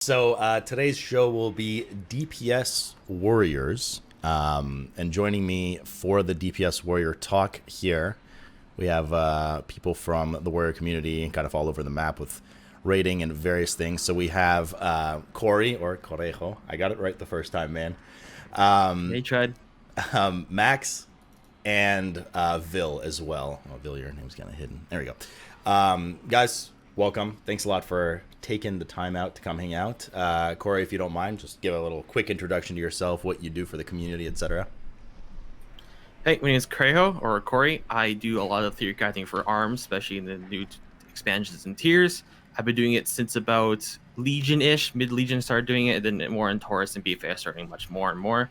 So today's show will be DPS Warriors. And joining me for the DPS Warrior talk here, we have people from the Warrior community kind of all over the map with rating and various things. So we have Corey, or Corejo. I got it right the first time, man. They tried. Max, and Vil as well. Oh, Vil, your name's kind of hidden. There we go. Guys, welcome. Thanks a lot for taking the time out to come hang out. Corey, if you don't mind, just give a little quick introduction to yourself, what you do for the community, etc. Hey, my name is Corejo, or Corey. I do a lot of theory crafting for ARMS, especially in the new expansions and tiers. I've been doing it since about Legion-ish. Mid-Legion started doing it, and then more in Taurus and BFA starting much more and more.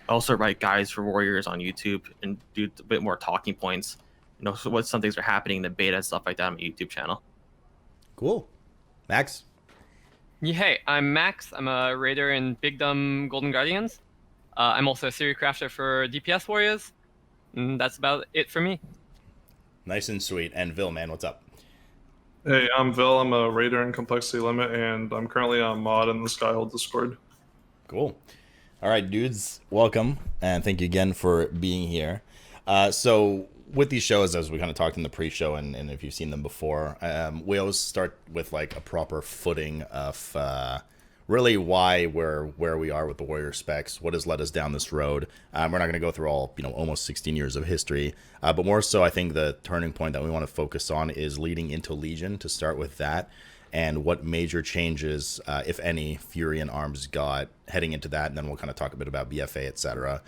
I also write guides for Warriors on YouTube and do a bit more talking points. So what some things are happening in the beta and stuff like that on my YouTube channel. Cool. Max? Yeah, hey, I'm Max. I'm a raider in Big Dumb Golden Guardians. I'm also a theory crafter for DPS Warriors. And that's about it for me. Nice and sweet. And Vil, man, what's up? Hey, I'm Vil. I'm a raider in Complexity Limit, and I'm currently on mod in the Skyhold Discord. Cool. All right, dudes, welcome, and thank you again for being here. So with these shows, as we kind of talked in the pre-show, and if you've seen them before, we always start with like a proper footing of really why we're where we are with the Warrior specs, what has led us down this road. We're not going to go through all, almost 16 years of history, but more so, I think the turning point that we want to focus on is leading into Legion, to start with that, and what major changes, if any, Fury and ARMS got heading into that, and then we'll kind of talk a bit about BFA, etc.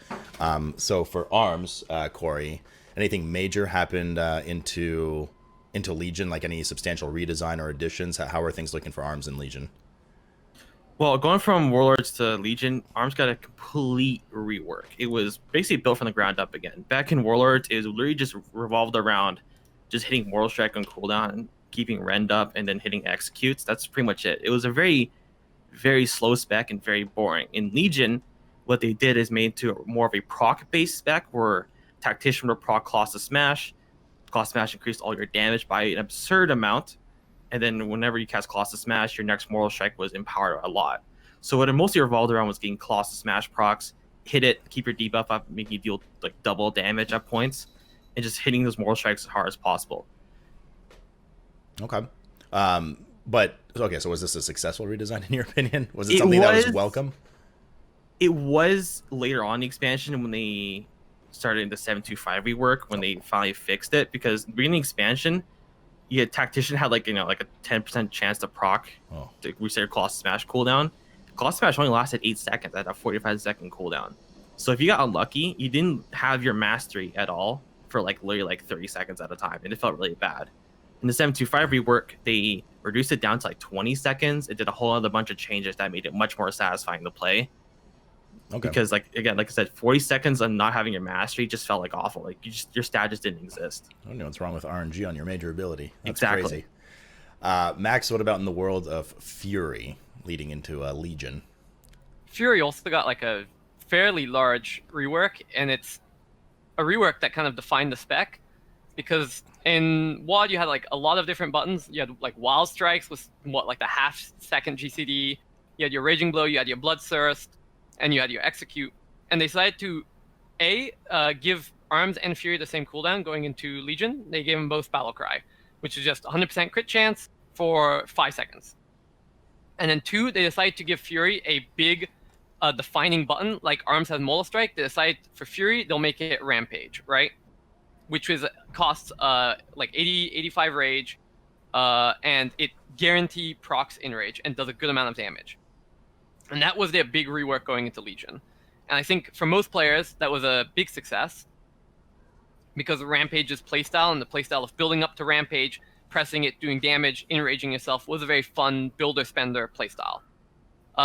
So for ARMS, Corey, anything major happened into Legion, like any substantial redesign or additions? How are things looking for ARMS and Legion? Well, going from Warlords to Legion, ARMS got a complete rework. It was basically built from the ground up again. Back in Warlords, it was literally just revolved around just hitting Mortal Strike on cooldown and keeping rend up and then hitting executes. That's pretty much it. It was a very, very slow spec and very boring. In Legion, what they did is made to more of a proc-based spec where Tactician would proc Colossus Smash. Colossus Smash increased all your damage by an absurd amount. And then whenever you cast Colossus Smash, your next Mortal Strike was empowered a lot. So what it mostly revolved around was getting Colossus Smash procs, hit it, keep your debuff up, make you deal like double damage at points, and just hitting those Mortal Strikes as hard as possible. Okay. So was this a successful redesign in your opinion? Was it something that was welcome? It was later on in the expansion when they started the 725 rework, when they finally fixed it, because the beginning expansion, Tactician had like a 10% chance to proc to reset your Colossus Smash cooldown. Colossus Smash only lasted 8 seconds at a 45-second cooldown. So if you got unlucky, you didn't have your mastery at all for literally 30 seconds at a time, and it felt really bad. In the 725 rework, they reduced it down to 20 seconds. It did a whole other bunch of changes that made it much more satisfying to play. Okay. Because like I said, 40 seconds of not having your mastery just felt awful. Your stat just didn't exist. I don't know what's wrong with RNG on your major ability. That's exactly crazy. Max, what about in the world of Fury leading into Legion? Fury also got a fairly large rework, and it's a rework that kind of defined the spec, because in WoD you had a lot of different buttons. You had Wild Strikes was the half-second GCD. You had your Raging Blow, you had your Bloodthirst, and you had your Execute. And they decided to give ARMS and Fury the same cooldown going into Legion. They gave them both Battle Cry, which is just 100% crit chance for 5 seconds. And then 2, they decided to give Fury a big defining button, like ARMS has Mortal Strike. They decided for Fury, they'll make it Rampage, right? Which costs 85 rage, and it guarantee procs in rage and does a good amount of damage. And that was their big rework going into Legion. And I think for most players, that was a big success, because Rampage's playstyle and the playstyle of building up to Rampage, pressing it, doing damage, enraging yourself was a very fun builder-spender playstyle.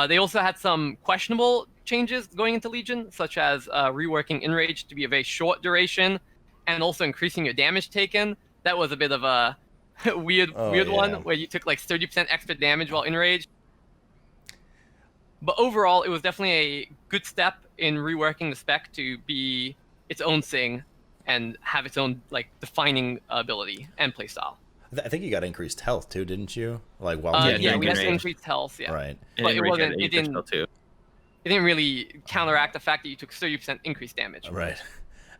They also had some questionable changes going into Legion, such as reworking Enrage to be a very short duration, and also increasing your damage taken. That was a bit of a weird one, where you took 30% extra damage while Enraged. But overall, it was definitely a good step in reworking the spec to be its own thing and have its own defining ability and playstyle. I think you got increased health too, didn't you? Like while Yeah, Yeah, we got range. increased health. Yeah, right. And but in it range, you had wasn't. It 80% didn't. too. It didn't really counteract the fact that you took 30% increased damage. Right.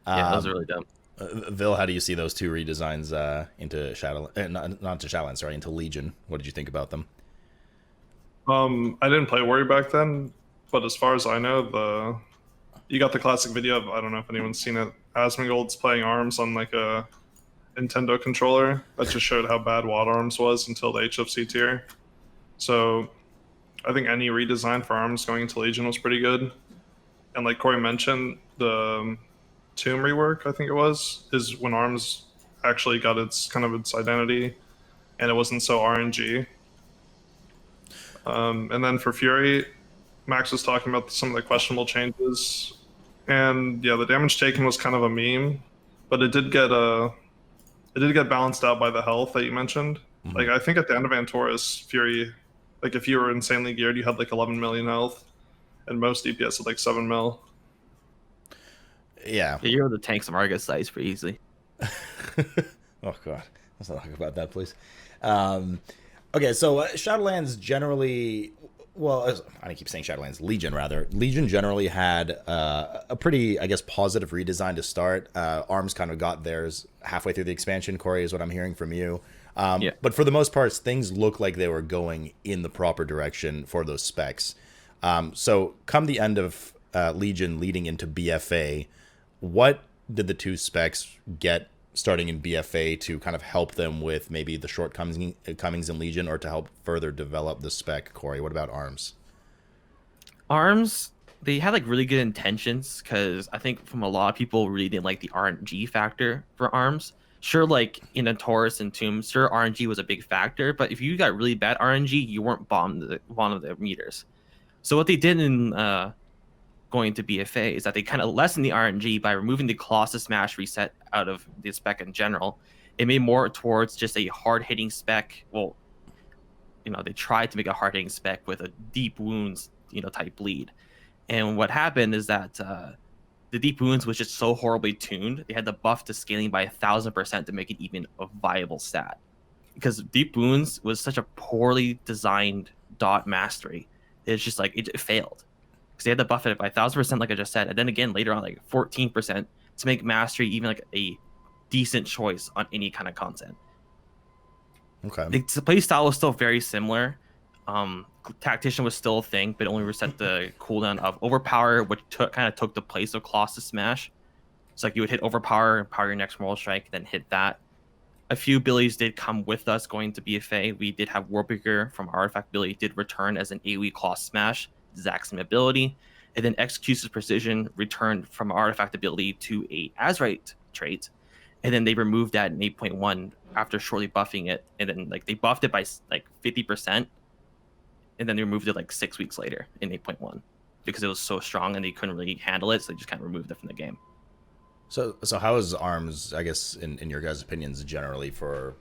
Yeah, that was really dumb. Vil, how do you see those two redesigns into Shadow? Not to Shadowlands, sorry, into Legion. What did you think about them? I didn't play Warrior back then, but as far as I know, you got the classic video of, I don't know if anyone's seen it, Asmongold's playing Arms on like a Nintendo controller. That just showed how bad WAD Arms was until the HFC tier. So I think any redesign for Arms going into Legion was pretty good. And like Corey mentioned, the Tomb rework, I think it was, is when Arms actually got its identity, and it wasn't so RNG. And then for Fury, Max was talking about some of the questionable changes, and yeah, the damage taken was kind of a meme, but it did get balanced out by the health that you mentioned. Mhm. Like I think at the end of Antorus, Fury, like if you were insanely geared, you had like 11 million health, and most DPS had like 7 mil. Yeah. Yeah, you're able to tank some Argus size pretty easily. Oh god, let's not talk about that, please. Okay, so Shadowlands generally, well, I keep saying Shadowlands, Legion rather. Legion generally had a pretty, I guess, positive redesign to start. Arms kind of got theirs halfway through the expansion. Corey, is what I'm hearing from you. Yeah. But for the most part, things look like they were going in the proper direction for those specs. So come the end of Legion leading into BFA, what did the two specs get starting in BFA to kind of help them with maybe the shortcomings in Legion, or to help further develop the spec? Corey, what about Arms? Arms, they had like really good intentions, because I think from a lot of people really didn't like the RNG factor for Arms. Sure, like in a Taurus and Tomb, sure, RNG was a big factor, but if you got really bad RNG, you weren't bombed one of the meters. So what they did in going to BFA is that they kind of lessened the RNG by removing the Colossus Smash reset out of the spec in general. It made more towards just a hard-hitting spec. Well, they tried to make a hard-hitting spec with a deep wounds, type bleed. And what happened is that the deep wounds was just so horribly tuned. They had the buff to scaling by 1,000% to make it even a viable stat. Because deep wounds was such a poorly designed dot mastery. It's just like it failed. Because they had to buff it by 1,000%, like I just said, and then again later on like 14% to make mastery even like a decent choice on any kind of content. Okay. The play style was still very similar. Tactician was still a thing, but only reset the cooldown of Overpower, which kind of took the place of Colossus Smash. So like you would hit Overpower and power your next Moral Strike, then hit that. A few abilities did come with us going to BFA. We did have Warbreaker from Artifact ability did return as an AoE Colossus Smash, exact same ability. And then Execution's Precision returned from Artifact ability to a Azerite trait. And then they removed that in 8.1 after shortly buffing it. And then like they buffed it by like 50%. And then they removed it like 6 weeks later in 8.1 because it was so strong and they couldn't really handle it. So they just kind of removed it from the game. So how is Arms, I guess, in your guys' opinions, generally for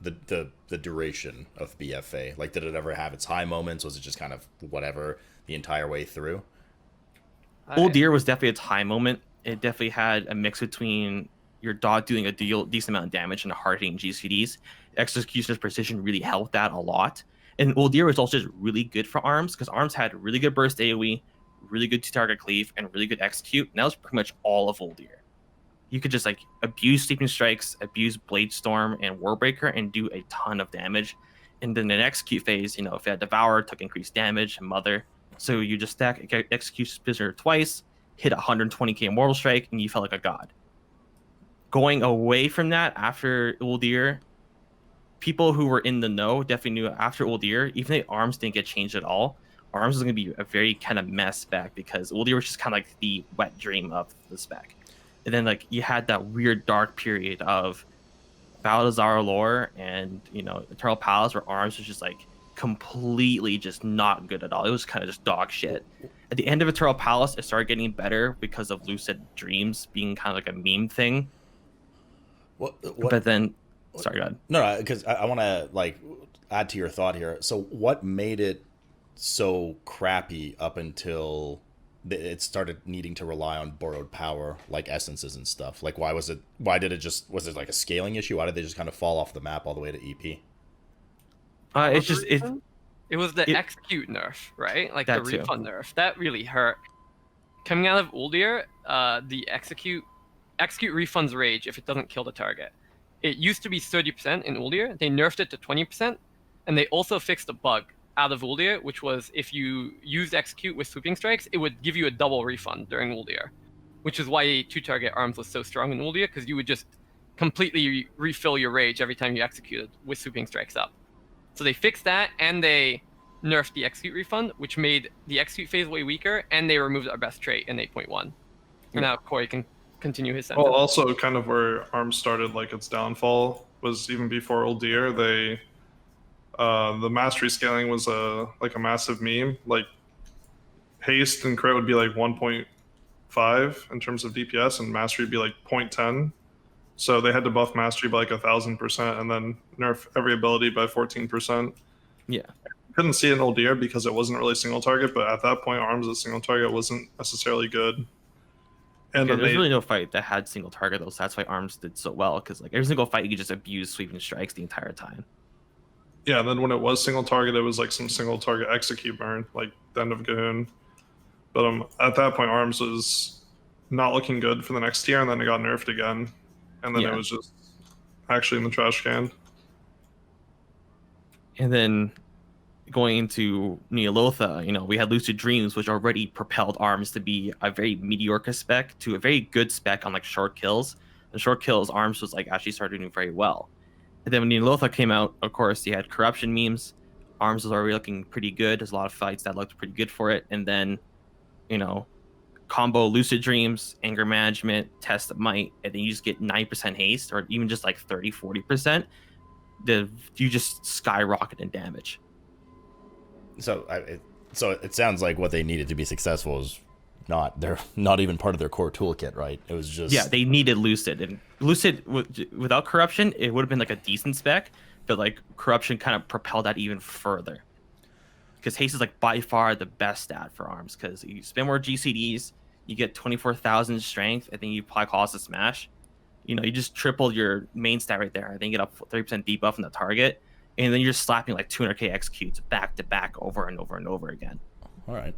the duration of BFA? Like, did it ever have its high moments? Was it just kind of whatever the entire way through? Old Deer was definitely its high moment. It definitely had a mix between your dot doing a decent amount of damage and hard-hitting GCDs. Executioner's Precision really helped that a lot. And Old Deer was also just really good for Arms because Arms had really good burst AoE, really good two-target cleave, and really good execute. And that was pretty much all of Old Deer. You could just like abuse Sleeping Strikes, abuse Blade Storm and Warbreaker, and do a ton of damage. And then in execute phase, if it had Devour, took increased damage, and Mother. So you just stack Execution Prisoner twice, hit 120k Mortal Strike, and you felt like a god. Going away from that after Uldir, people who were in the know definitely knew after Uldir, even though Arms didn't get changed at all, Arms was going to be a very kind of mess spec because Uldir was just kind of like the wet dream of the spec. And then like you had that weird dark period of Balazar lore and Eternal Palace where Arms was just like completely just not good at all. It was kind of just dog shit. At the end of Eternal Palace, it started getting better because of Lucid Dreams being kind of like a meme thing. What? But then, sorry, go ahead. No, because I want to like add to your thought here. So what made it so crappy up until it started needing to rely on borrowed power, like essences and stuff? Like, why was it? Why did it just? Was it like a scaling issue? Why did they just kind of fall off the map all the way to EP? It's just It was the it- execute nerf, right? Like That the too. refund nerf. That really hurt. Coming out of Uldir, the execute refunds rage if it doesn't kill the target. It used to be 30% in Uldir. They nerfed it to 20%, and they also fixed a bug out of Uldir, which was if you used execute with swooping strikes, it would give you a double refund during Uldir, which is why two-target arms was so strong in Uldir, because you would just completely refill your rage every time you executed with swooping strikes up. So they fixed that, and they nerfed the execute refund, which made the execute phase way weaker, and they removed our best trait in 8.1. And now Corey can continue his sentence. Well, also kind of where ARMS started like its downfall was even before Uldir. They the mastery scaling was a massive meme. Like haste and crit would be like 1.5 in terms of DPS, and mastery would be like 0.10. So they had to buff mastery by like 1,000%, and then nerf every ability by 14%. Yeah. Couldn't see it in Uldir because it wasn't really single target, but at that point, ARMS as single target wasn't necessarily good. And Yeah, then there's they, really no fight that had single target though, so that's why Arms did so well, because like every single fight you could just abuse sweeping strikes the entire time. yeah, then when it was single target, it was like some single target execute burn, like the end of Gahoon. But at that point, ARMS was not looking good for the next tier, and then it got nerfed again, and then Yeah. it was just actually in the trash can. And then going into Neolotha, we had Lucid Dreams, which already propelled Arms to be a very mediocre spec to a very good spec on like short kills. And short kills, Arms was like actually started doing very well. And then when Neolotha came out, of course, you had corruption memes. Arms was already looking pretty good. There's a lot of fights that looked pretty good for it. And then, combo Lucid Dreams, anger management, test of might, and then you just get 9% haste, or even just like 30-40%. You just skyrocket in damage. So it sounds like what they needed to be successful is they're not even part of their core toolkit, right? It was just they needed Lucid, and Lucid without corruption, it would have been like a decent spec, but like corruption kind of propelled that even further. Because haste is like by far the best stat for Arms, because you spend more GCDs, you get 24,000 strength, and then you apply Colossus Smash. You just tripled your main stat right there. I think you get up 30% debuff on the target, and then you're slapping like 200k executes back to back over and over and over again. All right.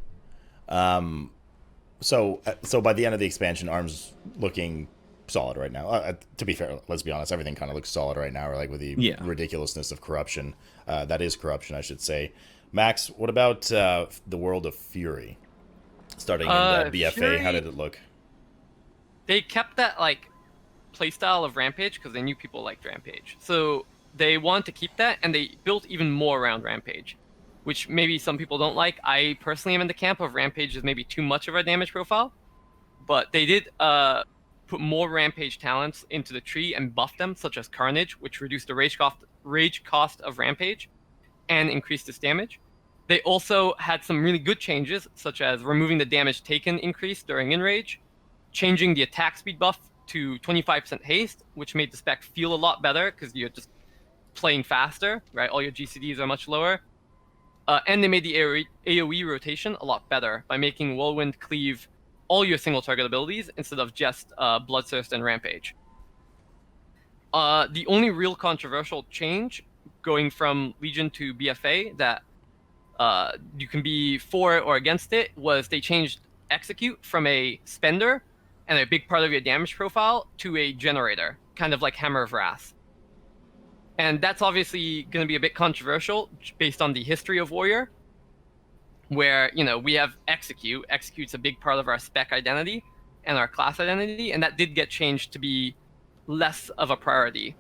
So by the end of the expansion, Arms looking solid right now. To be fair, let's be honest, everything kind of looks solid right now, or like with the ridiculousness of corruption. That is corruption, I should say. Max, what about the World of Fury? Starting in BFA, Fury, how did it look? They kept that like playstyle of Rampage because they knew people liked Rampage. So they wanted to keep that, and they built even more around Rampage, which maybe some people don't like. I personally am in the camp of Rampage is maybe too much of a damage profile, but they did put more Rampage talents into the tree and buff them, such as Carnage, which reduced the rage cost of Rampage and increased its damage. They also had some really good changes, such as removing the damage taken increase during Enrage, changing the attack speed buff to 25% haste, which made the spec feel a lot better because you're just playing faster, right? All your GCDs are much lower. And they made the AoE rotation a lot better by making Whirlwind cleave all your single target abilities instead of just Bloodthirst and Rampage. The only real controversial change going from Legion to BFA that you can be for it or against it was they changed Execute from a spender and a big part of your damage profile to a generator, kind of like Hammer of Wrath. And that's obviously going to be a bit controversial based on the history of Warrior, where, we have Execute. Execute's a big part of our spec identity and our class identity, and that did get changed to be less of a priority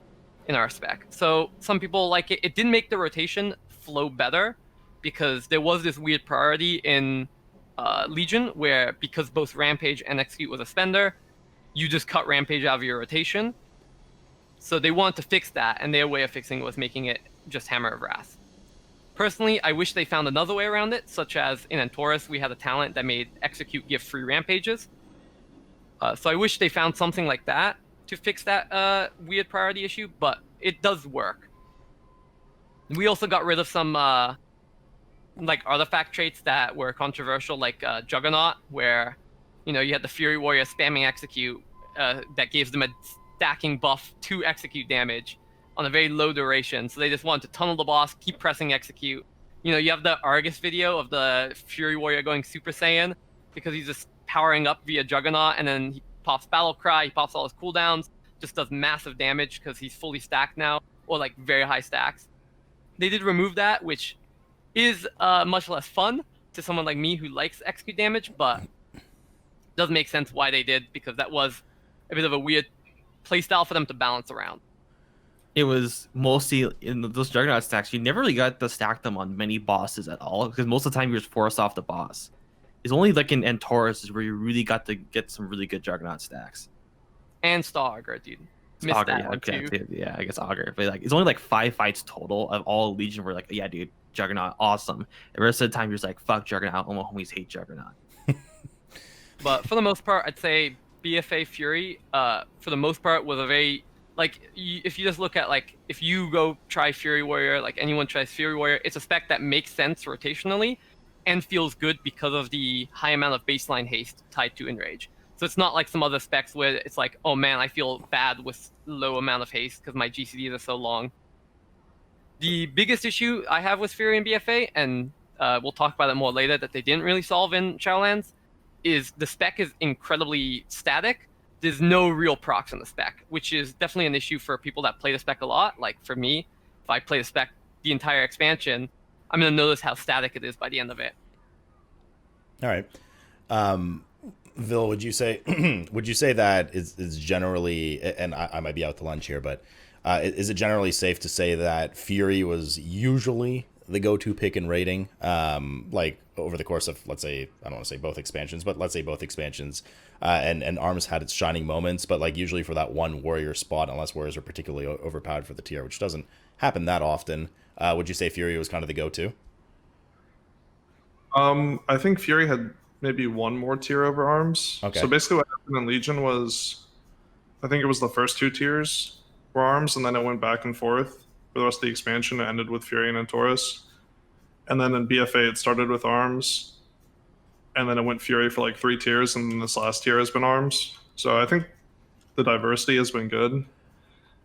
in our spec. So some people like it. It did make the rotation flow better because there was this weird priority in Legion where, because both Rampage and Execute was a spender, you just cut Rampage out of your rotation. So they wanted to fix that, and their way of fixing it was making it just Hammer of Wrath. Personally, I wish they found another way around it, such as in Antorus, we had a talent that made Execute give free Rampages. So I wish they found something like that to fix that weird priority issue, but it does work. We also got rid of some like artifact traits that were controversial, like Juggernaut, where you had the Fury Warrior spamming execute that gives them a stacking buff to execute damage on a very low duration. So they just wanted to tunnel the boss, keep pressing execute. You have the Argus video of the Fury Warrior going Super Saiyan because he's just powering up via Juggernaut, and then he pops Battle Cry, he pops all his cooldowns, just does massive damage because he's fully stacked now, or like very high stacks. They did remove that, which is much less fun to someone like me who likes execute damage, but does make sense why they did, because that was a bit of a weird playstyle for them to balance around. It was mostly in those Juggernaut stacks. You never really got to stack them on many bosses at all, because most of the time you were just forced off the boss. It's only like in Taurus is where you really got to get some really good Juggernaut stacks. And Augur, dude. Missed Augur, that yeah, one too. yeah, I guess Augur. But like, it's only like 5 fights total of all Legion where like, yeah, dude, Juggernaut, awesome. The rest of the time you're just like, fuck Juggernaut. All my homies hate Juggernaut. But for the most part, I'd say BFA Fury, for the most part, was a very if you just look at if you go try Fury Warrior, like anyone tries Fury Warrior, it's a spec that makes sense rotationally and feels good because of the high amount of baseline haste tied to Enrage. So it's not like some other specs where it's like, oh man, I feel bad with low amount of haste because my GCDs are so long. The biggest issue I have with Fury and BFA, and we'll talk about it more later, that they didn't really solve in Shadowlands, is the spec is incredibly static. There's no real procs on the spec, which is definitely an issue for people that play the spec a lot. Like for me, if I play the spec the entire expansion, I'm going to notice how static it is by the end of it. All right. Vil, would you say that is generally, and I might be out to lunch here, but is it generally safe to say that Fury was usually the go-to pick in raiding, like over the course of, let's say, I don't want to say both expansions, but let's say both expansions, and Arms had its shining moments, but like usually for that one warrior spot, unless warriors are particularly overpowered for the tier, which doesn't happen that often, would you say Fury was kind of the go-to? I think Fury had maybe one more tier over Arms. Okay. So basically what happened in Legion was, I think it was the first 2 tiers were Arms, and then it went back and forth for the rest of the expansion. It ended with Fury and Taurus. And then in BFA, it started with Arms, and then it went Fury for like 3 tiers, and then this last tier has been Arms. So I think the diversity has been good.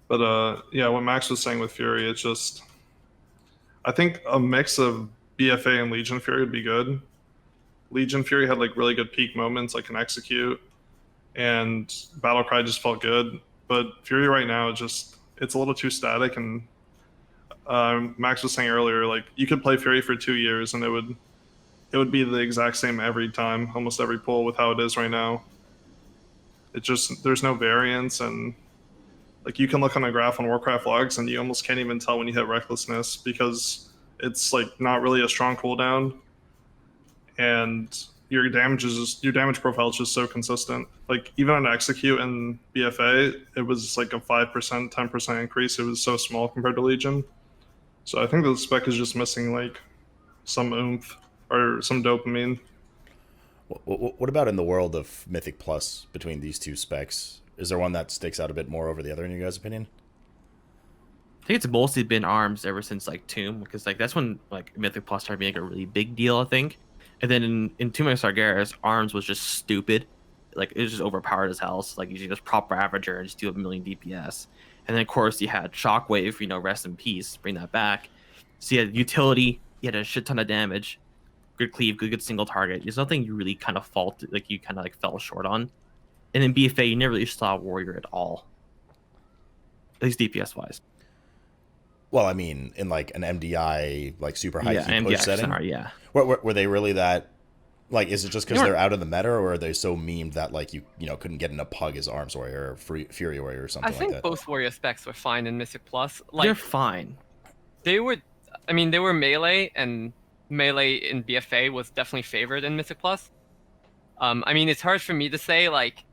But yeah, what Max was saying with Fury, it's just, I think a mix of BFA and Legion Fury would be good. Legion Fury had like really good peak moments, like an execute, and Battlecry just felt good. But Fury right now, it's a little too static. And Max was saying earlier, like you could play Fury for 2 years and it would be the exact same every time, almost every pull with how it is right now. It just, there's no variance, and like you can look on a graph on Warcraft logs and you almost can't even tell when you hit Recklessness because it's like not really a strong cooldown, and your damage profile is just so consistent. Like even on execute and BFA, it was like a 5%, 10% increase. It was so small compared to Legion. So I think the spec is just missing like some oomph or some dopamine. What about in the world of Mythic Plus between these two specs? Is there one that sticks out a bit more over the other in your guys' opinion? I think it's mostly been Arms ever since like Tomb, because like that's when like Mythic Plus started being like a really big deal, I think. And then in Tomb of Sargeras, Arms was just stupid. Like it was just overpowered as hell. So like you just prop Ravager and just do 1 million DPS. And then of course you had Shockwave, rest in peace, bring that back. So you had utility, you had a shit ton of damage, good cleave, good single target. There's nothing you really kind of you kind of like fell short on. And in BFA, you never really saw Warrior at all, at least DPS wise. Well, I mean, in like an MDI, like super high key push setting, yeah. Were they really that? Like, is it just because they're out of the meta, or are they so memed that like you couldn't get in a pug as Arms Warrior or Fury Warrior or something like that? I think both Warrior specs were fine in Mythic Plus. Like, they're fine. They were melee, and melee in BFA was definitely favored in Mythic Plus. I mean, it's hard for me to say like,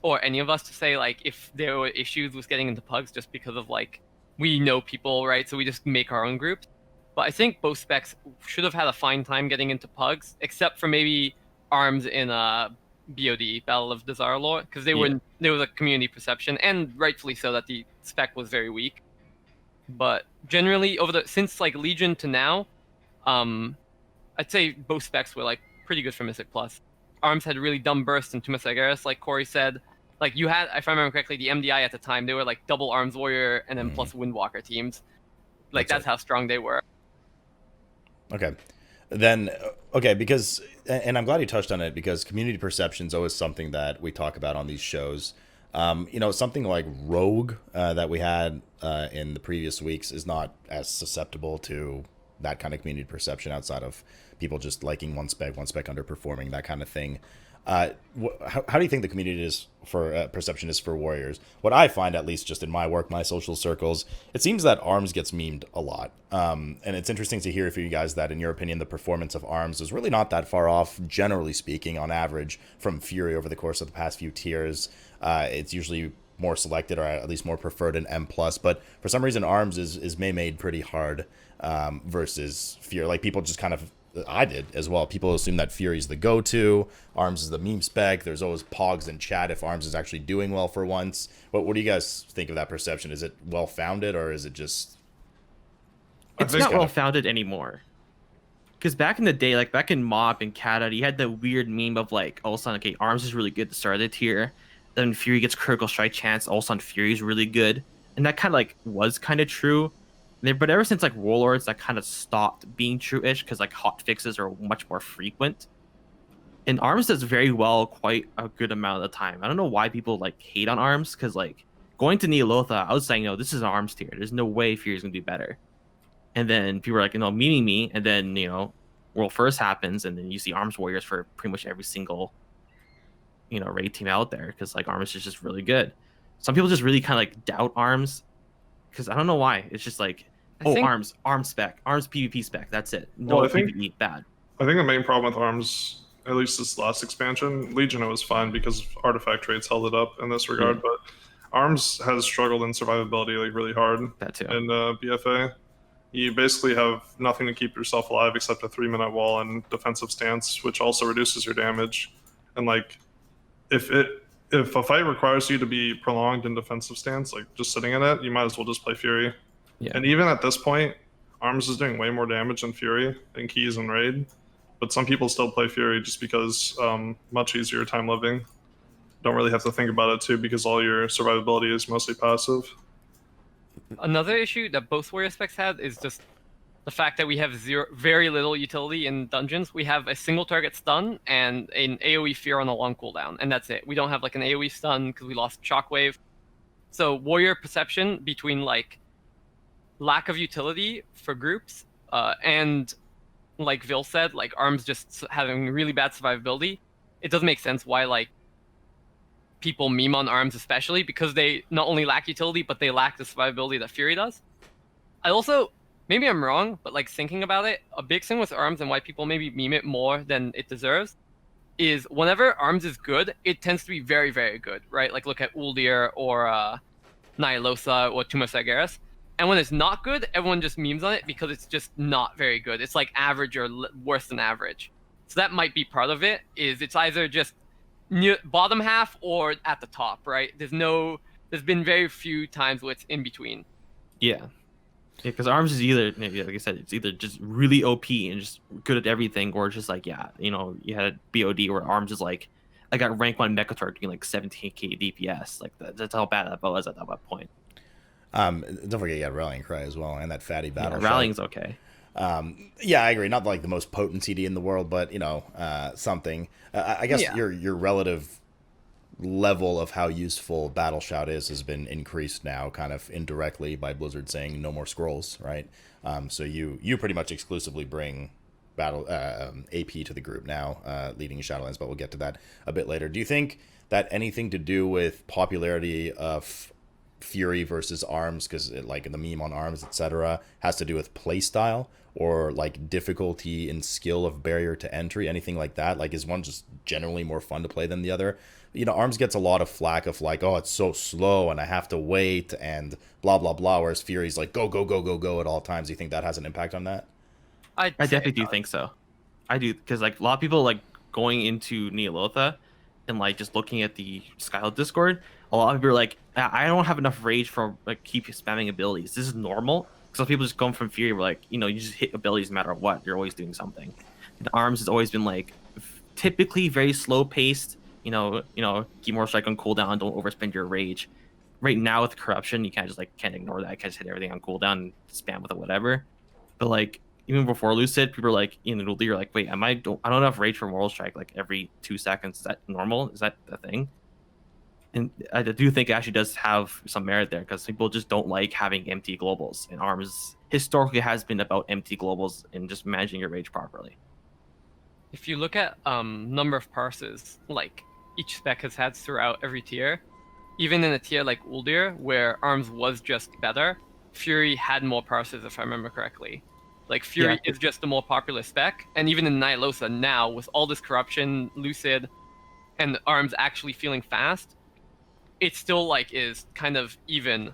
or any of us to say like if there were issues with getting into pugs just because of like we know people, right? So we just make our own groups. But I think both specs should have had a fine time getting into pugs, except for maybe Arms in BOD, Battle of Dazar'alor, because there was a community perception, and rightfully so, that the spec was very weak. But generally, since like Legion to now, I'd say both specs were like pretty good for Mystic Plus. Arms had really dumb bursts into Mystic, like Corey said. Like you had, if I remember correctly, the MDI at the time, they were like double Arms Warrior and then plus Windwalker teams. Like that's how strong they were. Okay. Then, okay, because, and I'm glad you touched on it, because community perception is always something that we talk about on these shows. You know, something like Rogue that we had in the previous weeks is not as susceptible to that kind of community perception outside of people just liking one spec underperforming, that kind of thing. How do you think the community is for perception is for Warriors? What I find, at least just in my work, my social circles, it seems that Arms gets memed a lot. And it's interesting to hear for you guys that, in your opinion, the performance of Arms is really not that far off, generally speaking, on average, from Fury over the course of the past few tiers. It's usually more selected, or at least more preferred in M+, but for some reason Arms is made pretty hard versus Fury. Like, people just kind of, I did as well, people assume that Fury's the go-to, Arms is the meme spec. There's always pogs in chat if Arms is actually doing well for once. What do you guys think of that perception? Is it well-founded, or is it just... It's not well-founded anymore. Because back in the day, like back in Mob and Kata, you had the weird meme of like, all of a sudden, okay, Arms is really good to start the tier. Then Fury gets critical strike chance, all of a sudden Fury is really good. And that kind of like was kind of true. But ever since like Warlords, that kind of stopped being true-ish because like hot fixes are much more frequent. And Arms does very well quite a good amount of the time. I don't know why people like hate on Arms, because like going to Neolotha, I was saying, no, this is an Arms tier. There's no way Fury's gonna do better. And then people were like, you know, memeing me, and then, you know, World First happens, and then you see Arms Warriors for pretty much every single, you know, raid team out there, because like Arms is just really good. Some people just really kind of like doubt Arms, because I don't know why. It's just like, Arms spec, Arms PvP spec, that's it. No, well, PvE, bad. I think the main problem with Arms, at least this last expansion, Legion, it was fine because artifact traits held it up in this regard, but Arms has struggled in survivability like really hard. That too. In BFA, you basically have nothing to keep yourself alive except a 3-minute wall and defensive stance, which also reduces your damage. And like, if a fight requires you to be prolonged in defensive stance, like just sitting in it, you might as well just play Fury. Yeah. And even at this point, Arms is doing way more damage than Fury in keys and raid. But some people still play Fury just because much easier time living. Don't really have to think about it too, because all your survivability is mostly passive. Another issue that both Warrior specs had is just the fact that we have very little utility in dungeons. We have a single target stun and an AoE fear on a long cooldown, and that's it. We don't have like an AoE stun because we lost Shockwave. So Warrior perception between like lack of utility for groups and, like Vil said, like Arms just having really bad survivability, it doesn't make sense why like people meme on Arms, especially because they not only lack utility, but they lack the survivability that Fury does. I also, maybe I'm wrong, but like thinking about it, a big thing with Arms and why people maybe meme it more than it deserves is whenever Arms is good, it tends to be very, very good, right? Like look at Uldir or Nylosa or Tumasageras. And when it's not good, everyone just memes on it because it's just not very good. It's like average or worse than average. So that might be part of it, is it's either just near bottom half or at the top, right? There's been very few times where it's in between. Yeah, because Arms is either, like I said, it's either just really OP and just good at everything, or just like, yeah, you know, you had BOD where Arms is like, I got rank 1 Mechatard doing like 17k DPS. Like that's how bad that was at that point. Don't forget you got Rallying Cry as well, and that fatty battle. Yeah, Rallying's okay. Yeah, I agree. Not like the most potent CD in the world, but you know, something. I guess your relative level of how useful Battle Shout is has been increased now, kind of indirectly by Blizzard saying no more scrolls, right? So you pretty much exclusively bring battle AP to the group now, leading Shadowlands, but we'll get to that a bit later. Do you think that anything to do with popularity of Fury versus Arms, because like the meme on Arms, etc., has to do with playstyle or like difficulty and skill of barrier to entry, anything like that? Like, is one just generally more fun to play than the other? You know, Arms gets a lot of flack of like, oh, it's so slow and I have to wait and blah blah blah, whereas Fury's like go go go go go at all times. Do you think that has an impact on that? I definitely do think so. I do, because like a lot of people like going into Neolotha and like just looking at the Skylet Discord, a lot of people are like, I don't have enough rage for like keep spamming abilities. This is normal. Because some people just come from Fury, where like, you know, you just hit abilities no matter what. You're always doing something. And arms has always been like typically very slow paced. Keep more strike on cooldown. Don't overspend your rage. Right now with corruption, you can't ignore that. You can't just hit everything on cooldown and spam with it, whatever. But like even before Lucid, people are like, you're like, wait, I don't have rage for Moral Strike like every 2 seconds. Is that normal? Is that a thing? And I do think it actually does have some merit there because people just don't like having empty globals. And arms historically has been about empty globals and just managing your rage properly. If you look at number of parses, like each spec has had throughout every tier, even in a tier like Uldir, where arms was just better, Fury had more parses, if I remember correctly. Like Fury is just the more popular spec, and even in Nylosa now, with all this corruption, Lucid, and arms actually feeling fast, it still like is kind of even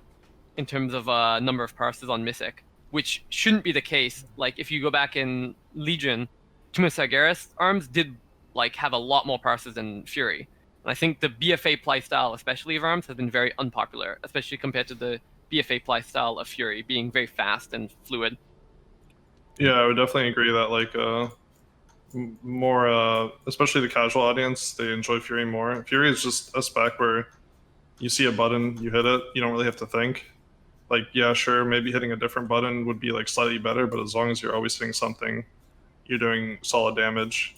in terms of number of parses on Mythic, which shouldn't be the case. Like if you go back in Legion, Tumus arms did like have a lot more parses than Fury. And I think the BFA playstyle, especially of arms, has been very unpopular, especially compared to the BFA playstyle of Fury being very fast and fluid. Yeah, I would definitely agree that like more, especially the casual audience, they enjoy Fury more. Fury is just a spec where you see a button, you hit it, you don't really have to think. Like, yeah, sure, maybe hitting a different button would be like slightly better, but as long as you're always hitting something, you're doing solid damage.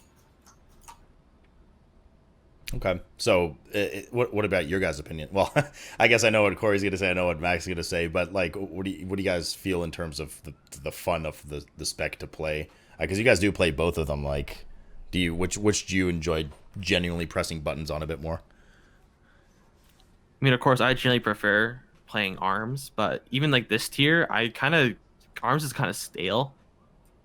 Okay, so what about your guys' opinion? Well, I guess I know what Corey's gonna say. I know what Max is gonna say, but like, what do you guys feel in terms of the fun of the spec to play? Because you guys do play both of them. Like, which do you enjoy genuinely pressing buttons on a bit more? I mean, of course, I generally prefer playing arms, but even like this tier, arms is kind of stale.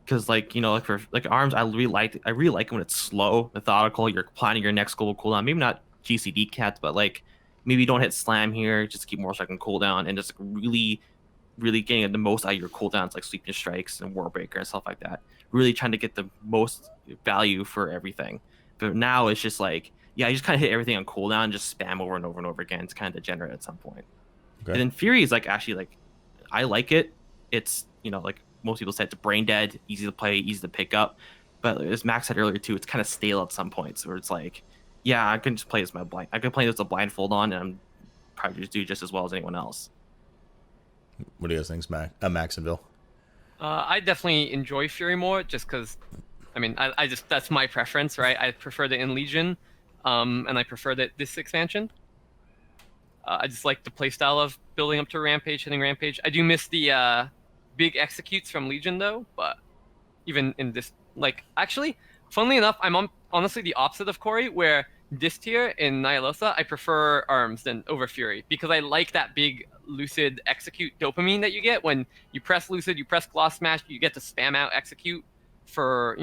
Because like for like arms, I really like it when it's slow, methodical. You're planning your next global cooldown. Maybe not GCD cats, but like maybe don't hit slam here. Just keep more second cooldown and just really, really getting the most out of your cooldowns, like sleeping strikes and warbreaker and stuff like that. Really trying to get the most value for everything. But now it's just like, yeah, you just kind of hit everything on cooldown, and just spam over and over and over again. It's kind of degenerate at some point. Okay. And then Fury is like actually like, I like it. It's like most people said, it's brain dead, easy to play, easy to pick up. But as Max said earlier too, it's kind of stale at some points where it's like, yeah, I can just play as my blind. I can play this a blindfold on, and I'm probably just do just as well as anyone else. What do you guys think, Max and Bill? I definitely enjoy Fury more, just because, I mean, I just that's my preference, right? I prefer the in Legion, and I prefer this expansion. I just like the playstyle of building up to Rampage, hitting Rampage. I do miss the big executes from Legion though, but even in this, like, actually, funnily enough, I'm honestly the opposite of Corey, where this tier in Nylosa, I prefer arms than over Fury, because I like that big Lucid execute dopamine that you get when you press Lucid, you press Gloss Smash, you get to spam out execute for,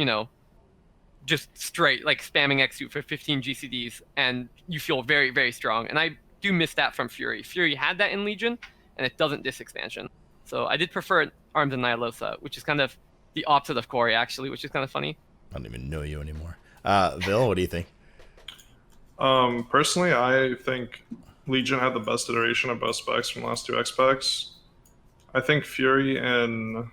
just straight, like, spamming execute for 15 GCDs, and you feel very, very strong, and I do miss that from Fury. Fury had that in Legion, and it doesn't this expansion. So I did prefer arms and Nylosa, which is kind of the opposite of Corey, actually, which is kind of funny. I don't even know you anymore. Bill, what do you think? Personally, I think Legion had the best iteration of both specs from the last two X specs. I think Fury and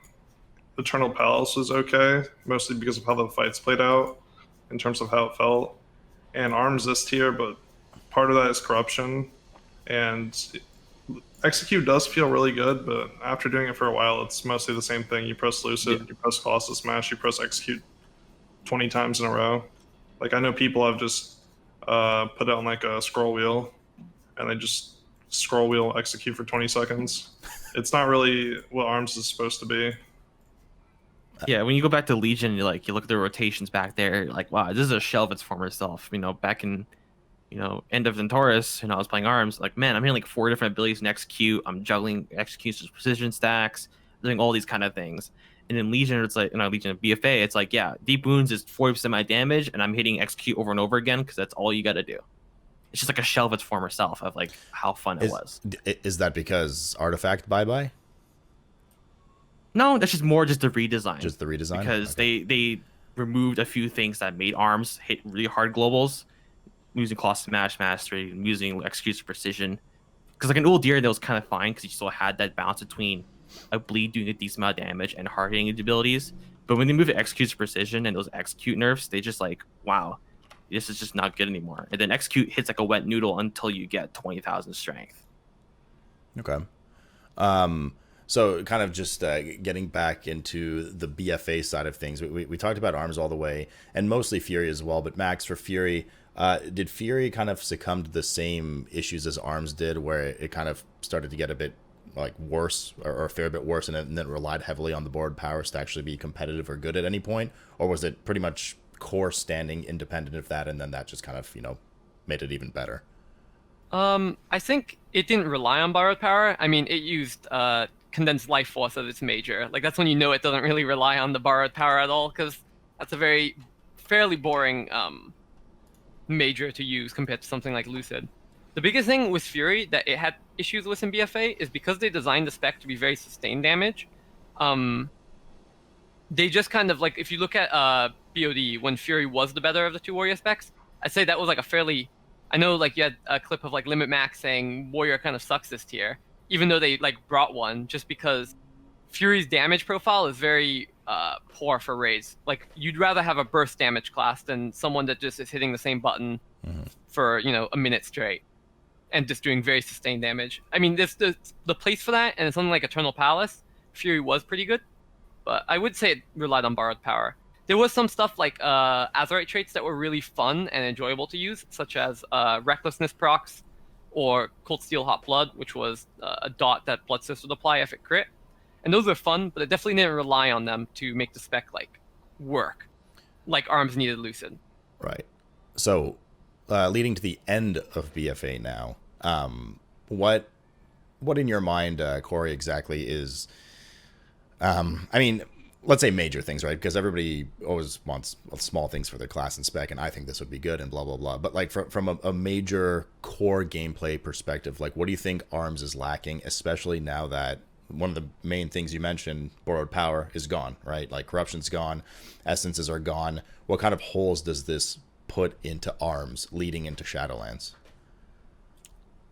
Eternal Palace was okay, mostly because of how the fights played out in terms of how it felt. And arms this tier, but part of that is corruption. And execute does feel really good, but after doing it for a while, it's mostly the same thing. You press Lucid, you press Colossus Smash, you press execute 20 times in a row. Like, I know people have just put it on like a scroll wheel, and they just scroll wheel execute for 20 seconds. It's not really what arms is supposed to be. Yeah, when you go back to Legion, you look at the rotations back there, you're like, wow, this is a shell of its former self. Back in end of Centaurus, I was playing arms, like, man, I'm hitting like 4 different abilities in execute. I'm juggling executions, precision stacks, doing all these kind of things. And in Legion, it's like, Legion of BFA, it's like, yeah, deep wounds is 40% of my damage, and I'm hitting execute over and over again because that's all you got to do. It's just like a shell of its former self of like how fun it was. Is that because Artifact bye? No, that's just more just the redesign. Just the redesign? Because okay. they removed a few things that made arms hit really hard globals, using Colossus Smash Mastery, using executes precision. Because like an Uldir, that was kind of fine because you still had that balance between a bleed doing a decent amount of damage and hard hitting abilities. But when they move to execute's precision and those execute nerfs, they just like, wow, this is just not good anymore. And then execute hits like a wet noodle until you get 20,000 strength. Okay. So kind of just getting back into the BFA side of things, we talked about arms all the way, and mostly Fury as well. But Max, for Fury, did Fury kind of succumb to the same issues as arms did, where it kind of started to get a bit like worse or a fair bit worse, and then relied heavily on the board powers to actually be competitive or good at any point? Or was it pretty much core standing independent of that, and then that just kind of, made it even better? I think it didn't rely on borrowed power. I mean, it used condensed life force as its major. Like, that's when you know it doesn't really rely on the borrowed power at all, because that's a fairly boring major to use compared to something like Lucid. The biggest thing with Fury that it had issues with in BFA is because they designed the spec to be very sustained damage. They just kind of, like, if you look at BOD, when Fury was the better of the two Warrior specs, I'd say that was like a fairly... I know, like, you had a clip of like Limit Max saying Warrior kind of sucks this tier, even though they like brought one, just because Fury's damage profile is very poor for raids. Like, you'd rather have a burst damage class than someone that just is hitting the same button for a minute straight and just doing very sustained damage. I mean, there's the place for that, and it's something like Eternal Palace. Fury was pretty good, but I would say it relied on borrowed power. There was some stuff like Azerite traits that were really fun and enjoyable to use, such as Recklessness procs or Cold Steel Hot Blood, which was a dot that Blood Sister would apply if it crit. And those are fun, but it definitely didn't rely on them to make the spec like work, like Arms needed Lucid. Right. So, leading to the end of BFA now, what in your mind, Corey, exactly is? I mean, let's say major things, right? Because everybody always wants small things for their class and spec, and I think this would be good and blah, blah, blah. But like from a major core gameplay perspective, like what do you think Arms is lacking, especially now that one of the main things you mentioned, borrowed power, is gone, right? Like corruption's gone, essences are gone. What kind of holes does this put into Arms leading into Shadowlands?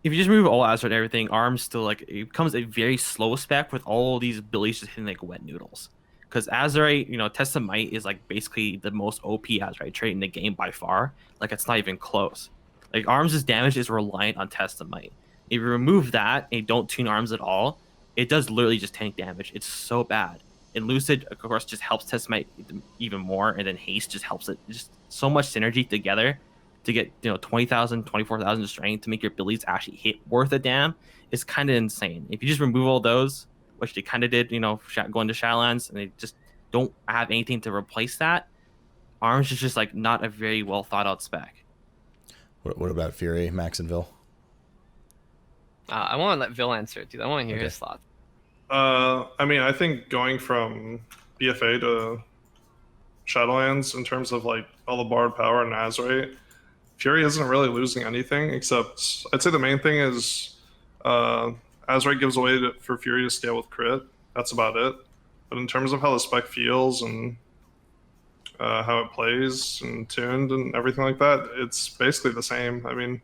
If you just remove all Azure and everything, Arms still like it becomes a very slow spec with all these abilities just hitting like wet noodles. Because Azerite, Test of Might is like basically the most OP Azerite trait in the game by far. Like, it's not even close. Like, Arms' damage is reliant on Test of Might. If you remove that and you don't tune Arms at all, it does literally just tank damage. It's so bad. And Lucid, of course, just helps Test of Might even more, and then Haste just helps it. Just so much synergy together to get 20,000, 24,000 strength to make your abilities actually hit worth a damn is kind of insane. If you just remove all those, which they kind of did, going to Shadowlands, and they just don't have anything to replace that, Arms is just like not a very well thought out spec. What about Fury, Max and Vil? I want to let Vil answer it, dude. I want to hear his thoughts. I mean, I think going from BFA to Shadowlands in terms of like all the borrowed power and Azerite, Fury isn't really losing anything, except I'd say the main thing is Azerite gives a way for Fury to scale with crit. That's about it. But in terms of how the spec feels and how it plays and tuned and everything like that, it's basically the same. I mean,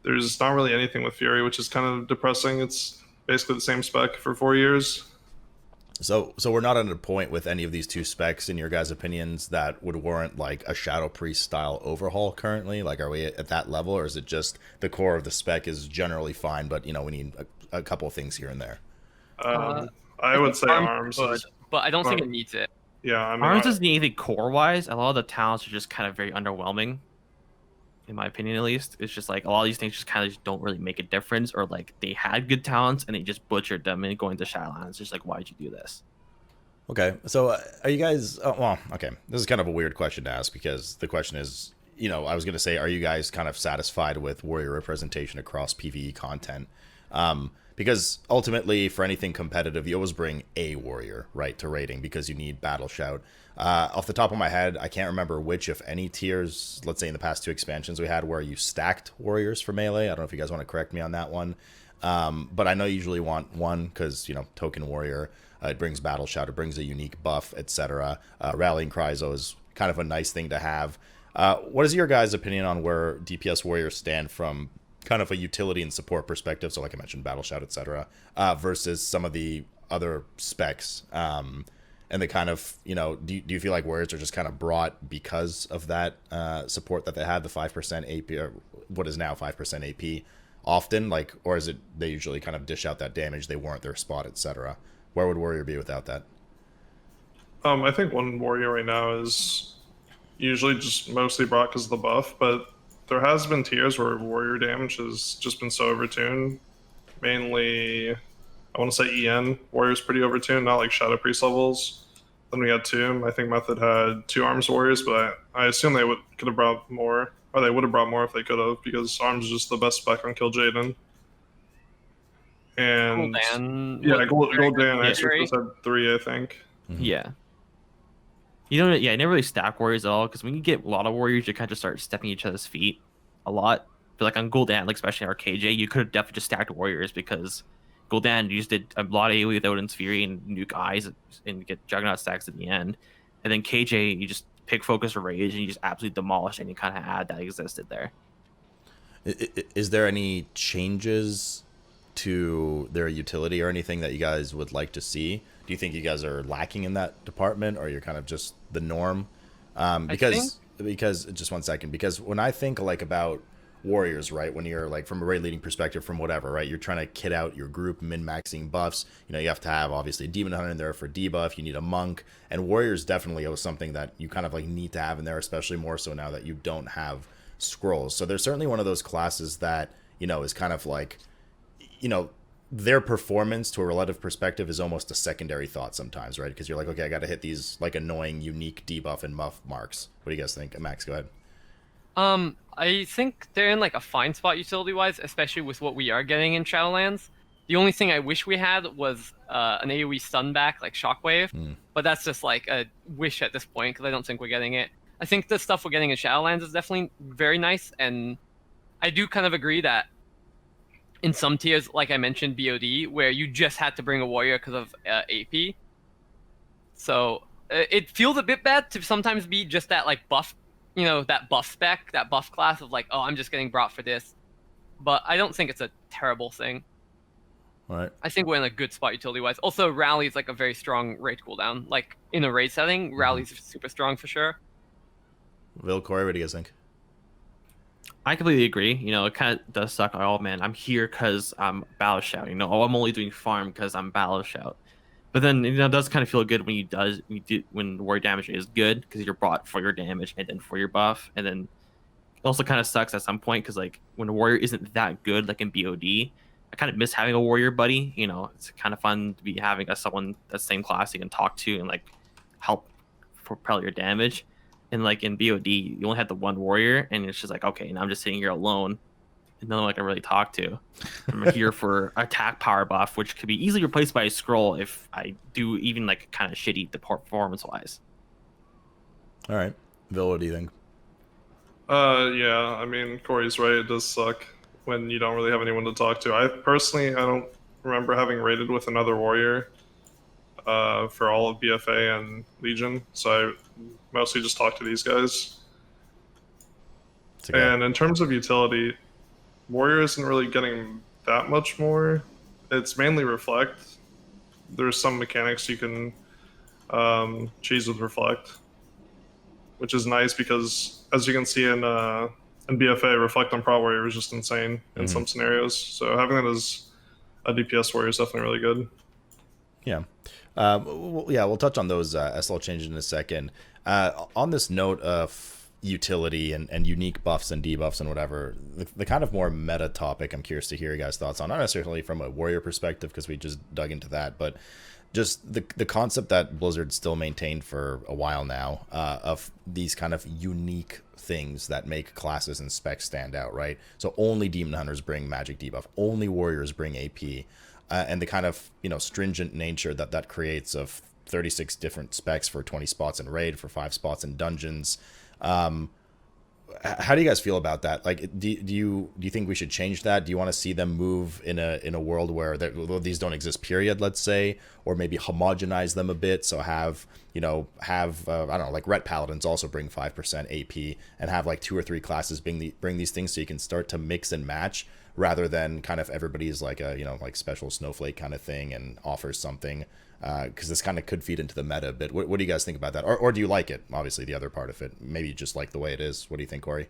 there's not really anything with Fury, which is kind of depressing. It's basically the same spec for 4 years. So we're not at a point with any of these two specs, in your guys' opinions, that would warrant like a Shadow Priest style overhaul currently? Like, are we at that level, or is it just the core of the spec is generally fine, but we need a couple of things here and there? I would say Arms, but I don't think it needs it. Yeah, I mean, Arms doesn't need anything core wise. A lot of the talents are just kind of very underwhelming, in my opinion at least. It's just like a lot of these things just kind of don't really make a difference, or like they had good talents and they just butchered them and going to Shadowlands. It's just like, why'd you do this? Okay, so are you guys... okay, this is kind of a weird question to ask, because the question is, I was going to say, are you guys kind of satisfied with Warrior representation across PvE content? Because ultimately, for anything competitive, you always bring a Warrior, right, to raiding, because you need Battle Shout. Off the top of my head, I can't remember which, if any, tiers, let's say in the past 2 expansions we had, where you stacked Warriors for melee. I don't know if you guys want to correct me on that one. But I know you usually want one, because, Token Warrior, it brings Battle Shout, it brings a unique buff, etc. Rallying Cries is kind of a nice thing to have. What is your guys' opinion on where DPS Warriors stand from kind of a utility and support perspective? So like I mentioned, Battle Shout, etc. Versus some of the other specs. and the kind of, do you feel like warriors are just kind of brought because of that support that they had, the 5% AP, or what is now 5% AP often, like, or is it they usually kind of dish out that damage, they warrant their spot, etc.? Where would warrior be without that? I think one warrior right now is usually just mostly brought because of the buff, but there has been tiers where warrior damage has just been so overtuned. Mainly, I want to say EN warrior's pretty overtuned, not like Shadow Priest levels. Then we had Tomb. I think Method had 2 Arms warriors, but I assume they could have brought more, or they would have brought more if they could have, because Arms is just the best spec on Kill Jaden. And Gul'dan Exorcist had 3, I think. Mm-hmm. Yeah. I never really stack warriors at all, because when you get a lot of warriors, you kind of just start stepping each other's feet a lot. But like on Gul'dan, like especially in our KJ, you could have definitely just stacked warriors, because Gul'dan, you just did a lot of AoE with Odin's Fury and nuke eyes and get Juggernaut stacks at the end. And then KJ, you just pick Focus or Rage and you just absolutely demolish any kind of ad that existed there. Is there any changes to their utility or anything that you guys would like to see? Do you think you guys are lacking in that department, or you're kind of just the norm? Because just 1 second, because when I think like about warriors, right, when you're like from a raid leading perspective, from whatever, right, you're trying to kit out your group, min-maxing buffs, you have to have obviously a demon hunter in there for debuff, you need a monk, and warriors definitely are something that you kind of like need to have in there, especially more so now that you don't have scrolls. So there's certainly one of those classes that is kind of like, their performance to a relative perspective is almost a secondary thought sometimes, right? Because you're like, okay, I got to hit these like annoying unique debuff and muff marks. What do you guys think? Max, go ahead. I think they're in like a fine spot utility wise, especially with what we are getting in Shadowlands. The only thing I wish we had was an AoE stun back like Shockwave, but that's just like a wish at this point because I don't think we're getting it. I think the stuff we're getting in Shadowlands is definitely very nice, and I do kind of agree that in some tiers, like I mentioned, BOD, where you just had to bring a warrior because of AP. So it feels a bit bad to sometimes be just that like buff, that buff spec, that buff class of like, oh, I'm just getting brought for this. But I don't think it's a terrible thing. All right. I think we're in a good spot utility-wise. Also, Rally is like a very strong raid cooldown. Like in a raid setting, Rally's super strong for sure. Will, Corey, what do you guys think? I completely agree. It kind of does suck. Oh man, I'm here because I'm Battle Shout. I'm only doing farm because I'm Battle Shout. But then it does kind of feel good when warrior damage is good because you're brought for your damage and then for your buff. And then it also kind of sucks at some point because like when a warrior isn't that good, like in BOD, I kind of miss having a warrior buddy. It's kind of fun to be having someone that's same class you can talk to and like help propel your damage. And like in BOD, you only have the one warrior, and it's just like, okay, now I'm just sitting here alone, and no one I can really talk to. I'm here for attack power buff, which could be easily replaced by a scroll if I do even like kind of shitty performance wise. All right, Bill, what do you think? Yeah, I mean, Corey's right. It does suck when you don't really have anyone to talk to. I don't remember having raided with another warrior for all of BFA and Legion, so I mostly just talk to these guys. And in terms of utility, warrior isn't really getting that much more. It's mainly reflect. There's some mechanics you can cheese with reflect, which is nice because, as you can see in BFA, reflect on Pro Warrior is just insane in some scenarios. So having that as a DPS warrior is definitely really good. Yeah. We'll touch on those SL changes in a second. On this note of utility and unique buffs and debuffs and whatever, the kind of more meta topic I'm curious to hear you guys' thoughts on, not necessarily from a warrior perspective because we just dug into that, but just the concept that Blizzard still maintained for a while now of these kind of unique things that make classes and specs stand out, right? So only demon hunters bring magic debuff, only warriors bring AP. And the kind of stringent nature that creates of 36 different specs for 20 spots in raid, for 5 spots in dungeons. How do you guys feel about that? Like, do you think we should change that? Do you want to see them move in a world where these don't exist, period, let's say, or maybe homogenize them a bit? So have I don't know, like Ret Paladins also bring 5% AP and have like 2 or 3 classes bring these things so you can start to mix and match rather than kind of everybody's like a, you know, like special snowflake kind of thing and offers something, because this kind of could feed into the meta a bit. What do you guys think about that? Or do you like it? Obviously, the other part of it, maybe you just like the way it is. What do you think, Corey?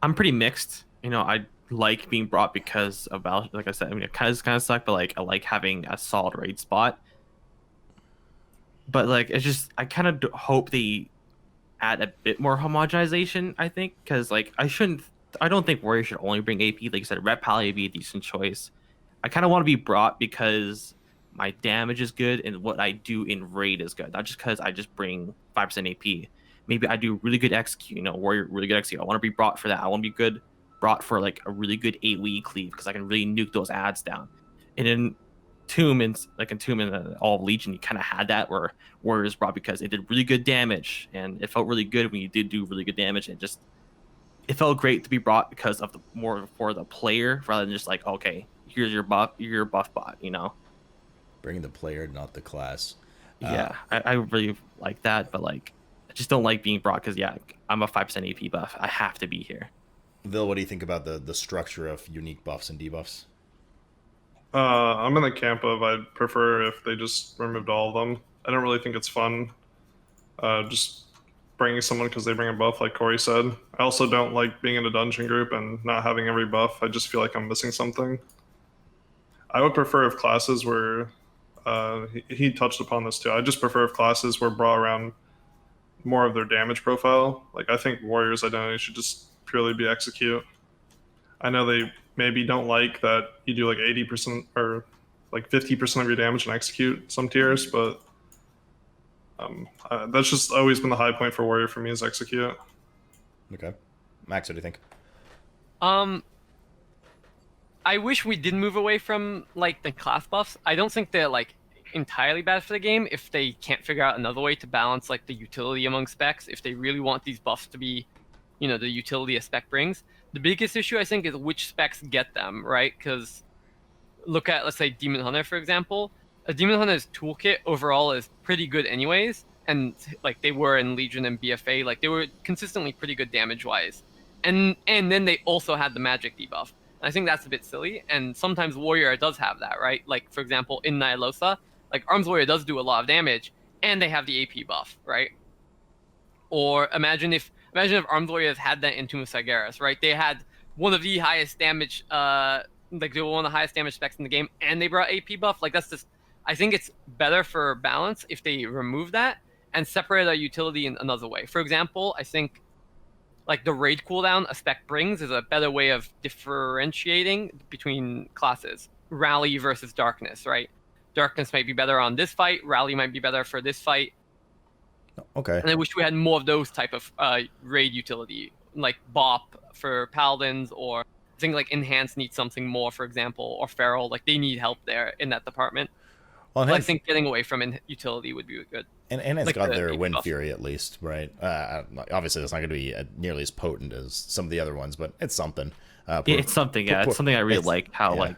I'm pretty mixed. You know, I like being brought because of like I said, I mean, it kind of suck, but like I like having a solid raid spot. But like it's just I kind of hope they add a bit more homogenization. I think because like I don't think Warrior should only bring AP. Like you said, Ret Pally would be a decent choice. I kind of want to be brought because my damage is good and what I do in raid is good, not just because I just bring 5% AP. Maybe I do really good execute, you know, Warrior really good execute. I want to be brought for that. I want to be good brought for like a really good 8 cleave because I can really nuke those ads down. And in Tomb and all of Legion, you kind of had that where Warriors brought because it did really good damage and it felt really good when you did do really good damage, and just it felt great to be brought because of the more for the player rather than just like, okay, here's your buff bot, you know. Bringing the player, not the class. Yeah, I really like that, but like I just don't like being brought because yeah, I'm a 5% AP buff. I have to be here. Vil, what do you think about the structure of unique buffs and debuffs? I'm in the camp of I'd prefer if they just removed all of them. I don't really think it's fun. Just bringing someone because they bring a buff, like Corey said. I also don't like being in a dungeon group and not having every buff. I just feel like I'm missing something. I would prefer if classes were. He touched upon this too. I just prefer if classes were brought around more of their damage profile. Like I think Warrior's identity should just purely be execute. I know they maybe don't like that you do like 80% or like 50% of your damage and execute some tiers, but that's just always been the high point for Warrior for me is execute. Okay, Max, what do you think? I wish we did move away from like the class buffs. I don't think they're like entirely bad for the game if they can't figure out another way to balance like the utility among specs. If they really want these buffs to be, you know, the utility a spec brings. The biggest issue I think is which specs get them, right? Because look at, let's say, Demon Hunter, for example. A Demon Hunter's toolkit overall is pretty good anyways, and like they were in Legion and BFA, like they were consistently pretty good damage wise, and then they also had the magic debuff. And I think that's a bit silly, and sometimes Warrior does have that, right? Like for example in Nihilosa, like Arms Warrior does do a lot of damage, and they have the AP buff, right? Or imagine if Arms Warriors had that in Tomb of Sargeras, right? They had one of the highest damage, like they were one of the highest damage specs in the game, and they brought AP buff. Like that's just, I think it's better for balance if they remove that and separate our utility in another way. For example, I think like the raid cooldown a spec brings is a better way of differentiating between classes. Rally versus darkness, right? Darkness might be better on this fight. Rally might be better for this fight. Okay. And I wish we had more of those type of raid utility, like Bop for Paladins, or I think like Enhance needs something more, for example, or Feral. Like they need help there in that department. Well, I think getting away from utility would be good. And it's like got the their AP Wind buff. Fury at least, right? Obviously, it's not going to be nearly as potent as some of the other ones, but it's something. Yeah, it's something. Yeah, it's something I really like. How yeah. like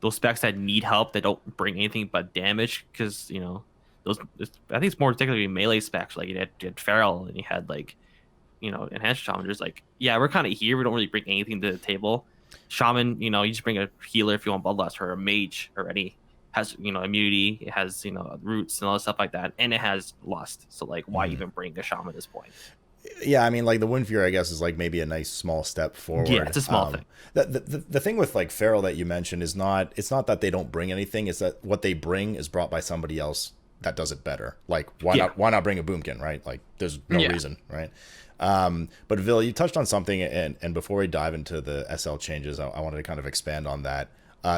those specs that need help that don't bring anything but damage, because you know those. I think it's more particularly melee specs. Like you had Feral and you had like, you know, enhanced challengers. Like yeah, we're kind of here. We don't really bring anything to the table. Shaman, you know, you just bring a healer if you want bloodlust, or a mage already has, you know, immunity. It has, you know, roots and all that stuff like that, and it has lust. So like, why even bring a shaman at this point? Yeah, I mean, like the Wind Fury, I guess, is like maybe a nice small step forward. Yeah, it's a small thing. The thing with like Feral that you mentioned is it's not that they don't bring anything. It's that what they bring is brought by somebody else that does it better. Like why not bring a Boomkin, right? Like there's no reason, right? But Vil, you touched on something, and before we dive into the SL changes, I wanted to kind of expand on that.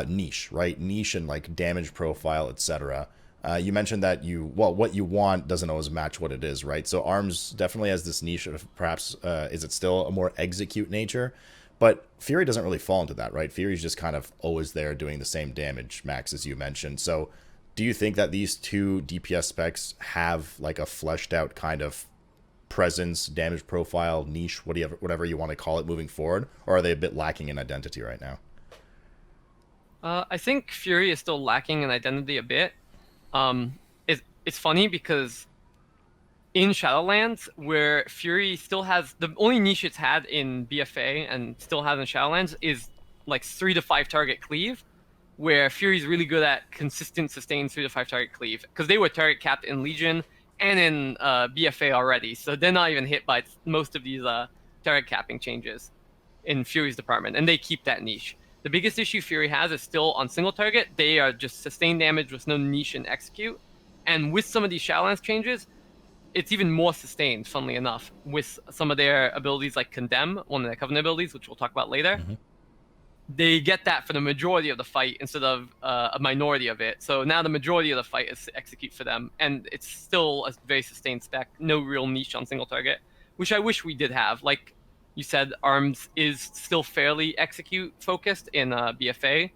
Niche, right? Niche and like damage profile, etc. You mentioned that what you want doesn't always match what it is, right? So Arms definitely has this niche of perhaps, is it still a more execute nature? But Fury doesn't really fall into that, right? Fury's just kind of always there doing the same damage, Max, as you mentioned. So do you think that these two DPS specs have like a fleshed out kind of presence, damage profile, niche, whatever you want to call it moving forward? Or are they a bit lacking in identity right now? I think Fury is still lacking in identity a bit. It's funny because in Shadowlands, where Fury still has the only niche it's had in BFA and still has in Shadowlands is like 3 to 5 target cleave, where Fury's really good at consistent sustained 3 to 5 target cleave because they were target capped in Legion and in BFA already, so they're not even hit by most of these target capping changes in Fury's department, and they keep that niche. The biggest issue Fury has is still on single target. They are just sustained damage with no niche and execute, and with some of these Shadowlands changes, it's even more sustained, funnily enough, with some of their abilities like Condemn, one of their Covenant abilities, which we'll talk about later. Mm-hmm. They get that for the majority of the fight instead of a minority of it. So now the majority of the fight is execute for them, and it's still a very sustained spec, no real niche on single target, which I wish we did have. Like you said, Arms is still fairly execute focused in BFA,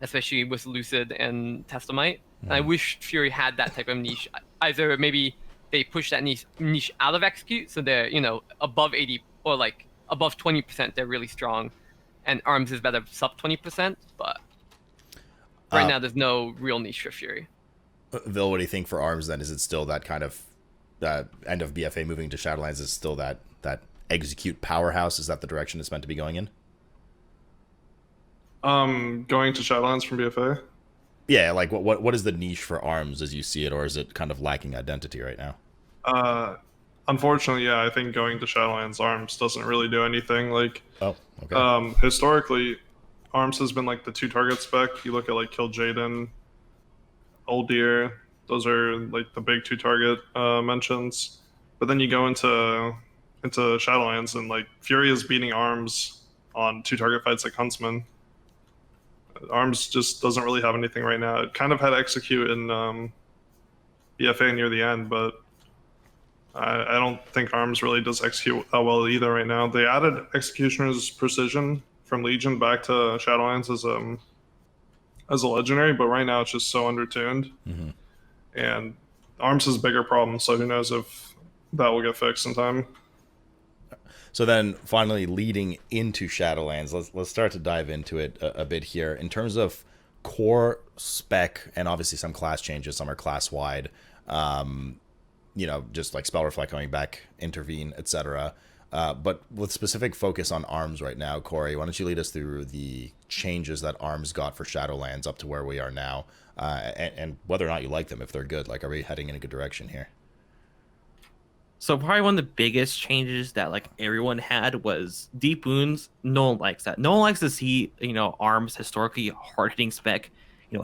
especially with Lucid and Testamite. And I wish Fury had that type of niche. Either maybe they push that niche out of execute, so they're, above 80 or like above 20%, they're really strong. And Arms is better sub 20%, but right now there's no real niche for Fury. Vil, what do you think for Arms then? Is it still that kind of end of BFA moving to Shadowlands is still that execute powerhouse? Is that the direction it's meant to be going in? Going to Shadowlands from BFA? Yeah, like what is the niche for Arms as you see it, or is it kind of lacking identity right now? Unfortunately, yeah, I think going to Shadowlands Arms doesn't really do anything. Like, okay. Historically, Arms has been like the 2 target spec. You look at like Kill Jaden, Old Deer, those are like the big 2 target mentions. But then you go into Shadowlands and like Fury is beating Arms on 2 target fights like Huntsman. Arms just doesn't really have anything right now. It kind of had execute in BFA near the end, but I don't think Arms really does execute that well either right now. They added Executioner's Precision from Legion back to Shadowlands as a legendary, but right now it's just so undertuned. Mm-hmm. And Arms has bigger problems, so who knows if that will get fixed in time. So then, finally, leading into Shadowlands, let's start to dive into it a bit here. In terms of core spec, and obviously some class changes, some are class-wide, just like Spell Reflect going back, Intervene, etc. But with specific focus on Arms right now, Corey, why don't you lead us through the changes that Arms got for Shadowlands up to where we are now, and whether or not you like them, if they're good. Like, are we heading in a good direction here? So probably one of the biggest changes that like everyone had was deep wounds. No one likes that. No one likes to see, Arms historically hard hitting spec,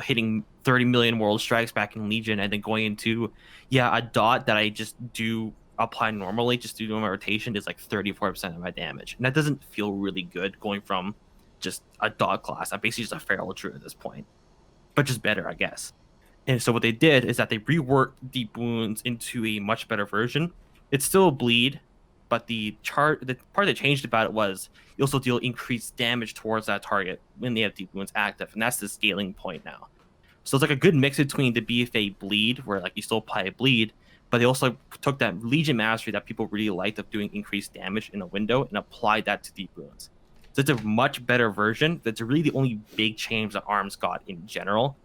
hitting 30 million world strikes back in Legion and then going into, a dot that I just do apply normally, just do my rotation is like 34% of my damage. And that doesn't feel really good going from just a dot class. I'm basically just a feral druid at this point, but just better, I guess. And so what they did is that they reworked deep wounds into a much better version. It's still a bleed, but the part they changed about it was you also deal increased damage towards that target when they have deep wounds active, and that's the scaling point now. So it's like a good mix between the BFA bleed, where like you still apply a bleed, but they also took that Legion mastery that people really liked of doing increased damage in a window and applied that to deep wounds. So it's a much better version. That's really the only big change that Arms got in general.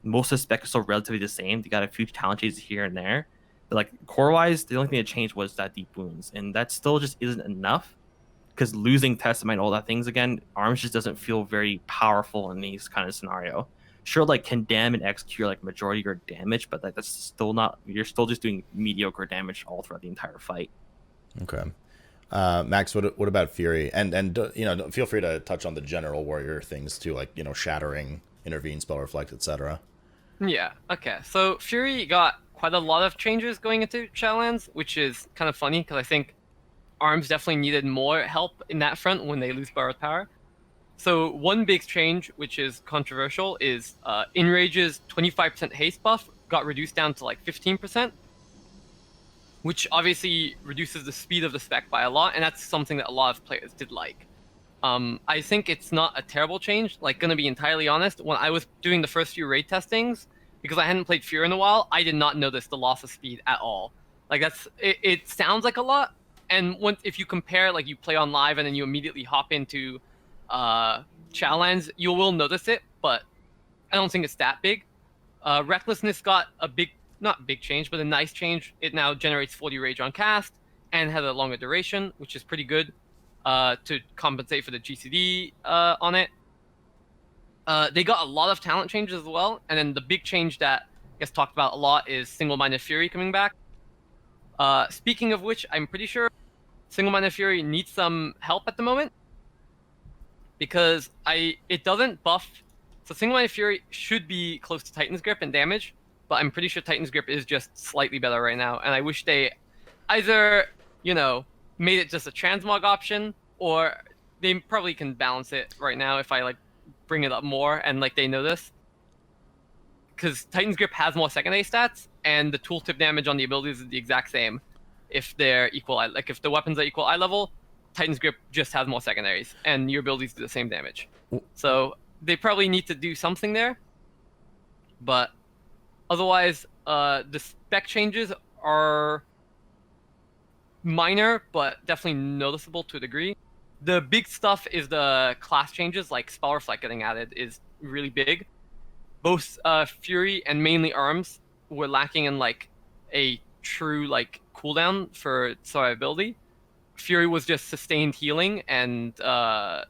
Most of the spec is still relatively the same. They got a few talent changes here and there. Like core-wise, the only thing that changed was that deep wounds, and that still just isn't enough because losing Testament and all that things again, Arms just doesn't feel very powerful in these kind of scenario. Sure, like Condemn and Execute like majority of your damage, but like that's still not. You're still just doing mediocre damage all throughout the entire fight. Okay, Max, what about Fury? And feel free to touch on the general warrior things too, like shattering, intervene, spell reflect, etc. Yeah. Okay. So Fury got quite a lot of changes going into Shadowlands, which is kind of funny because I think Arms definitely needed more help in that front when they lose borrowed power. So one big change, which is controversial, is Enrage's 25% haste buff got reduced down to like 15%, which obviously reduces the speed of the spec by a lot, and that's something that a lot of players did like. I think it's not a terrible change. Like, gonna be entirely honest, when I was doing the first few raid testings, because I hadn't played Fury in a while, I did not notice the loss of speed at all. Like it sounds like a lot, and if you compare, like you play on live and then you immediately hop into Shadowlands, you will notice it, but I don't think it's that big. Recklessness got a big not big change, but a nice change. It now generates 40 rage on cast and has a longer duration, which is pretty good to compensate for the GCD on it. They got a lot of talent changes as well, and then the big change that gets talked about a lot is Single-Minded Fury coming back. Speaking of which, I'm pretty sure Single-Minded Fury needs some help at the moment because it doesn't buff. So Single-Minded Fury should be close to Titan's Grip in damage, but I'm pretty sure Titan's Grip is just slightly better right now, and I wish they either, made it just a transmog option, or they probably can balance it right now if I bring it up more and they know this. Because Titan's Grip has more secondary stats, and the tooltip damage on the abilities is the exact same if they're equal. If the weapons are equal eye level, Titan's Grip just has more secondaries, and your abilities do the same damage. So they probably need to do something there. But otherwise, the spec changes are minor, but definitely noticeable to a degree. The big stuff is the class changes, like Spell Reflect getting added is really big. Both Fury and mainly Arms were lacking in a true cooldown for survivability. Fury was just sustained healing and on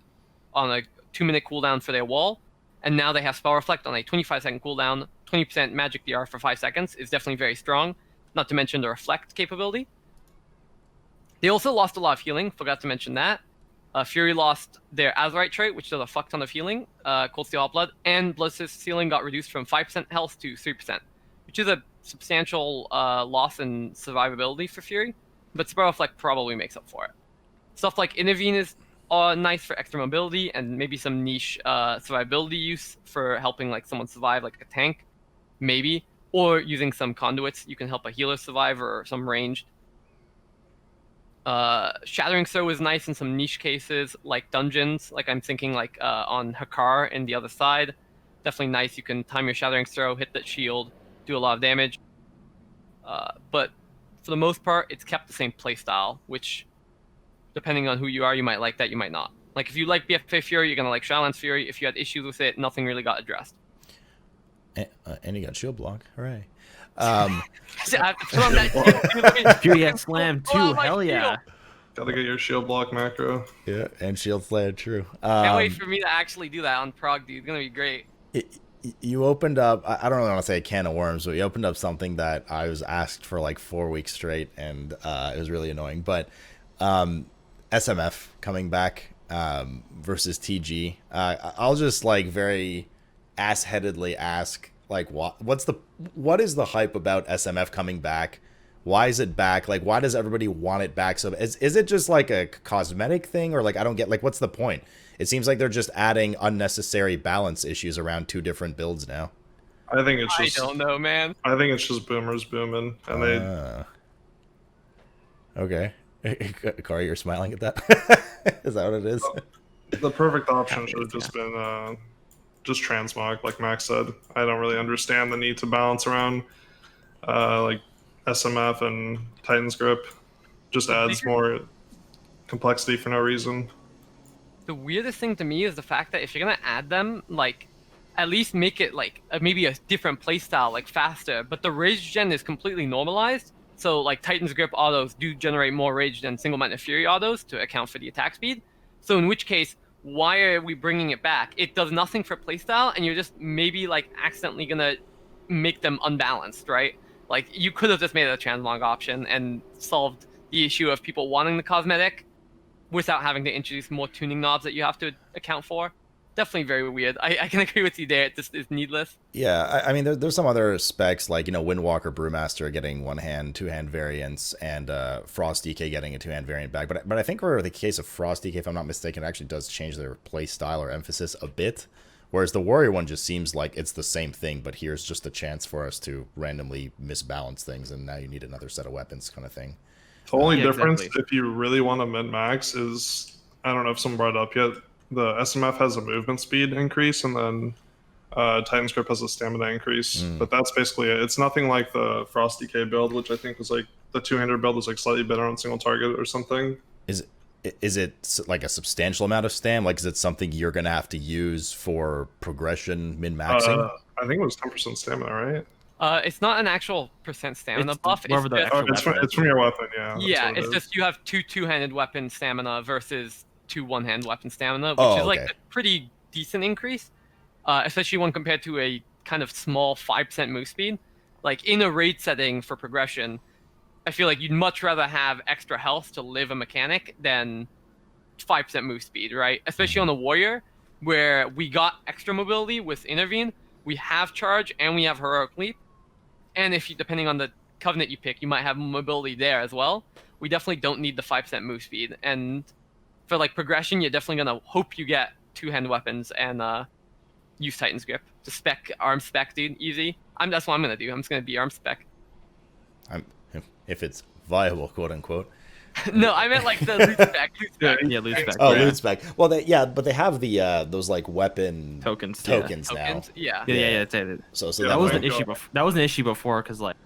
a 2-minute cooldown for their wall, and now they have Spell Reflect on a 25-second cooldown. 20% magic DR for 5 seconds is definitely very strong, not to mention the Reflect capability. They also lost a lot of healing, forgot to mention that. Fury lost their Azurite trait, which does a fuck ton of healing, Cold Steel Hot Blood, and Blood Ceiling got reduced from 5% health to 3%, which is a substantial loss in survivability for Fury, but Spell Reflect probably makes up for it. Stuff like Intervene is nice for extra mobility and maybe some niche survivability use for helping someone survive, like a tank, maybe, or using some conduits you can help a healer survive or some ranged. Shattering Throw is nice in some niche cases like dungeons, I'm thinking on Hakar in the other side. Definitely nice. You can time your Shattering Throw, hit that shield, do a lot of damage. But for the most part, it's kept the same playstyle, which depending on who you are, you might like that, you might not. If you like BFA Fury, you're gonna like Shadowlands Fury. If you had issues with it, nothing really got addressed. And you got shield block. Hooray. Fury has slam too. Hell yeah. Gotta get your shield block macro. Yeah, and shield slam, true. Can't wait for me to actually do that on Prog, dude. It's gonna be great. You opened up, I don't really want to say a can of worms, but you opened up something that I was asked for 4 weeks straight, and it was really annoying. But SMF coming back versus TG, I'll just very ass-headedly ask, what is the hype about SMF coming back? Why is it back? Why does everybody want it back? So is it just a cosmetic thing, or I don't get what's the point? It seems like they're just adding unnecessary balance issues around 2 different builds now. I think it's just. I don't know, man. I think it's just boomers booming, and they. Okay, Corey, you're smiling at that. Is that what it is? The perfect option should have just been just transmog, like Max said. I don't really understand the need to balance around SMF and Titan's Grip. Just adds more complexity for no reason. The weirdest thing to me is the fact that if you're gonna add them, at least make it maybe a different playstyle, faster. But the rage gen is completely normalized, so Titan's Grip autos do generate more rage than Single-Minded Fury autos to account for the attack speed. So in which case, why are we bringing it back? It does nothing for playstyle, and you're just maybe accidentally gonna make them unbalanced, right? You could have just made it a transmog option and solved the issue of people wanting the cosmetic without having to introduce more tuning knobs that you have to account for. Definitely very weird. I can agree with you there. It just is needless. Yeah, I mean, there's some other specs Windwalker Brewmaster getting 1-hand, 2-hand variants, and Frost DK getting a 2-hand variant back. But I think for the case of Frost DK, if I'm not mistaken, it actually does change their play style or emphasis a bit. Whereas the Warrior one just seems like it's the same thing, but here's just a chance for us to randomly misbalance things, and now you need another set of weapons kind of thing. The only difference, if you really want to min-max, is, I don't know if someone brought it up yet, the SMF has a movement speed increase, and then Titan's Grip has a stamina increase. But that's basically it. It's nothing like the Frost DK build, which I think was the 200 build was slightly better on single target or something. Is it a substantial amount of stam? Is it something you're going to have to use for progression min-maxing? I think it was 10% stamina, right? It's not an actual percent stamina It's buff. wherever the just, Oh, actual it's from your weapon, yeah. that's yeah, what it it's is. just you have two-handed weapon stamina versus 2 one-hand weapon stamina, which Oh, is like okay. a pretty decent increase, especially when compared to a kind of small 5% move speed. Like in a raid setting for progression, I feel like you'd much rather have extra health to live a mechanic than 5% move speed, right? Especially on the warrior, where we got extra mobility with intervene, we have charge and we have heroic leap, and if you, depending on the covenant you pick, you might have mobility there as well. We definitely don't need the 5% move speed, and for like progression, you're definitely gonna hope you get two-hand weapons and use Titan's grip. Just spec arm spec, dude, easy. That's what I'm gonna do. I'm just gonna be arm spec. If it's viable, quote unquote. No, I meant like the loot spec. Loot spec. Yeah, loot spec. Oh, Yeah. loot spec. Well, but they have the those like weapon Tokens. tokens now. Tokens, yeah. Yeah. It's it. So Yeah, That was might- an issue. That was an issue before because like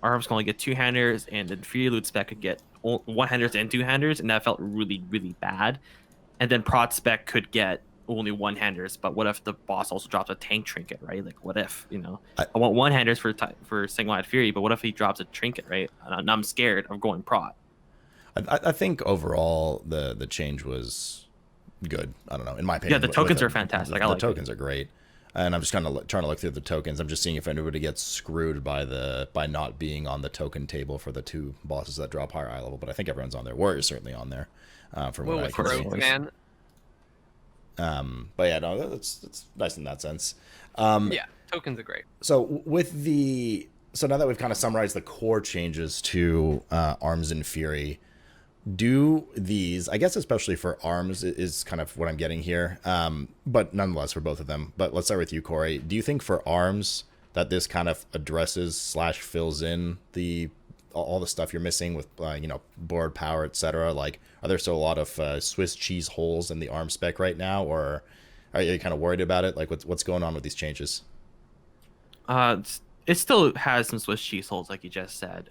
arms can only get two-handers, and then free loot spec could get one-handers and two-handers, and that felt really really bad. And then prod spec could get only one-handers, but what if the boss also drops a tank trinket, right? Like what if I want one-handers for single-eyed fury, but what if he drops a trinket, right? And I'm scared of going prod. I think overall the change was good. I don't know, in my opinion. Yeah, the tokens are fantastic. The tokens are great, and I'm just trying to look through the tokens. I'm just seeing if anybody gets screwed by not being on the token table for the two bosses that drop higher eye level. But I think everyone's on there. Warrior's certainly on there, from what I can see. Rogues, man. But yeah, no, it's nice in that sense. Yeah, tokens are great. So now that we've kind of summarized the core changes to Arms and Fury, do these, I guess especially for Arms is kind of what I'm getting here, but nonetheless for both of them. But let's start with you, Corey. Do you think for Arms that this kind of addresses / fills in all the stuff you're missing with board power, etc.? Like, are there still a lot of Swiss cheese holes in the Arms spec right now, or are you kind of worried about it? Like, what's going on with these changes? It still has some Swiss cheese holes, like you just said.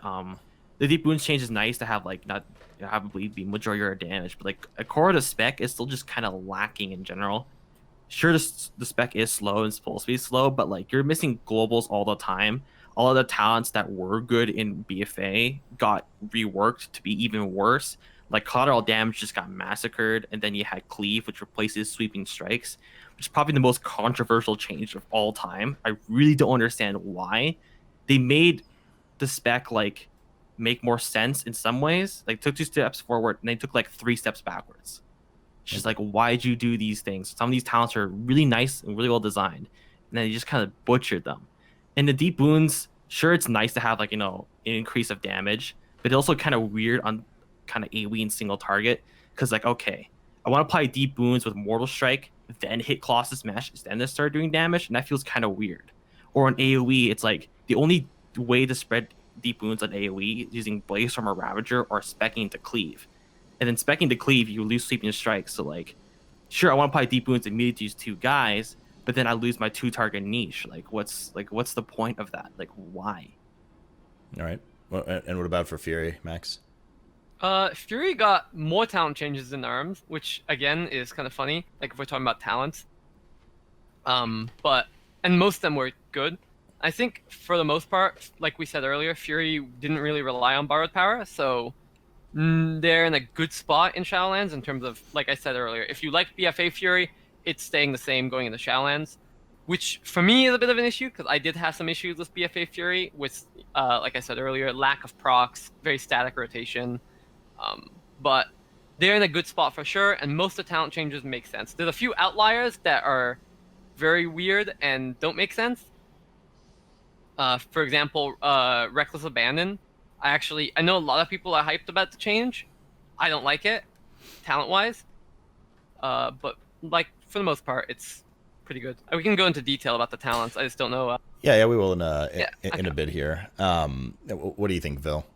The deep wounds change is nice to have, like, not have a bleed be majority of your damage, but like a core to spec is still just kind of lacking in general. Sure, the spec is slow and supposed to be slow, but like you're missing globals all the time. All of the talents that were good in BFA got reworked to be even worse. Like collateral damage just got massacred, and then you had cleave, which replaces sweeping strikes, which is probably the most controversial change of all time. I really don't understand why they made the spec like make more sense in some ways. Like took 2 steps forward and they took like 3 steps backwards. It's just like, why'd you do these things? Some of these talents are really nice and really well designed, and then you just kind of butchered them. And the deep wounds, sure, it's nice to have like an increase of damage, but it's also kind of weird on kind of AoE and single target, because like, okay, I want to apply deep wounds with Mortal Strike, then hit Colossus Smash, then start doing damage, and that feels kind of weird. Or on AoE, it's like the only way to spread deep wounds on AoE is using Blaze from a Ravager or specking to cleave. And then specking to cleave, you lose sweeping strikes. So like, sure, I want to apply deep wounds immediately to use 2 guys, but then I lose my 2 target niche. Like, what's the point of that? Like, why? All right. Well, and what about for Fury, Max? Fury got more talent changes in Arms, which again is kind of funny. Like if we're talking about talents, and most of them were good. I think for the most part, like we said earlier, Fury didn't really rely on borrowed power, so they're in a good spot in Shadowlands in terms of, like I said earlier, if you like BFA Fury, it's staying the same going into Shadowlands, which for me is a bit of an issue because I did have some issues with BFA Fury with, like I said earlier, lack of procs, very static rotation, but they're in a good spot for sure, and most of the talent changes make sense. There's a few outliers that are very weird and don't make sense. For example, Reckless Abandon. I know a lot of people are hyped about the change. I don't like it, talent-wise. But like for the most part, it's pretty good. We can go into detail about the talents. I just don't know. Yeah, we will in a bit here. What do you think, Vil?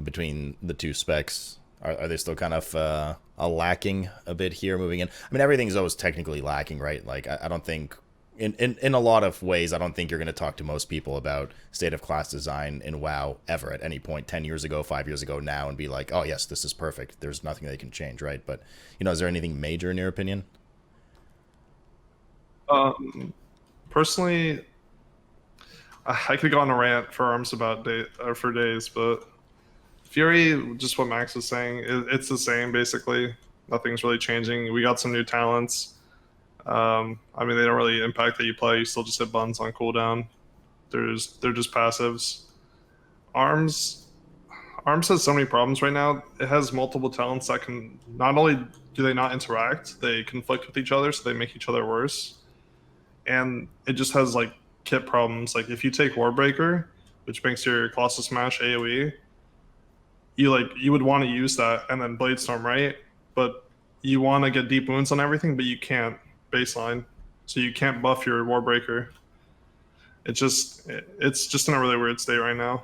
Between the 2 specs, are they still kind of lacking a bit here moving in? I mean, everything's always technically lacking, right? Like I don't think. In a lot of ways, I don't think you're going to talk to most people about state of class design in WoW ever at any point 10 years ago, 5 years ago now, and be like, oh, yes, this is perfect. There's nothing they can change, right? But, is there anything major in your opinion? Personally, I could go on a rant for arms about for days, but Fury, just what Max was saying, it's the same basically. Nothing's really changing. We got some new talents. I mean, they don't really impact that you play. You still just hit buttons on cooldown. They're just passives. Arms has so many problems right now. It has multiple talents that can not only do they not interact, they conflict with each other, so they make each other worse. And it just has like kit problems. Like if you take Warbreaker, which makes your Colossus Smash AoE, you would want to use that and then Bladestorm, right? But you want to get deep wounds on everything, but you can't baseline, so you can't buff your Warbreaker. It's just in a really weird state right now.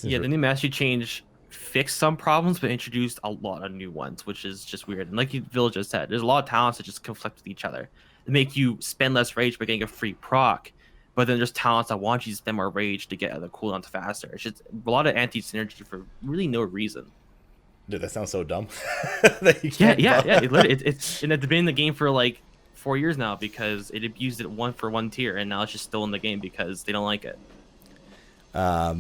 Yeah, the new mastery change fixed some problems, but introduced a lot of new ones, which is just weird. And like Village just said, there's a lot of talents that just conflict with each other. They make you spend less rage by getting a free proc, but then there's talents that want you to spend more rage to get the cooldowns faster. It's just a lot of anti-synergy for really no reason. Dude, that sounds so dumb. Yeah. It's been in the game for like 4 years now because it abused it one for one tier, and now it's just still in the game because they don't like it. I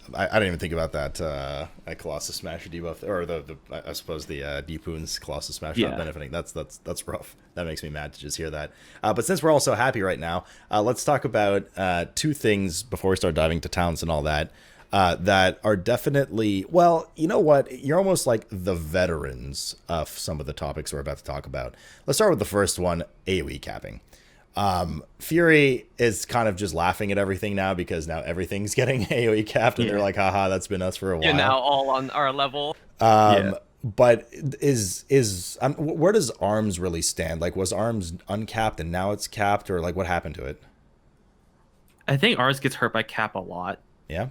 didn't even think about that Colossus Smasher debuff, or I suppose the Deep Wounds Colossus Smasher not benefiting. That's rough. That makes me mad to just hear that. But since we're all so happy right now, let's talk about two things before we start diving to talents and all that. That are definitely, well, you know what? You're almost like the veterans of some of the topics we're about to talk about. Let's start with the first one, AoE capping. Fury is kind of just laughing at everything now because now everything's getting AoE capped, and they're like, haha, that's been us for a while. You're now all on our level. But where does ARMS really stand? Like, was ARMS uncapped and now it's capped, or like what happened to it? I think ARMS gets hurt by cap a lot. Yeah.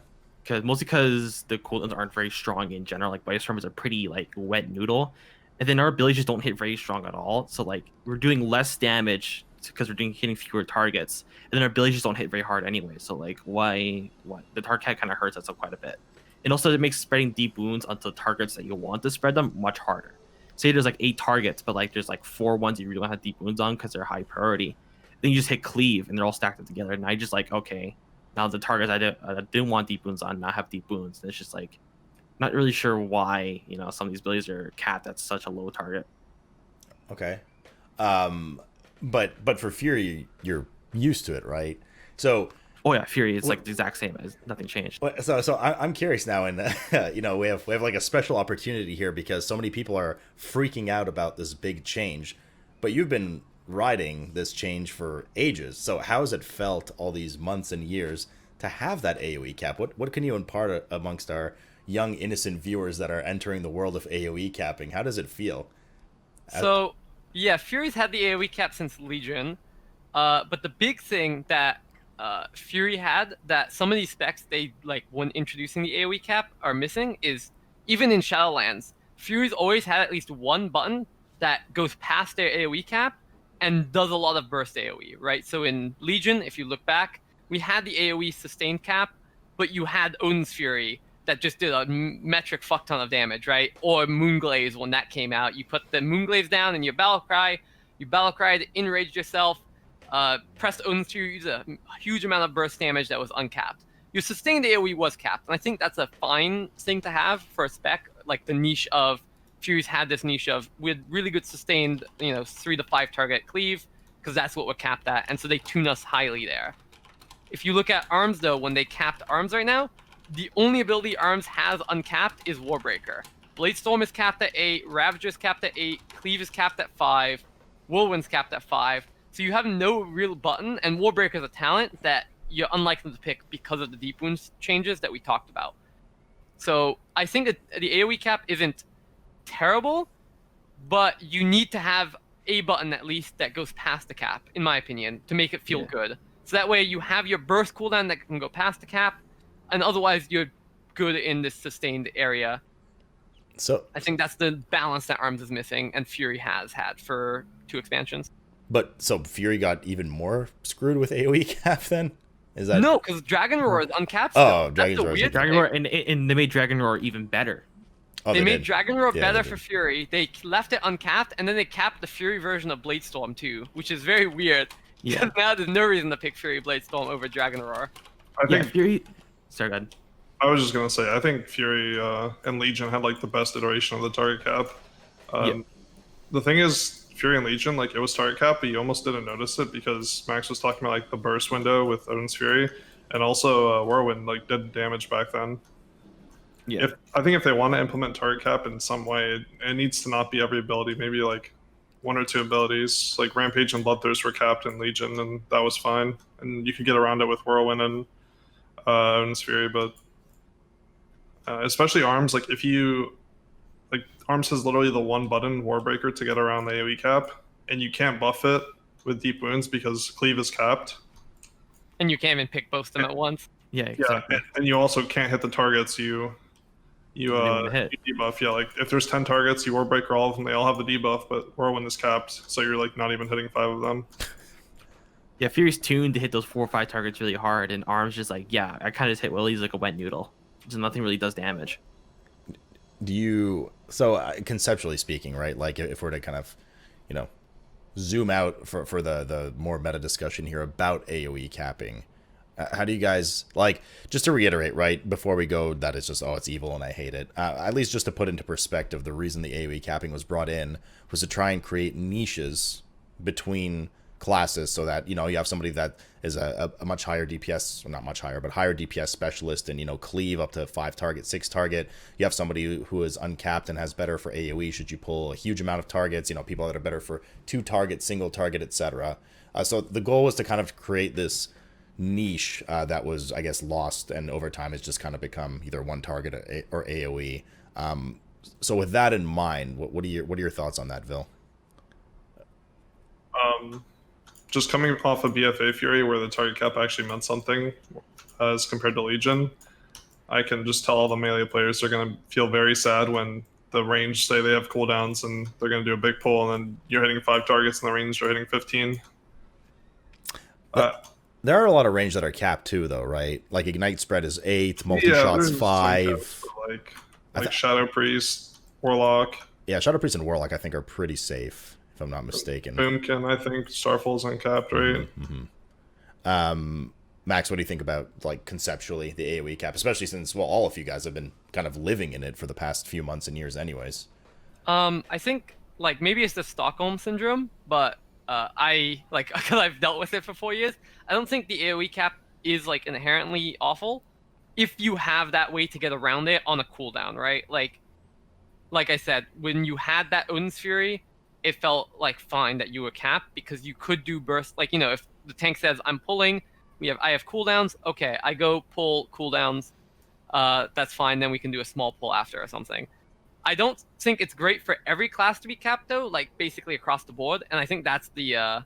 Mostly because the cooldowns aren't very strong in general. Like Bladestorm is a pretty like wet noodle, and then our abilities just don't hit very strong at all. So like we're doing less damage because we're hitting fewer targets, and then our abilities just don't hit very hard anyway. So like why the target kind of hurts us up quite a bit. And also it makes spreading deep wounds onto targets that you want to spread them much harder. Say there's like 8 targets, but like there's like 4 ones you really don't have deep wounds on because they're high priority. Then you just hit cleave and they're all stacked up together, and I just like, okay, now the targets I didn't want deep wounds on now have deep wounds. And it's just like not really sure why some of these abilities are capped at such a low target. Okay. But for Fury, you're used to it, right? So. Oh yeah, Fury. It's like the exact same. As nothing changed. So I'm curious now, and we have like a special opportunity here because so many people are freaking out about this big change, but you've been riding this change for ages. So how has it felt all these months and years to have that AoE cap? What can you impart amongst our young innocent viewers that are entering the world of AoE capping? How does it feel? So yeah, Fury's had the AoE cap since Legion, but the big thing that Fury had that some of these specs they like when introducing the AoE cap are missing is even in Shadowlands, Fury's always had at least one button that goes past their AoE cap and does a lot of burst AoE, right? So in Legion, if you look back, we had the AoE sustained cap, but you had Odin's Fury that just did a metric fuck ton of damage, right? Or Moonglaze when that came out. You put the Moonglaze down in your Battlecry, you Battlecried, enraged yourself, pressed Odin's Fury, used a huge amount of burst damage that was uncapped. Your sustained AoE was capped, and I think that's a fine thing to have for a spec, like the niche of Fury's had this niche of with really good sustained, 3 to 5 target cleave, because that's what we're capped at, and so they tune us highly there. If you look at ARMS though, when they capped ARMS right now, the only ability ARMS has uncapped is Warbreaker. Bladestorm is capped at 8, Ravager is capped at 8, Cleave is capped at 5, Whirlwind's capped at 5. So you have no real button, and Warbreaker is a talent that you're unlikely to pick because of the deep wounds changes that we talked about. So I think that the AoE cap isn't terrible, but you need to have a button at least that goes past the cap, in my opinion, to make it feel good. So that way you have your burst cooldown that can go past the cap, and otherwise you're good in this sustained area. So I think that's the balance that ARMS is missing, and Fury has had for 2 expansions. But so Fury got even more screwed with AoE cap then? Is that no? Because Dragon Roar is uncapped. Still. Oh, Dragon Roar. Dragon Roar, and they made Dragon Roar even better. Oh, they made Dragon Roar better for Fury. They left it uncapped, and then they capped the Fury version of Bladestorm too, which is very weird. Yeah. Now there's no reason to pick Fury Bladestorm over Dragon Roar. I Yeah, think Fury. Sorry, go ahead. I was just gonna say I think Fury and Legion had like the best iteration of the target cap. The thing is, Fury and Legion, like it was target cap, but you almost didn't notice it because Max was talking about like the burst window with Odin's Fury, and also Whirlwind like did damage back then. Yeah. I think if they want to implement target cap in some way, it needs to not be every ability. Maybe like one or two abilities, like Rampage and Bloodthirst were capped in Legion, and that was fine. And you could get around it with Whirlwind and Odin's Fury, but especially Arms, like if you like Arms has literally the one button Warbreaker to get around the AoE cap, and you can't buff it with Deep Wounds because Cleave is capped. And you can't even pick both of them at once. Yeah, exactly. Yeah, and you also can't hit the targets you hit. debuff. Yeah, like if there's 10 targets, you Warbreaker all of them, they all have the debuff, but Whirlwind is capped, so you're like not even hitting 5 of them. Yeah, Fury's tuned to hit those 4 or 5 targets really hard, and Arms just like, yeah, I kind of just hit Willie's like a wet noodle. Just nothing really does damage. Do you, so conceptually speaking, right, like if we're to kind of, you know, zoom out for the more meta discussion here about AoE capping, how do you guys, like, just to reiterate, right, before we go that it's just, oh, it's evil and I hate it, at least just to put into perspective, the reason the AoE capping was brought in was to try and create niches between classes so that, you know, you have somebody that is a much higher DPS, or not much higher, but higher DPS specialist and, you know, cleave up to 5 target, 6 target. You have somebody who is uncapped and has better for AoE should you pull a huge amount of targets, you know, people that are better for 2 target, single target, etc. So the goal was to kind of create this niche that was, I guess, lost, and over time it's just kind of become either 1 target or AoE. So with that in mind, what are your thoughts on that, Vil? Just coming off of BFA Fury, where the target cap actually meant something as compared to Legion, I can just tell all the melee players are going to feel very sad when the range say they have cooldowns and they're going to do a big pull, and then you're hitting 5 targets and the range are hitting 15. There are a lot of range that are capped too, though, right? Like Ignite Spread is 8, multi-shots 5. Like Shadow Priest, Warlock. Yeah, Shadow Priest and Warlock I think are pretty safe, if I'm not mistaken. Boomkin, I think Starfall's uncapped, right? Max, what do you think about, like, conceptually the AoE cap, especially since, well, all of you guys have been kind of living in it for the past few months and years anyways? I think like maybe it's the Stockholm syndrome, but I like because I've dealt with it for 4 years. I don't think the AoE cap is like inherently awful if you have that way to get around it on a cooldown, right? Like I said, when you had that Odin's Fury, it felt like fine that you were capped because you could do burst. Like, you know, if the tank says I'm pulling, I have cooldowns. Okay, I go pull cooldowns. That's fine. Then we can do a small pull after or something. I don't think it's great for every class to be capped though, like basically across the board. And I think that's the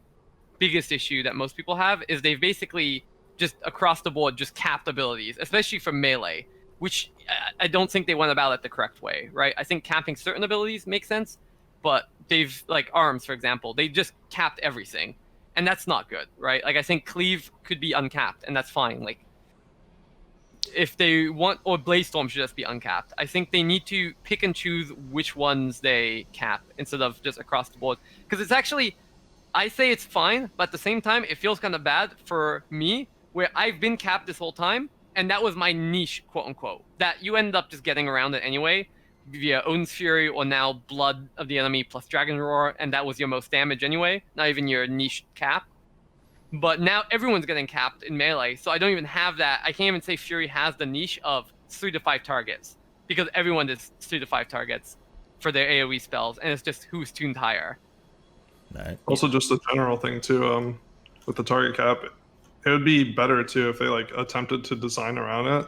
biggest issue that most people have is they've basically just across the board just capped abilities, especially for melee, which I don't think they went about it the correct way, right? I think capping certain abilities makes sense, but they've, like Arms, for example, they just capped everything. And that's not good, right? Like I think Cleave could be uncapped, and that's fine. Like if they want, or Bladestorm should just be uncapped. I think they need to pick and choose which ones they cap instead of just across the board. Because it's actually, I say it's fine, but at the same time, it feels kind of bad for me, where I've been capped this whole time, and that was my niche, quote unquote. That you end up just getting around it anyway, via Odin's Fury or now Blood of the Enemy plus Dragon Roar, and that was your most damage anyway, not even your niche cap. But now everyone's getting capped in melee, so I don't even have that. I can't even say Fury has the niche of 3 to 5 targets, because everyone does 3 to 5 targets for their AoE spells, and it's just who's tuned higher. Right. Also, just a general thing too, with the target cap, it would be better too if they like attempted to design around it.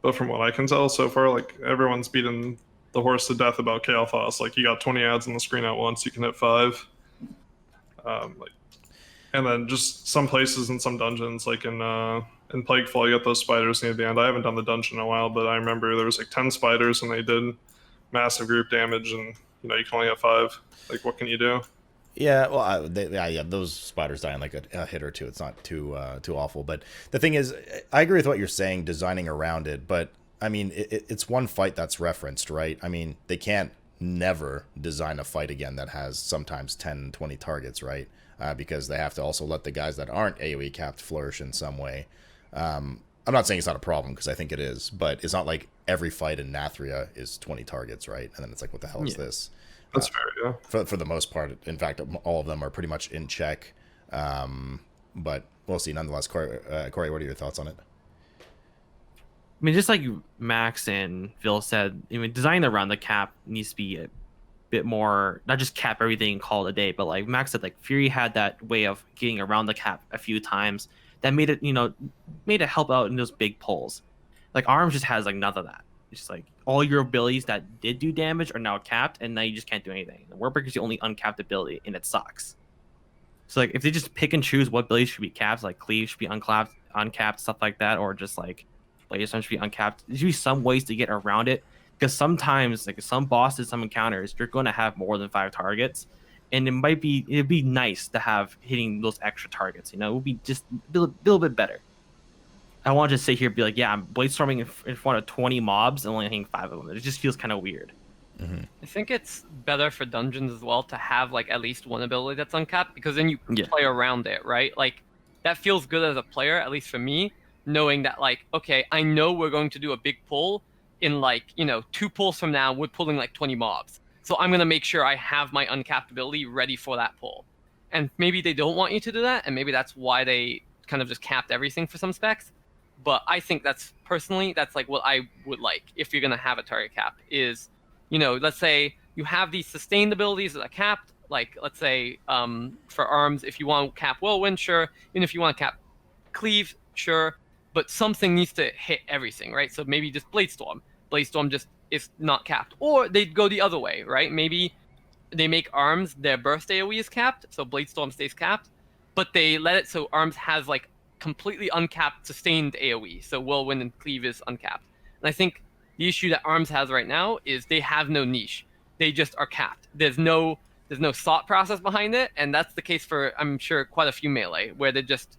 But from what I can tell so far, like everyone's beaten the horse to death about Chaos. Like you got 20 ads on the screen at once, you can hit 5. And then just some places in some dungeons, like in Plaguefall, you got those spiders near the end. I haven't done the dungeon in a while, but I remember there was like 10 spiders and they did massive group damage, and you know you can only have 5. Like what can you do? Yeah, well, yeah, those spiders die in like a hit or two. It's not too awful. But the thing is, I agree with what you're saying, designing around it. But I mean, it's one fight that's referenced, right? I mean, they can't never design a fight again that has sometimes 10, 20 targets, right? Because they have to also let the guys that aren't AoE capped flourish in some way. I'm not saying it's not a problem, because I think it is, but it's not like every fight in Nathria is 20 targets, right? And then it's like, what the hell is this? That's fair, yeah. For the most part, in fact, all of them are pretty much in check. But we'll see. Nonetheless, Corey, what are your thoughts on it? I mean, just like Max and Phil said, I mean, designing around the cap needs to be a bit more, not just cap everything and call it a day, but like Max said, like Fury had that way of getting around the cap a few times that made it help out in those big pulls. Like Arms just has like none of that. It's just like all your abilities that did do damage are now capped, and now you just can't do anything. The Warbreaker is the only uncapped ability, and it sucks. So like if they just pick and choose what abilities should be capped, like Cleave should be uncapped, stuff like that, or just like Blade should be uncapped. There should be some ways to get around it, because sometimes like some bosses, some encounters, you're going to have more than 5 targets, and it'd be nice to have hitting those extra targets. It would be just a little bit better. I want to just sit here and be like, yeah, I'm bladestorming in front of 20 mobs and only hitting 5 of them. It just feels kind of weird. Mm-hmm. I think it's better for dungeons as well to have like at least one ability that's uncapped, because then you can play around it, right? Like that feels good as a player, at least for me, knowing that like, okay, I know we're going to do a big pull in like, 2 pulls from now, we're pulling like 20 mobs. So I'm going to make sure I have my uncapped ability ready for that pull. And maybe they don't want you to do that, and maybe that's why they kind of just capped everything for some specs. But I think that's like what I would like if you're going to have a target cap is, let's say you have these sustained abilities that are capped. Like, let's say for Arms, if you want to cap Whirlwind, sure. And if you want to cap Cleave, sure. But something needs to hit everything, right? So maybe just Bladestorm. Bladestorm just is not capped. Or they'd go the other way, right? Maybe they make Arms, their burst AoE is capped, so Bladestorm stays capped. But they let it so Arms has like completely uncapped sustained AoE, so Whirlwind and Cleave is uncapped. And I think the issue that Arms has right now is they have no niche. They just are capped. There's no thought process behind it, and that's the case for, I'm sure, quite a few melee, where they just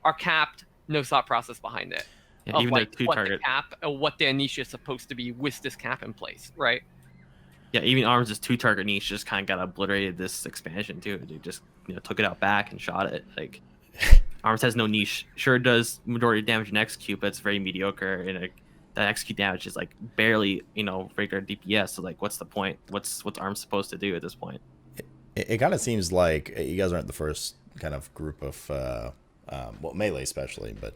are capped, no thought process behind it. Yeah, even like their 2 target cap or what their niche is supposed to be with this cap in place, right? Yeah, even Arms' 2 target niche just kind of got obliterated this expansion too. They just took it out back and shot it. Like Arms has no niche. Sure, it does majority of damage in execute, but it's very mediocre. And that execute damage is like barely regular DPS. So like, what's the point? What's Arms supposed to do at this point? It kind of seems like you guys aren't the first kind of group of melee especially, but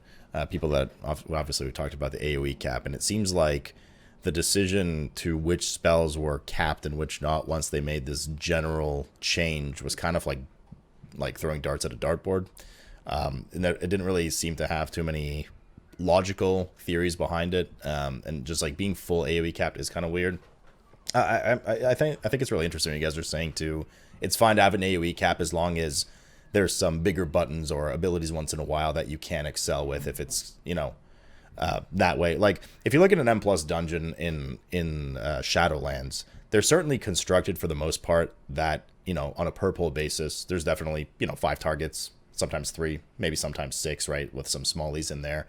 people that obviously we talked about the AoE cap, and it seems like the decision to which spells were capped and which not, once they made this general change, was kind of like throwing darts at a dartboard. And that it didn't really seem to have too many logical theories behind it, and just like being full AoE capped is kind of weird. I think it's really interesting what you guys are saying too. It's fine to have an AoE cap as long as there's some bigger buttons or abilities once in a while that you can excel with, if it's that way. Like if you look at an M+ dungeon in Shadowlands, they're certainly constructed for the most part that on a per pull basis, there's definitely 5 targets, sometimes 3, maybe sometimes 6, right, with some smallies in there.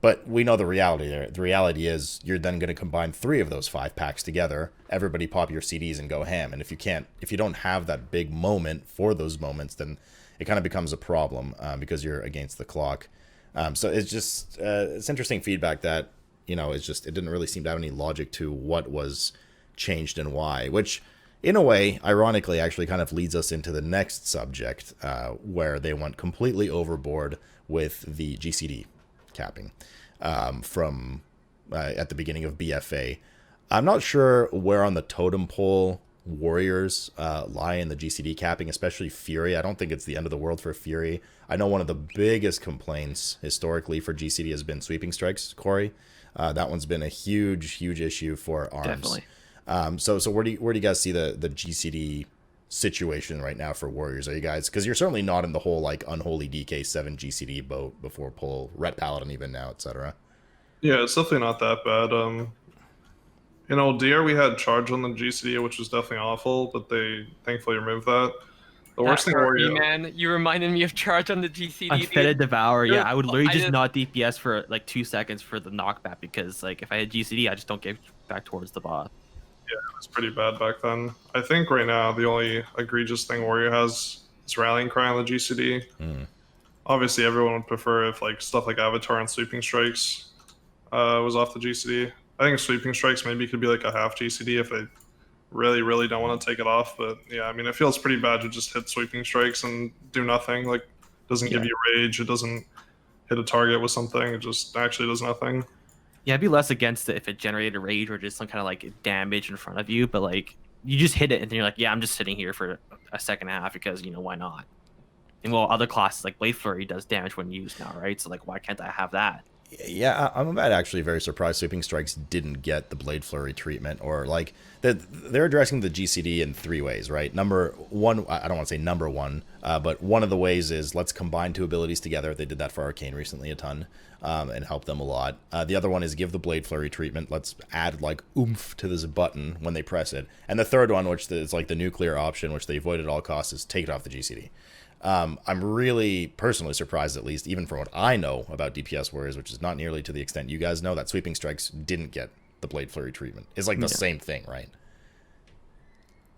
But we know the reality there. The reality is you're then going to combine 3 of those 5 packs together. Everybody pop your CDs and go ham. And if you don't have that big moment for those moments, then it kind of becomes a problem because you're against the clock. So it's just it's interesting feedback that it didn't really seem to have any logic to what was changed and why, which in a way, ironically, actually kind of leads us into the next subject, where they went completely overboard with the GCD capping from at the beginning of BFA. I'm not sure where on the totem pole Warriors lie in the GCD capping, especially Fury. I don't think it's the end of the world for Fury. I know one of the biggest complaints historically for GCD has been sweeping strikes, Corey. That one's been a huge issue for Arms. Definitely. So where do you guys see the GCD situation right now for Warriors? Are you guys, because you're certainly not in the whole like unholy DK7 GCD boat before pull, Ret Paladin even now, etc. Yeah, it's definitely not that bad. DR we had charge on the GCD, which was definitely awful, but they thankfully removed that. The worst thing, Warrior, man, you reminded me of charge on the GCD. Unfettered Devour, yeah, I would literally just not DPS for like 2 seconds for the knockback, because like if I had GCD, I just don't get back towards the boss. It was pretty bad back then. I think right now the only egregious thing Warrior has is rallying cry on the GCD. Obviously, everyone would prefer if like stuff like Avatar and Sweeping Strikes was off the GCD. I think Sweeping Strikes maybe could be like a half GCD if they really don't want to take it off. But yeah, I mean, it feels pretty bad to just hit Sweeping Strikes and do nothing. Like, doesn't give you rage. It doesn't hit a target with something. It just actually does nothing. Yeah, I'd be less against it if it generated rage or just some kind of like damage in front of you. But like, you just hit it and then you're like, yeah, I'm just sitting here for a second and a half because why not? And well, other classes like Blade Flurry does damage when used now, right? So like, why can't I have that? Yeah, I'm actually very surprised Sweeping Strikes didn't get the Blade Flurry treatment, or like they're addressing the GCD in 3 ways, right? Number one, I don't want to say number one, but one of the ways is let's combine 2 abilities together. They did that for Arcane recently a ton, and helped them a lot. The other one is give the Blade Flurry treatment. Let's add like oomph to this button when they press it. And the third one, which is like the nuclear option, which they avoid at all costs, is take it off the GCD. I'm really personally surprised, at least, even from what I know about DPS Warriors, which is not nearly to the extent you guys know, that Sweeping Strikes didn't get the Blade Flurry treatment. It's like the same thing, right?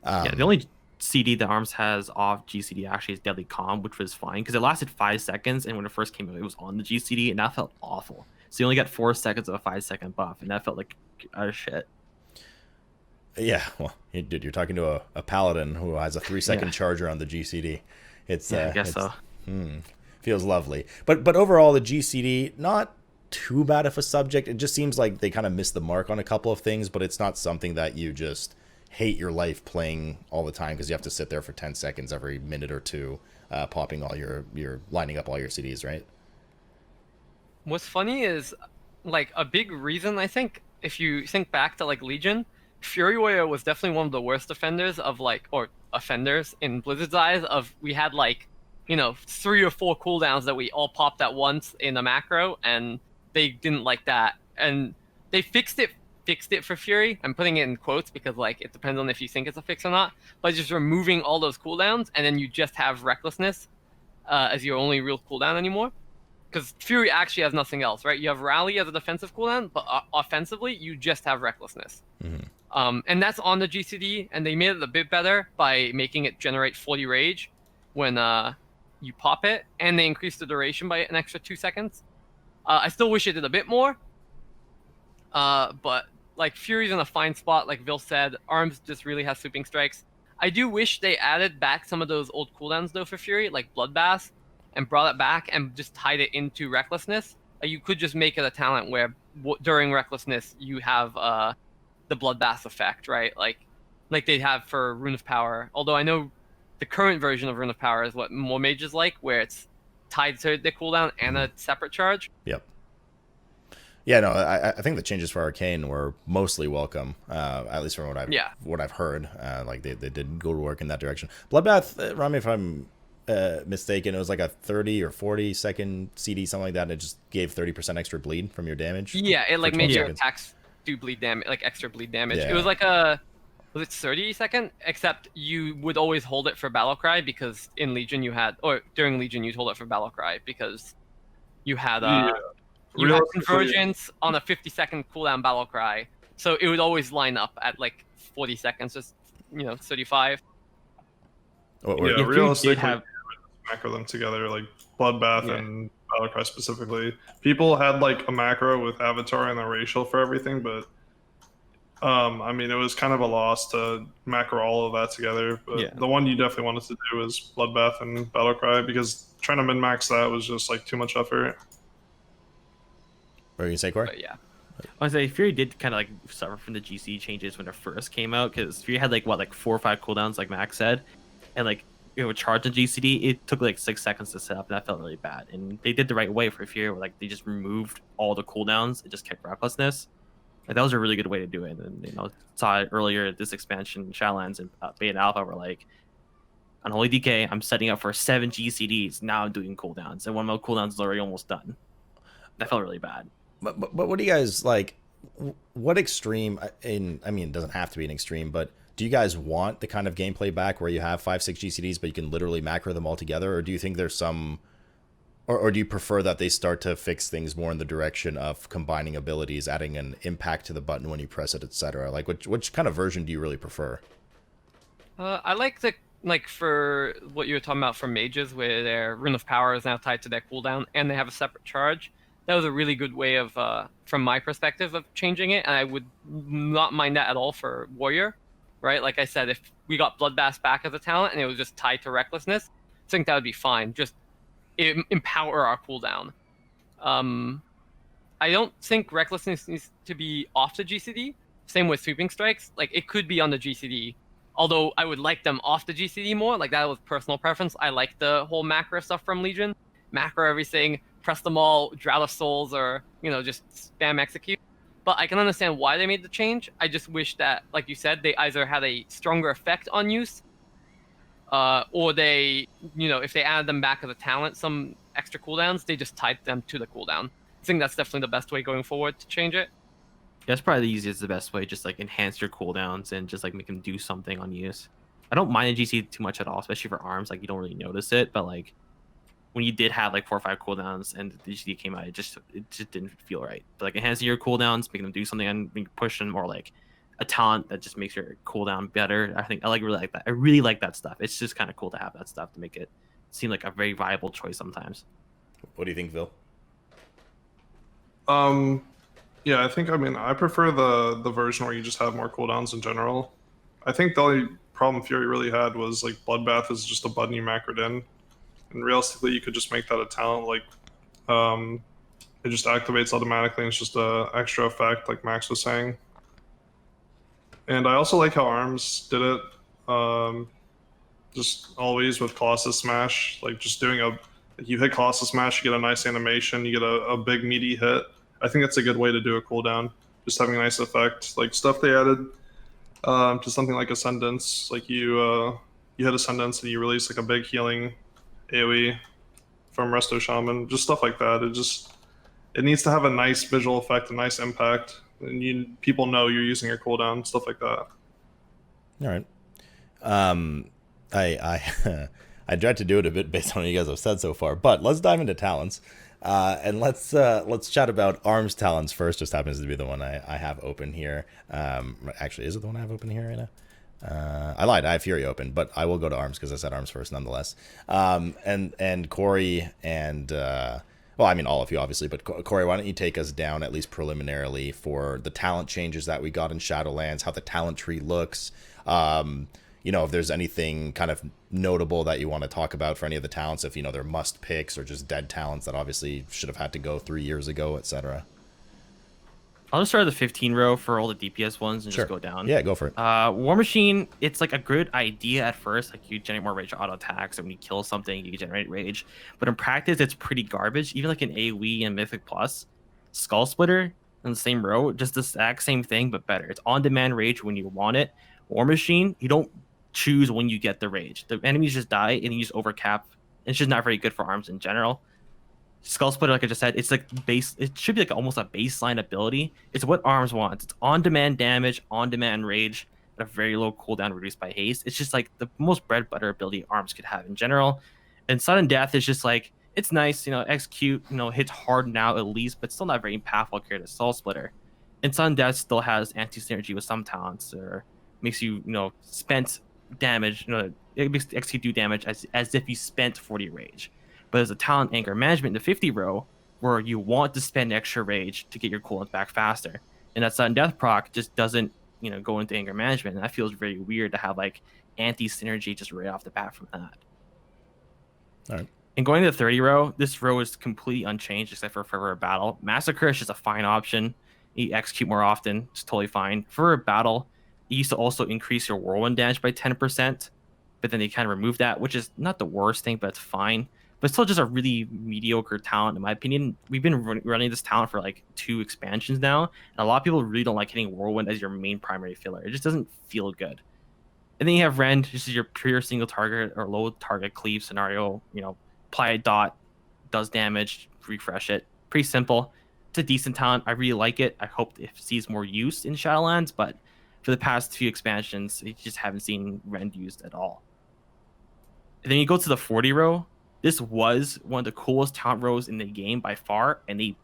Yeah, the only CD that ARMS has off GCD actually is Deadly Calm, which was fine because it lasted 5 seconds, and when it first came out, it was on the GCD, and that felt awful. So you only got 4 seconds of a 5-second buff, and that felt like shit. Yeah, well, dude, you're talking to a paladin who has a 3-second charger on the GCD. It's I guess so. Feels lovely, but overall the GCD not too bad of a subject. It just seems like they kind of missed the mark on a couple of things, but it's not something that you just hate your life playing all the time because you have to sit there for 10 seconds every minute or two, popping all your lining up all your CDs, right? What's funny is, like, a big reason, I think, if you think back to like Legion, Fury Warrior was definitely one of the worst offenders of offenders in Blizzard's eyes. Of we had like 3 or 4 cooldowns that we all popped at once in a macro, and they didn't like that, and they fixed it for Fury. I'm putting it in quotes because like it depends on if you think it's a fix or not, but just removing all those cooldowns, and then you just have Recklessness as your only real cooldown anymore, because Fury actually has nothing else, right? You have Rally as a defensive cooldown, but offensively you just have Recklessness. And that's on the GCD, and they made it a bit better by making it generate 40 rage when you pop it, and they increased the duration by an extra 2 seconds. I still wish it did a bit more, but like Fury's in a fine spot, like Vil said. ARMS just really has Sweeping Strikes. I do wish they added back some of those old cooldowns though for Fury, like Bloodbath, and brought it back and just tied it into Recklessness. You could just make it a talent where during Recklessness you have the Bloodbath effect, right? Like they have for Rune of Power. Although I know the current version of Rune of Power is what more mages like, where it's tied to the cooldown and a separate charge. Yep. Yeah, no, I think the changes for Arcane were mostly welcome, at least from what I've heard. Like they did go to work in that direction. Bloodbath, remind me if I'm mistaken, it was like a 30 or 40 second CD, something like that, and it just gave 30% extra bleed from your damage. Yeah, it like made your seconds. attacks do bleed damage, like extra bleed damage. Yeah. It was like was it 30 second? Except you would always hold it for Battle Cry, because in Legion during Legion you'd hold it for Battle Cry because you had you had Convergence on a 50-second cooldown Battle Cry, so it would always line up at like 40 seconds, just 35. Realistically, macro them together, like Bloodbath and Battlecry specifically. People had like a macro with Avatar and the racial for everything, but I mean, it was kind of a loss to macro all of that together. But the one you definitely wanted to do was Bloodbath and Battlecry, because trying to min-max that was just like too much effort. What were you say, Corey? But yeah. I was say Fury did kind of like suffer from the GC changes when it first came out, because Fury had like 4 or 5 cooldowns, like Max said, and like charge the GCD, it took like 6 seconds to set up, and that felt really bad. And they did the right way for Fury, where like they just removed all the cooldowns and just kept Recklessness. Like, that was a really good way to do it. And saw it earlier this expansion, Shadowlands and Beta and Alpha were like, on Holy DK, I'm setting up for 7 GCDs. Now I'm doing cooldowns, and one of my cooldowns is already almost done. That felt really bad. But what do you guys like? What extreme? I mean, it doesn't have to be an extreme, but do you guys want the kind of gameplay back where you have 5-6 GCDs, but you can literally macro them all together, or do you think there's some, Or do you prefer that they start to fix things more in the direction of combining abilities, adding an impact to the button when you press it, etc.? Like, which kind of version do you really prefer? I like the for what you were talking about for mages, where their rune of power is now tied to their cooldown, and they have a separate charge. That was a really good way of, from my perspective, of changing it, and I would not mind that at all for warrior, right? Like I said, if we got bloodbath back as a talent and it was just tied to recklessness, I think that would be fine. Just empower our cooldown. I don't think recklessness needs to be off the GCD. Same with sweeping strikes. Like it could be on the GCD. Although I would like them off the GCD more. Like that was personal preference. I like the whole macro stuff from Legion. Macro everything, press them all, Drought of Souls, or just spam execute. But I can understand why they made the change. I just wish that, like you said, they either had a stronger effect on use, or they, if they added them back as a talent, some extra cooldowns, they just tied them to the cooldown. I think that's definitely the best way going forward to change it. That's probably the easiest, the best way. Just like enhance your cooldowns and just like make them do something on use. I don't mind the GC too much at all, especially for arms. Like you don't really notice it, but like when you did have like 4 or 5 cooldowns and the GC came out, it just didn't feel right. But like enhancing your cooldowns, making them do something, and push them, or like a talent that just makes your cooldown better. I think I really like that. I really like that stuff. It's just kind of cool to have that stuff to make it seem like a very viable choice sometimes. What do you think, Phil? Yeah, I prefer the version where you just have more cooldowns in general. I think the only problem Fury really had was like Bloodbath is just a button you macroed in, and realistically you could just make that a talent. Like it just activates automatically, and it's just a extra effect, like Max was saying. And I also like how Arms did it. Just always with Colossus Smash, like just doing you hit Colossus Smash, you get a nice animation, you get a big meaty hit. I think that's a good way to do a cooldown. Just having a nice effect, like stuff they added to something like Ascendance. Like you hit Ascendance and you release like a big healing AoE from Resto Shaman. Just stuff like that. It needs to have a nice visual effect, a nice impact, and people know you're using your cooldown, stuff like that. All right. I tried to do it a bit based on what you guys have said so far, but let's dive into talents. And let's chat about arms talents first. Just happens to be the one I have open here. Actually, is it the one I have open here right now? I lied. I have Fury open, but I will go to arms because I said arms first nonetheless. And Corey and well, I mean all of you obviously, but Corey, why don't you take us down at least preliminarily for the talent changes that we got in Shadowlands, how the talent tree looks. If there's anything kind of notable that you want to talk about for any of the talents, if they're must picks or just dead talents that obviously should have had to go 3 years ago, etc. I'll just start at the 15 row for all the DPS ones and Sure. just go down. Yeah, go for it. War Machine, it's like a good idea at first. Like you generate more rage auto attacks, and when you kill something, you generate rage. But in practice, it's pretty garbage. Even like in AoE and Mythic Plus, Skull Splitter in the same row, just the exact same thing, but better. It's on-demand rage when you want it. War Machine, you don't choose when you get the rage. The enemies just die, and you just overcap. It's just not very good for arms in general. Skull Splitter, like I just said, it's like base. It should be like almost a baseline ability. It's what arms wants. It's on-demand damage, on-demand rage, at a very low cooldown, reduced by haste. It's just like the most bread and butter ability arms could have in general. And sudden death is just like, it's nice, execute, hits hard now at least, but still not very impactful compared to Soul Splitter. And sudden death still has anti-synergy with some talents, or makes you, spent damage. It makes execute do damage as if you spent 40 rage. But there's a talent anger management in the 50 row where you want to spend extra rage to get your cooldowns back faster. And that sudden death proc just doesn't, go into anger management. And that feels very weird to have like anti-synergy just right off the bat from that. All right. And going to the 30 row, this row is completely unchanged except for a battle. Massacre is just a fine option. You execute more often, it's totally fine. For a battle, it used to also increase your whirlwind damage by 10%, but then they kind of removed that, which is not the worst thing, but it's fine. But still just a really mediocre talent, in my opinion. We've been running this talent for like 2 expansions now, and a lot of people really don't like hitting Whirlwind as your main primary filler. It just doesn't feel good. And then you have Rend, this is your pure single target or low target cleave scenario. Apply a dot, does damage, refresh it. Pretty simple. It's a decent talent. I really like it. I hope it sees more use in Shadowlands, but for the past 2 expansions, you just haven't seen Rend used at all. And then you go to the 40 row. This was one of the coolest talent rows in the game by far, and they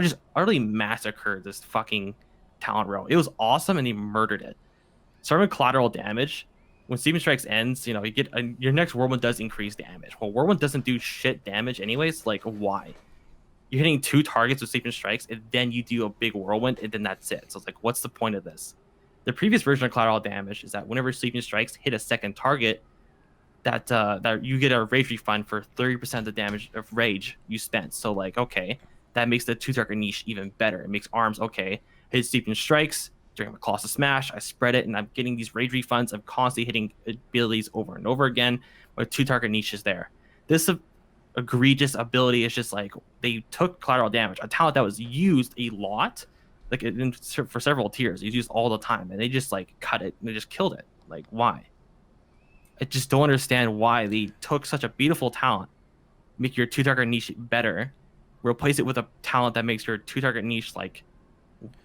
just utterly massacred this fucking talent row. It was awesome, and they murdered it. Starting with collateral damage, when Sleeping Strikes ends, you get your next Whirlwind does increase damage. Well, Whirlwind doesn't do shit damage anyways. Like, why? You're hitting 2 targets with Sleeping Strikes, and then you do a big Whirlwind, and then that's it. So it's like, what's the point of this? The previous version of collateral damage is that whenever Sleeping Strikes hit a second target, that you get a rage refund for 30% of the damage of rage you spent. So like, okay, that makes the 2-target niche even better. It makes arms okay. Hit Sleeping Strikes during my Colossus Smash, I spread it, and I'm getting these rage refunds. I'm constantly hitting abilities over and over again. With 2-target niche is there. This egregious ability is just like they took collateral damage, a talent that was used a lot, like for several tiers. It's used all the time, and they just like cut it and they just killed it. Like, why? I just don't understand why they took such a beautiful talent, make your 2-target niche better, replace it with a talent that makes your 2-target niche like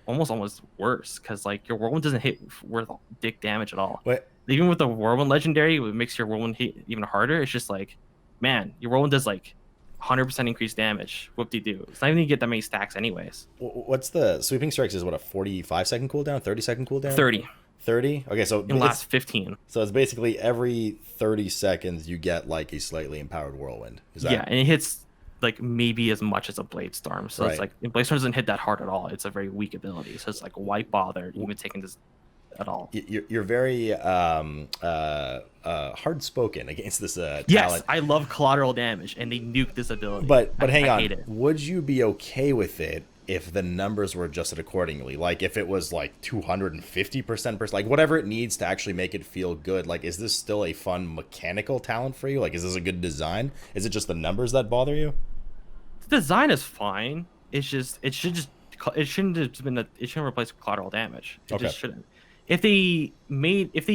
almost worse, because like your Whirlwind doesn't hit worth dick damage at all. What? Even with the Whirlwind legendary, it makes your Whirlwind hit even harder. It's just like, man, your Whirlwind does like 100% increased damage. Whoop-de-doo. It's not even gonna get that many stacks anyways. What's the Sweeping Strikes is what, a 45-second cooldown, 30-second cooldown? 30. Okay, so in last 15. So it's basically every 30 seconds you get like a slightly empowered Whirlwind. Is that... Yeah, and it hits like maybe as much as a Blade Storm. So Right. It's like Blade Storm doesn't hit that hard at all. It's a very weak ability. So it's like, why bother even taking this at all? You're very hard spoken against this Yes, talent. I love collateral damage, and they nuked this ability. But hang I on, hate it. would you be okay with it if the numbers were adjusted accordingly? Like if it was like 250%, like whatever it needs to actually make it feel good. Like, is this still a fun mechanical talent for you? Like, is this a good design? Is it just the numbers that bother you? The design is fine. It shouldn't replace collateral damage. It Okay. just shouldn't. If they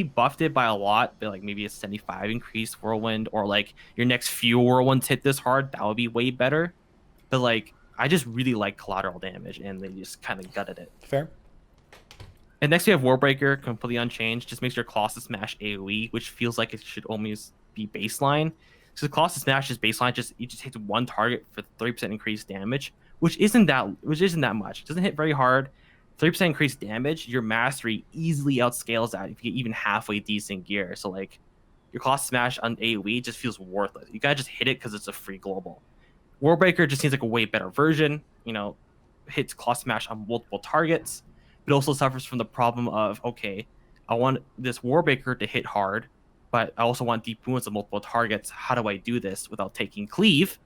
buffed it by a lot, by like maybe a 75 increased Whirlwind, or like your next few Whirlwinds hit this hard, that would be way better. But like, I just really like collateral damage, and they just kind of gutted it. Fair. And next we have Warbreaker, completely unchanged. Just makes your Colossus Smash AoE, which feels like it should almost be baseline. So Colossus Smash is baseline. It just hits one target for 30% increased damage, which isn't that much. It doesn't hit very hard. 30% increased damage. Your mastery easily outscales that if you get even halfway decent gear. So like, your Colossus Smash on AoE just feels worthless. You gotta just hit it because it's a free global. Warbreaker just seems like a way better version. Hits Colossus Smash on multiple targets, but also suffers from the problem of, okay, I want this Warbreaker to hit hard, but I also want deep wounds on multiple targets. How do I do this without taking Cleave,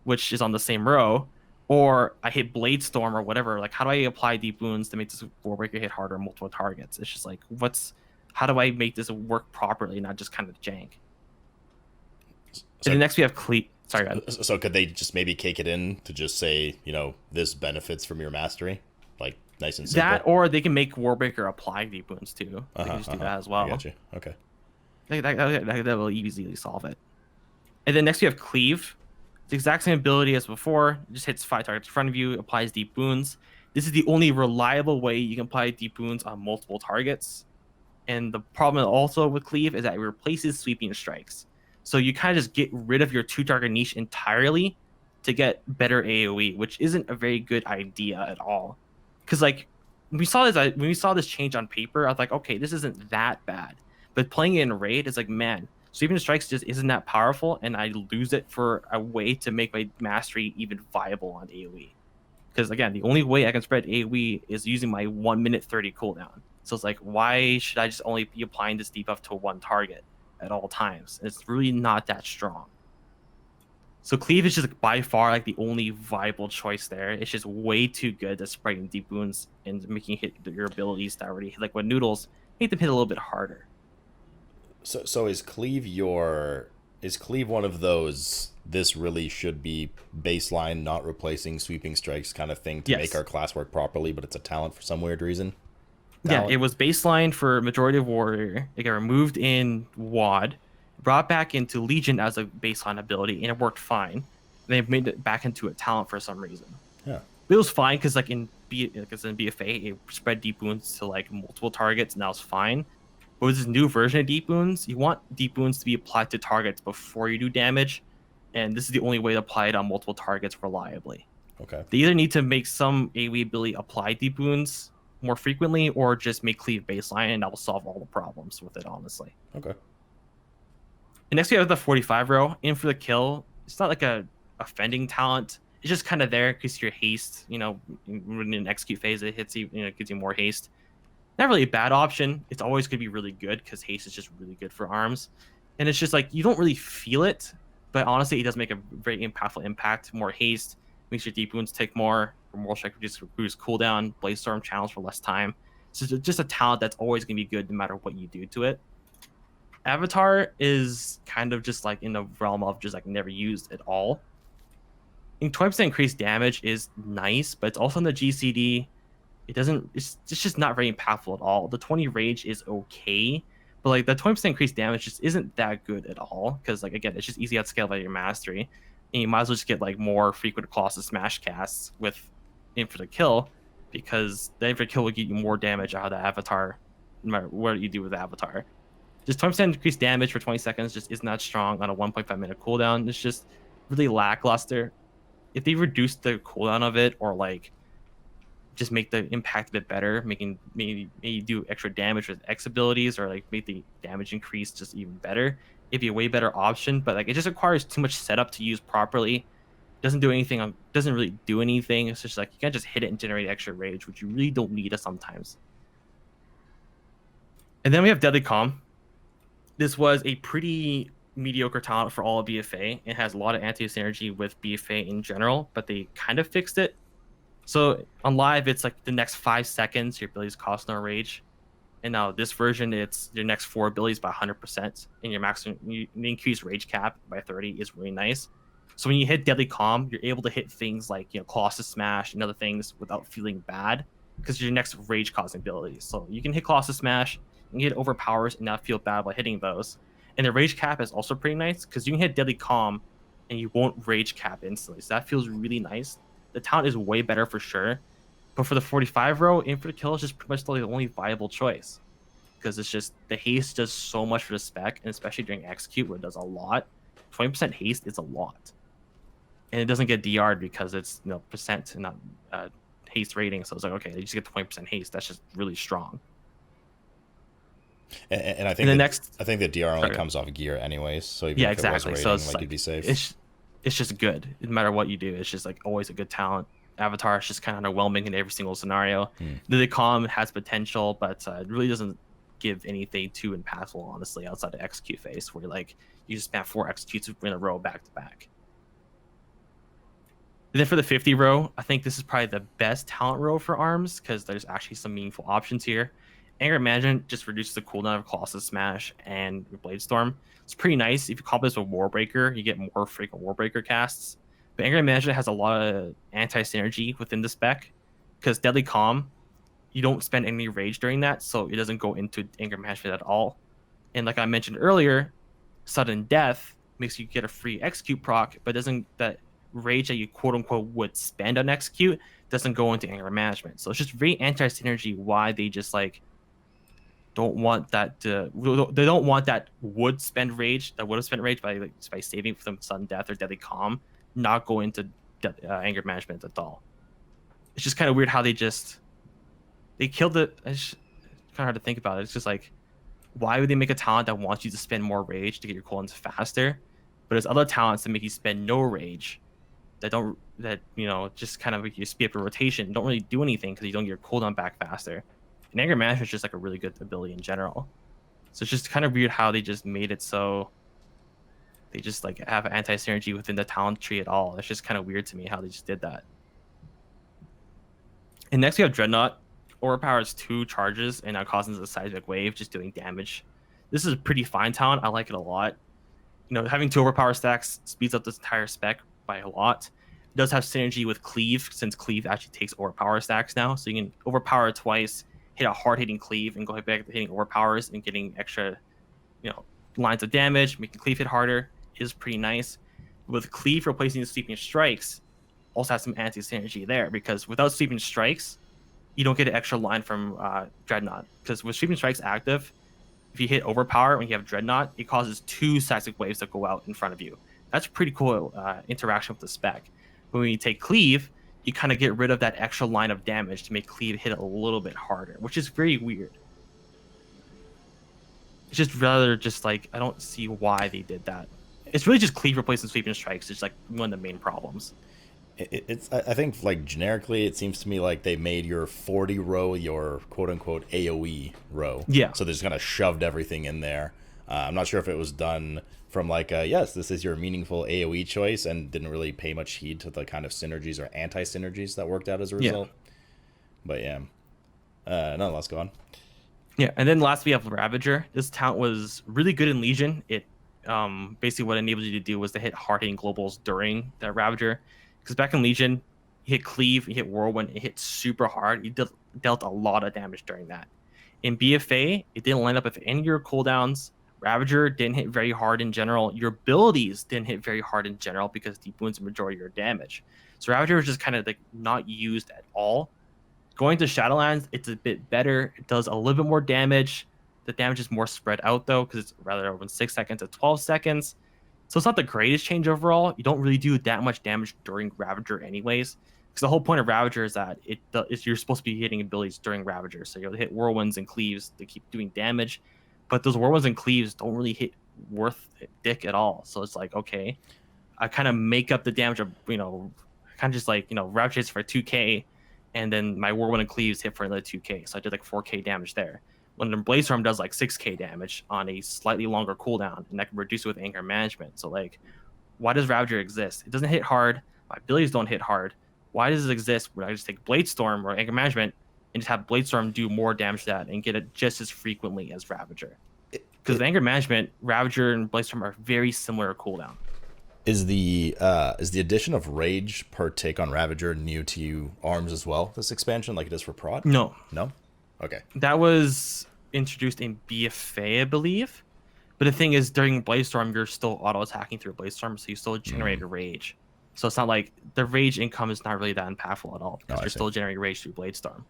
which is on the same row, or I hit Blade Storm or whatever? Like, how do I apply deep wounds to make this Warbreaker hit harder on multiple targets? It's just like, how do I make this work properly, not just kind of jank? So, and then next we have Cleave. Sorry, guys. So could they just maybe cake it in to just say, this benefits from your mastery? Like, nice and simple? That, or they can make Warbreaker apply deep wounds too. They can just do that as well. I got you. Okay. That will easily solve it. And then next we have Cleave. It's the exact same ability as before. It just hits 5 targets in front of you, applies deep wounds. This is the only reliable way you can apply deep wounds on multiple targets. And the problem also with Cleave is that it replaces Sweeping Strikes. So you kind of just get rid of your 2-target niche entirely to get better AoE, which isn't a very good idea at all. Because like, when we saw this change on paper, I was like, okay, this isn't that bad. But playing it in Raid is like, man, Sweeping Strikes just isn't that powerful, and I lose it for a way to make my mastery even viable on AoE. Because again, the only way I can spread AoE is using my 1 minute 30 cooldown. So it's like, why should I just only be applying this debuff to one target at all times? It's really not that strong. So Cleave is just by far like the only viable choice there. It's just way too good at spreading deep wounds and making hit your abilities that already hit. Like with Noodles, make them hit a little bit harder. So is Cleave one of those, this really should be baseline, not replacing Sweeping Strikes kind of thing to make our class work properly, but it's a talent for some weird reason? Yeah, it was baseline for majority of Warrior. It got removed in WoD, brought back into Legion as a baseline ability, and it worked fine. They've made it back into a talent for some reason. Yeah. But it was fine because like in BFA, it spread deep wounds to like multiple targets, and that was fine. But with this new version of deep wounds, you want deep wounds to be applied to targets before you do damage, and this is the only way to apply it on multiple targets reliably. Okay. They either need to make some AoE ability apply deep wounds more frequently, or just make cleave baseline, and that will solve all the problems with it, honestly. Okay. And next we have the 45 row. In for the kill. It's not like a offending talent. It's just kind of there because your haste, you know, when in an execute phase, it hits you, you know, it gives you more haste. Not really a bad option. It's always going to be really good because haste is just really good for arms. And it's just like, you don't really feel it, but honestly, it does make a very impactful impact. More haste makes your deep wounds take more. Moral Strike reduces cooldown. Blaze Storm channels for less time. So it's just a talent that's always going to be good no matter what you do to it. Avatar is kind of just like in the realm of just like never used at all. And 20% increased damage is nice, but it's also in the GCD. It doesn't, it's just not very impactful at all. The 20 rage is okay, but like the 20% increased damage just isn't that good at all. Because like, again, it's just easy to scale by your mastery. And you might as well just get like more frequent Colossus Smash casts with Infinite Kill, because the Infinite Kill will get you more damage out of the Avatar, no matter what you do with the Avatar. Just 20% increased damage for 20 seconds just isn't that strong on a 1.5 minute cooldown. It's just really lackluster. If they reduce the cooldown of it, or like just make the impact a bit better, making maybe do extra damage with X abilities, or like make the damage increase just even better, it'd be a way better option. But like, it just requires too much setup to use properly. Doesn't do anything. Doesn't really do anything. It's just like you can't just hit it and generate extra rage, which you really don't need sometimes. And then we have Deadly Calm. This was a pretty mediocre talent for all of BFA. It has a lot of anti-synergy with BFA in general, but they kind of fixed it. So on live, it's like the next 5 seconds, your abilities cost no rage. And now this version, it's your next 4 abilities by 100%, and your maximum, the increased rage cap by 30 is really nice. So when you hit Deadly Calm, you're able to hit things like, you know, Colossus Smash and other things without feeling bad, because your next rage causing abilities. So you can hit Colossus Smash, and hit Overpowers and not feel bad while hitting those. And the rage cap is also pretty nice, because you can hit Deadly Calm and you won't rage cap instantly. So that feels really nice. The talent is way better for sure. But for the 45 row, Infinite Kill is just pretty much the only viable choice, because it's just the haste does so much for the spec, and especially during execute where it does a lot. 20% haste is a lot. And it doesn't get DR'd because it's, you know, percent and not haste rating. So it's like, okay, they just get 20% haste. That's just really strong. And I think I think the DR only comes off gear anyways. So even if it was rating, so it's like, you'd be safe. It's just good no matter what you do. It's just like always a good talent. Avatar is just kind of underwhelming in every single scenario. The Calm has potential, but it really doesn't give anything too impactful, honestly, outside of execute phase, where like you just spam 4 executes in a row back to back. And then for the 50 row, I think this is probably the best talent row for arms, because there's actually some meaningful options here. Anger Management just reduces the cooldown of Colossus Smash and Blade Storm. It's pretty nice. If you couple this with Warbreaker, you get more frequent Warbreaker casts. But Anger Management has a lot of anti-synergy within the spec, because Deadly Calm, you don't spend any rage during that, so it doesn't go into Anger Management at all. And like I mentioned earlier, Sudden Death makes you get a free execute proc, but doesn't, that rage that you quote unquote would spend on execute doesn't go into Anger Management. So it's just very anti-synergy why they just like don't want that they don't want that would spend rage, that would have spent rage by saving for them Sudden Death or Deadly Calm, not go into Anger Management at all. It's just kind of weird how they killed it. It's kind of hard to think about it. It's just like, why would they make a talent that wants you to spend more rage to get your cooldowns faster, but there's other talents that make you spend no rage that you know, just kind of make you speed up your rotation, don't really do anything because you don't get your cooldown back faster. And Anger Management is just like a really good ability in general. So it's just kind of weird how they just made it so they just like have anti-synergy within the talent tree at all. It's just kind of weird to me how they just did that. And next we have Dreadnought. Overpowers 2 charges and now causes a seismic wave, just doing damage. This is a pretty fine talent. I like it a lot. You know, having 2 overpower stacks speeds up this entire spec by a lot. It does have synergy with Cleave, since Cleave actually takes overpower stacks now. So you can overpower twice, hit a hard hitting Cleave, and go back to hitting overpowers and getting extra, you know, lines of damage, making Cleave hit harder is pretty nice. With Cleave replacing the Sweeping Strikes, also has some anti-synergy there, because without Sweeping Strikes, you don't get an extra line from Dreadnought. Because with Sweeping Strikes active, if you hit Overpower when you have Dreadnought, it causes 2 seismic waves that go out in front of you. That's pretty cool interaction with the spec. But when you take cleave, you kind of get rid of that extra line of damage to make cleave hit a little bit harder, which is very weird. It's just rather just like, I don't see why they did that. It's really just cleave replacing sweeping strikes. It's like one of the main problems. I think like generically, it seems to me like they made your 40 row your quote unquote AOE row. Yeah. So they just kind of shoved everything in there. I'm not sure if it was done from like, yes, this is your meaningful AOE choice, and didn't really pay much heed to the kind of synergies or anti-synergies that worked out as a result. But yeah. Nonetheless, go on. Yeah, and then last we have Ravager. This talent was really good in Legion. It basically what it enabled you to do was to hit hard-hitting globals during that Ravager. Because back in Legion, you hit Cleave, you hit Whirlwind, it hit super hard. You dealt a lot of damage during that. In BFA, it didn't line up with any of your cooldowns. Ravager didn't hit very hard in general. Your abilities didn't hit very hard in general because Deep Wound's the majority of your damage. So Ravager was just kind of like not used at all. Going to Shadowlands, it's a bit better. It does a little bit more damage. The damage is more spread out though, because it's rather over 6 seconds to 12 seconds. So it's not the greatest change overall. You don't really do that much damage during Ravager anyways. Because the whole point of Ravager is that you're supposed to be hitting abilities during Ravager. So you'll hit Whirlwinds and Cleaves to keep doing damage. But those Whirlwinds and Cleaves don't really hit worth dick at all. So it's like, okay, I kind of make up the damage of, kind of just like, Ravager hits for 2k. And then my Whirlwind and Cleaves hit for another 2k. So I did like 4k damage there. When the Blaze Storm does like 6k damage on a slightly longer cooldown, and I can reduce it with anger management. So like, why does Ravager exist? It doesn't hit hard. My abilities don't hit hard. Why does it exist when I just take Blade Storm or anger management and just have Blade Storm do more damage to that and get it just as frequently as Ravager? Because with anger management, Ravager and Blade Storm are very similar cooldown. Is the addition of Rage per tick on Ravager new to Arms as well, this expansion, like it is for Prod? No. Okay. That was introduced in BFA, I believe. But the thing is, during Blaze Storm, you're still auto-attacking through Blaze Storm, so you still generate a Rage. So it's not like the Rage income is not really that impactful at all, because you're still generating Rage through Blade Storm.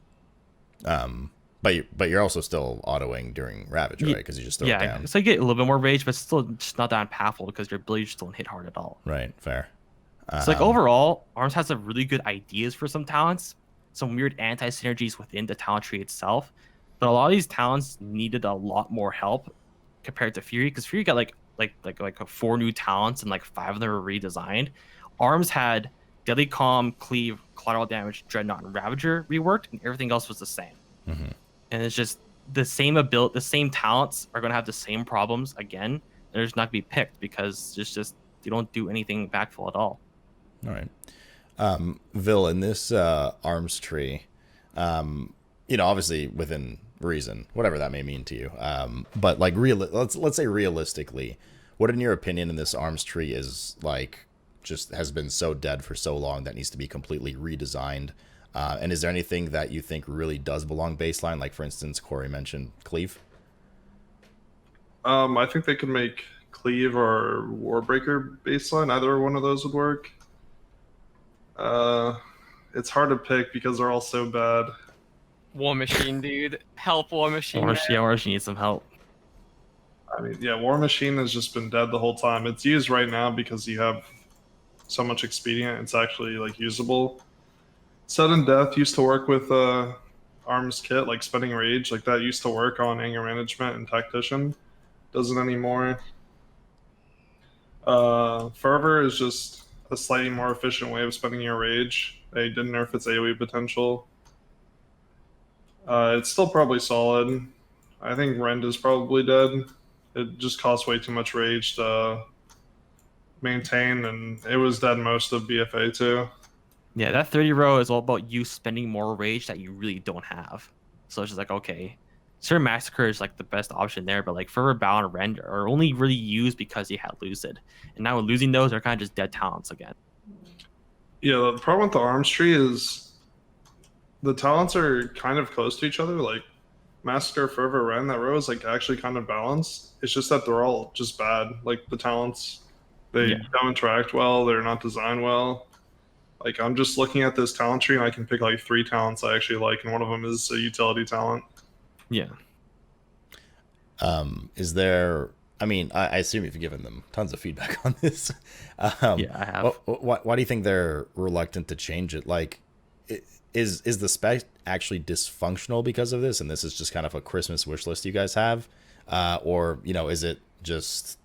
But you're also still autoing during Ravager, right? Because you just throw it down. So you get a little bit more Rage, but still just not that impactful because your abilities just don't hit hard at all. Right, fair. So like overall, Arms has some really good ideas for some talents, some weird anti-synergies within the talent tree itself, but a lot of these talents needed a lot more help compared to Fury, because Fury got like 4 new talents and like 5 of them were redesigned. Arms had Deadly Calm, Cleave, Collateral Damage, Dreadnought, and Ravager reworked, and everything else was the same. Mm-hmm. And it's just the same talents are going to have the same problems again. They're just not going to be picked because it's just you don't do anything impactful at all. All right. Vil, in this arms tree, obviously within reason, whatever that may mean to you, but like let's say realistically, what in your opinion in this arms tree is like just has been so dead for so long that needs to be completely redesigned? And is there anything that you think really does belong baseline? Like for instance, Corey mentioned Cleave. I think they could make Cleave or Warbreaker baseline. Either one of those would work. It's hard to pick because they're all so bad. War Machine, dude. Help, War Machine. War Machine needs some help. I mean, yeah, War Machine has just been dead the whole time. It's used right now because you have so much expedient. It's actually like usable. Sudden Death used to work with Arms Kit, like Spending Rage. Like that used to work on Anger Management and Tactician. Doesn't anymore. Fervor is just a slightly more efficient way of spending your Rage. They didn't nerf its AoE potential. It's still probably solid. I think Rend is probably dead. It just costs way too much Rage to maintain, and it was dead most of BFA too. Yeah, that 30 row is all about you spending more Rage that you really don't have. So it's just like, okay, Sir Massacre is like the best option there, but like Fervor, Bow, and Rend are only really used because you had Lucid. And now with losing those, they're kind of just dead talents again. Yeah, the problem with the arms tree is the talents are kind of close to each other. Like Massacre, Fervor, Rend, that row is like actually kind of balanced. It's just that they're all just bad. Like the talents, they don't interact well. They're not designed well. Like I'm just looking at this talent tree and I can pick like 3 talents I actually like, and one of them is a utility talent. Yeah. Is there I mean, I assume you've given them tons of feedback on this. Yeah, I have. Why do you think they're reluctant to change it? Like, is the spec actually dysfunctional because of this, and this is just kind of a Christmas wish list you guys have, or is it just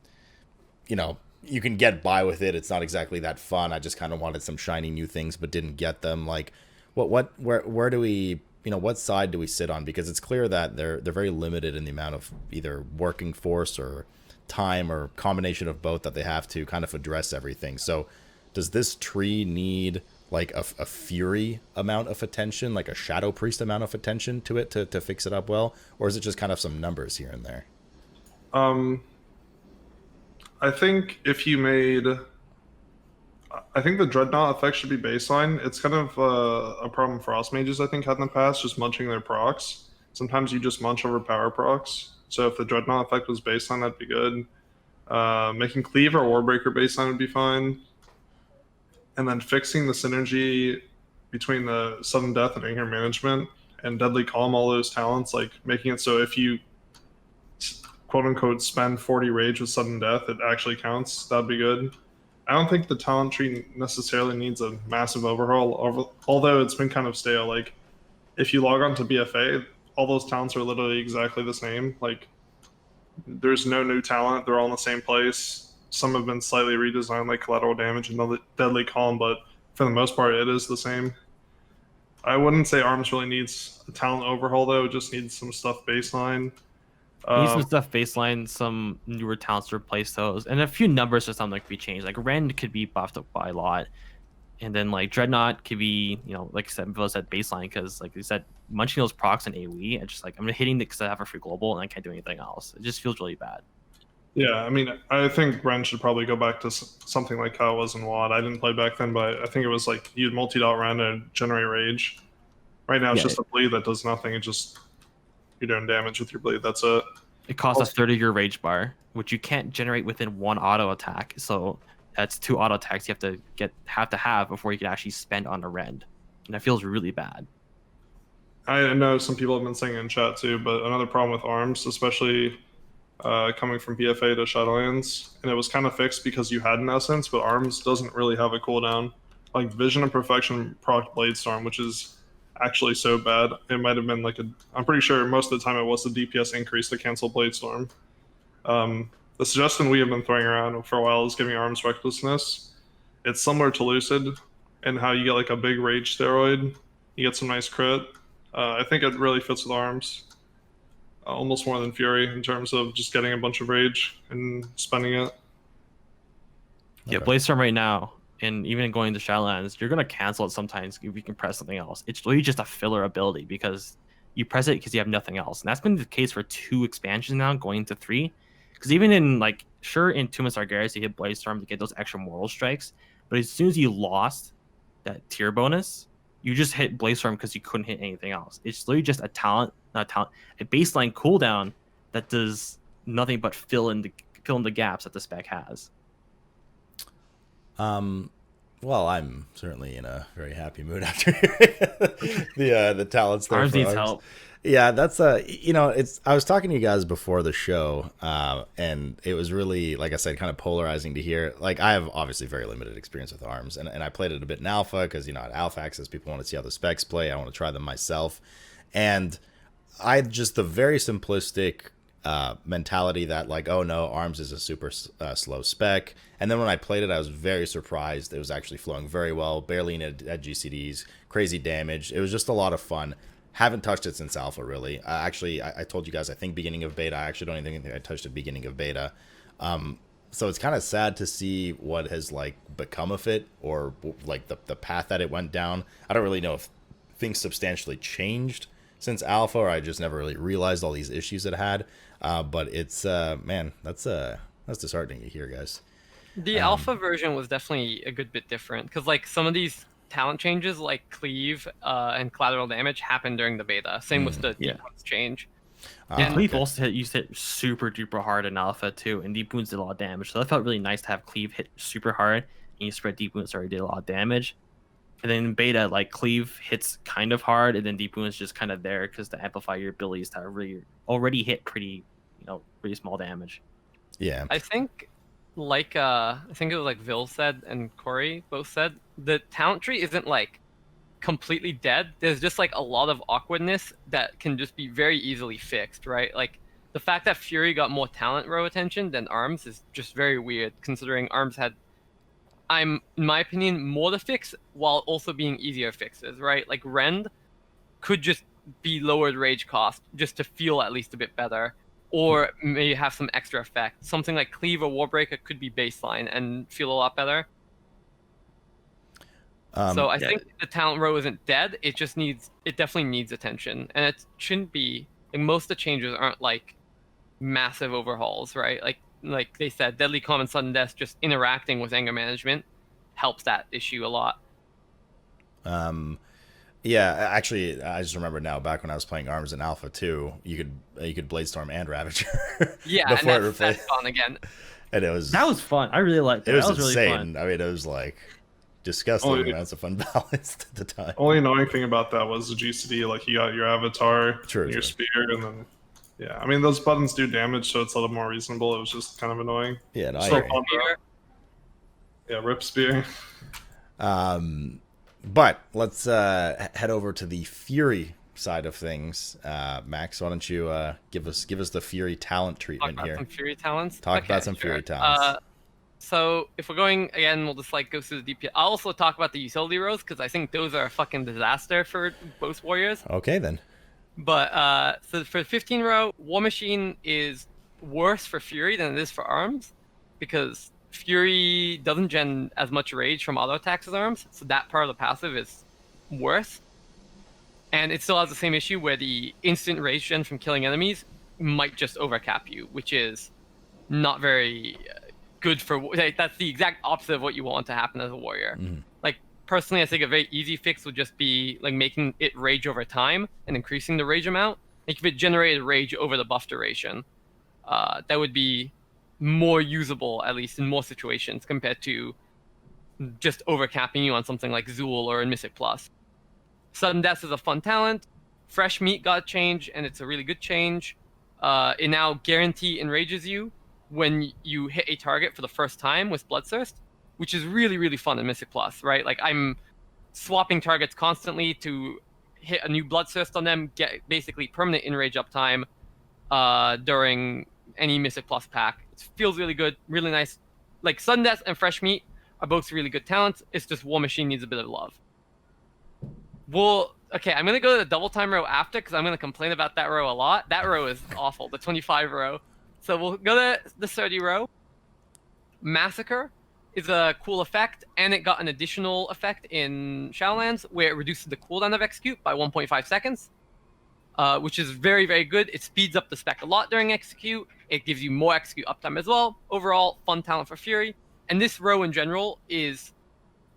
you can get by with it? It's not exactly that fun. I just kind of wanted some shiny new things, but didn't get them. Like, where do we? What side do we sit on? Because it's clear that they're very limited in the amount of either working force or time or combination of both that they have to kind of address everything. So does this tree need like a fury amount of attention, like a shadow priest amount of attention to it to fix it up well? Or is it just kind of some numbers here and there? I think I think the Dreadnought effect should be baseline. It's kind of a problem Frost mages, I think, had in the past, just munching their procs. Sometimes you just munch over power procs. So if the Dreadnought effect was baseline, that'd be good. Making Cleave or Warbreaker baseline would be fine. And then fixing the synergy between the Sudden Death and Anger Management and Deadly Calm, all those talents, like making it so if you quote-unquote spend 40 rage with Sudden Death, it actually counts. That'd be good. I don't think the talent tree necessarily needs a massive overhaul, although it's been kind of stale. Like, if you log on to BFA, all those talents are literally exactly the same. Like, there's no new talent. They're all in the same place. Some have been slightly redesigned, like Collateral Damage and Deadly Calm, but for the most part, it is the same. I wouldn't say ARMS really needs a talent overhaul, though. It just needs some stuff baseline. Need some stuff baseline, some newer talents to replace those, and a few numbers or something could be changed. Like Rend could be buffed up by a lot, and then like Dreadnought could be, like I said, baseline, because like you said, munching those procs in AoE, and just like I'm hitting because I have a free global and I can't do anything else. It just feels really bad. Yeah, I mean, I think Rend should probably go back to something like how it was in WoD. I didn't play back then, but I think it was like you'd multi-dot Rend and generate rage. Right now, it's just a bleed that does nothing. It just you're doing damage with your bleed. That's it. It costs a third of your rage bar, which you can't generate within one auto attack. So that's 2 auto attacks you have to have before you can actually spend on a Rend, and that feels really bad. I know some people have been saying in chat too, but another problem with ARMS, especially coming from BFA to Shadowlands, and it was kind of fixed because you had an essence, but ARMS doesn't really have a cooldown. Like Vision of Perfection proc Bladestorm, which is actually so bad. It might have been like I'm pretty sure most of the time it was the DPS increase to cancel Bladestorm. The suggestion we have been throwing around for a while is giving ARMS Recklessness. It's similar to Lucid and how you get like a big rage steroid, you get some nice crit. I think it really fits with ARMS. Almost more than Fury in terms of just getting a bunch of rage and spending it. Yeah, Bladestorm right now, and even going to Shadowlands, you're going to cancel it sometimes if you can press something else. It's really just a filler ability because you press it because you have nothing else. And that's been the case for 2 expansions now, going to 3. Because even in, like, sure, in Tomb of Sargeras, you hit Bladestorm to get those extra moral strikes. But as soon as you lost that tier bonus, you just hit Bladestorm because you couldn't hit anything else. It's literally just a baseline cooldown that does nothing but fill in the gaps that the spec has. Well, I'm certainly in a very happy mood after hearing the talents there. ARMS needs help. Yeah, that's it's. I was talking to you guys before the show, and it was really, like I said, kind of polarizing to hear. Like, I have obviously very limited experience with ARMS, and I played it a bit in alpha because at alpha access people want to see how the specs play. I want to try them myself, and I just the very simplistic mentality that like, oh no, ARMS is a super slow spec. And then when I played it, I was very surprised. It was actually flowing very well, barely at GCDs, crazy damage. It was just a lot of fun. Haven't touched it since alpha, really. I told you guys, I think beginning of beta. I actually don't even think I touched it beginning of beta. So it's kind of sad to see what has like become of it, or like the path that it went down. I don't really know if things substantially changed since alpha, or I just never really realized all these issues it had. But it's man, that's disheartening to hear, guys. The alpha version was definitely a good bit different because like some of these talent changes like Cleave and Collateral Damage happened during the beta. Same with the Deep Wounds change. And Cleave also hit super duper hard in alpha too, and Deep Wounds did a lot of damage. So that felt really nice to have Cleave hit super hard, and you spread Deep Wounds already did a lot of damage. And then in beta, like Cleave hits kind of hard, and then Deep Wounds just kind of there because to amplify your abilities that really already hit pretty small damage. Yeah. I think, I think it was like Vil said and Corey both said, the talent tree isn't like completely dead. There's just like a lot of awkwardness that can just be very easily fixed, right? Like the fact that Fury got more talent row attention than Arms is just very weird, considering Arms had, in my opinion, more to fix while also being easier fixes, right? Like Rend could just be lowered rage cost just to feel at least a bit better, or maybe have some extra effect. Something like Cleave or Warbreaker could be baseline and feel a lot better. So I think the talent row isn't dead. It definitely needs attention, and it shouldn't be like most of the changes aren't like massive overhauls, right? Like they said, Deadly Calm and Sudden Death just interacting with anger management helps that issue a lot. Yeah, actually, I just remember now. Back when I was playing Arms in Alpha 2, you could Bladestorm and Ravager. Yeah, before and it that's gone again. And it was That was fun. I really liked it. it was That was insane. really fun. I mean, it was like disgusting. Oh, yeah. That's a fun balance at the time. Only annoying thing about that was the GCD. Like you got your avatar, True, your true. spear, and then yeah. I mean, those buttons do damage, so it's a little more reasonable. It was just kind of annoying. Yeah, no, I Still agree. fun, though. Yeah, rip spear. But let's head over to the Fury side of things. Max, why don't you give us the Fury talent Talk treatment about here? some Fury talents. Talk about some Fury talents. So if we're going again, we'll just like go through the DPS. I'll also talk about the utility rows because I think those are a fucking disaster for both warriors. Okay then. But so for the 15 row, War Machine is worse for Fury than it is for Arms, because Fury doesn't gen as much rage from auto attacks as Arms, so that part of the passive is worse. And it still has the same issue where the instant rage gen from killing enemies might just overcap you, which is not very good for. Like, that's the exact opposite of what you want to happen as a warrior. Mhm. Like personally, I think a very easy fix would just be like making it rage over time and increasing the rage amount. Like if it generated rage over the buff duration, that would be more usable, at least in more situations, compared to just overcapping you on something like Zool or in Mythic Plus. Sudden Death is a fun talent. Fresh Meat got changed, and it's a really good change. It now guarantee enrages you when you hit a target for the first time with Bloodthirst, which is really, really fun in Mythic Plus, right? Like I'm swapping targets constantly to hit a new Bloodthirst on them, get basically permanent enrage uptime during any Mythic Plus pack. It feels really good, really nice. Like Sudden Death and Fresh Meat are both really good talents. It's just War Machine needs a bit of love. Well, okay, I'm gonna go to the double time row after because I'm gonna complain about that row a lot. That row is awful, the 25 row. So we'll go to the 30 row. Massacre is a cool effect, and it got an additional effect in Shadowlands where it reduces the cooldown of execute by 1.5 seconds, which is very, very good. It speeds up the spec a lot during execute. It gives you more execute uptime as well. Overall, fun talent for Fury. And this row in general is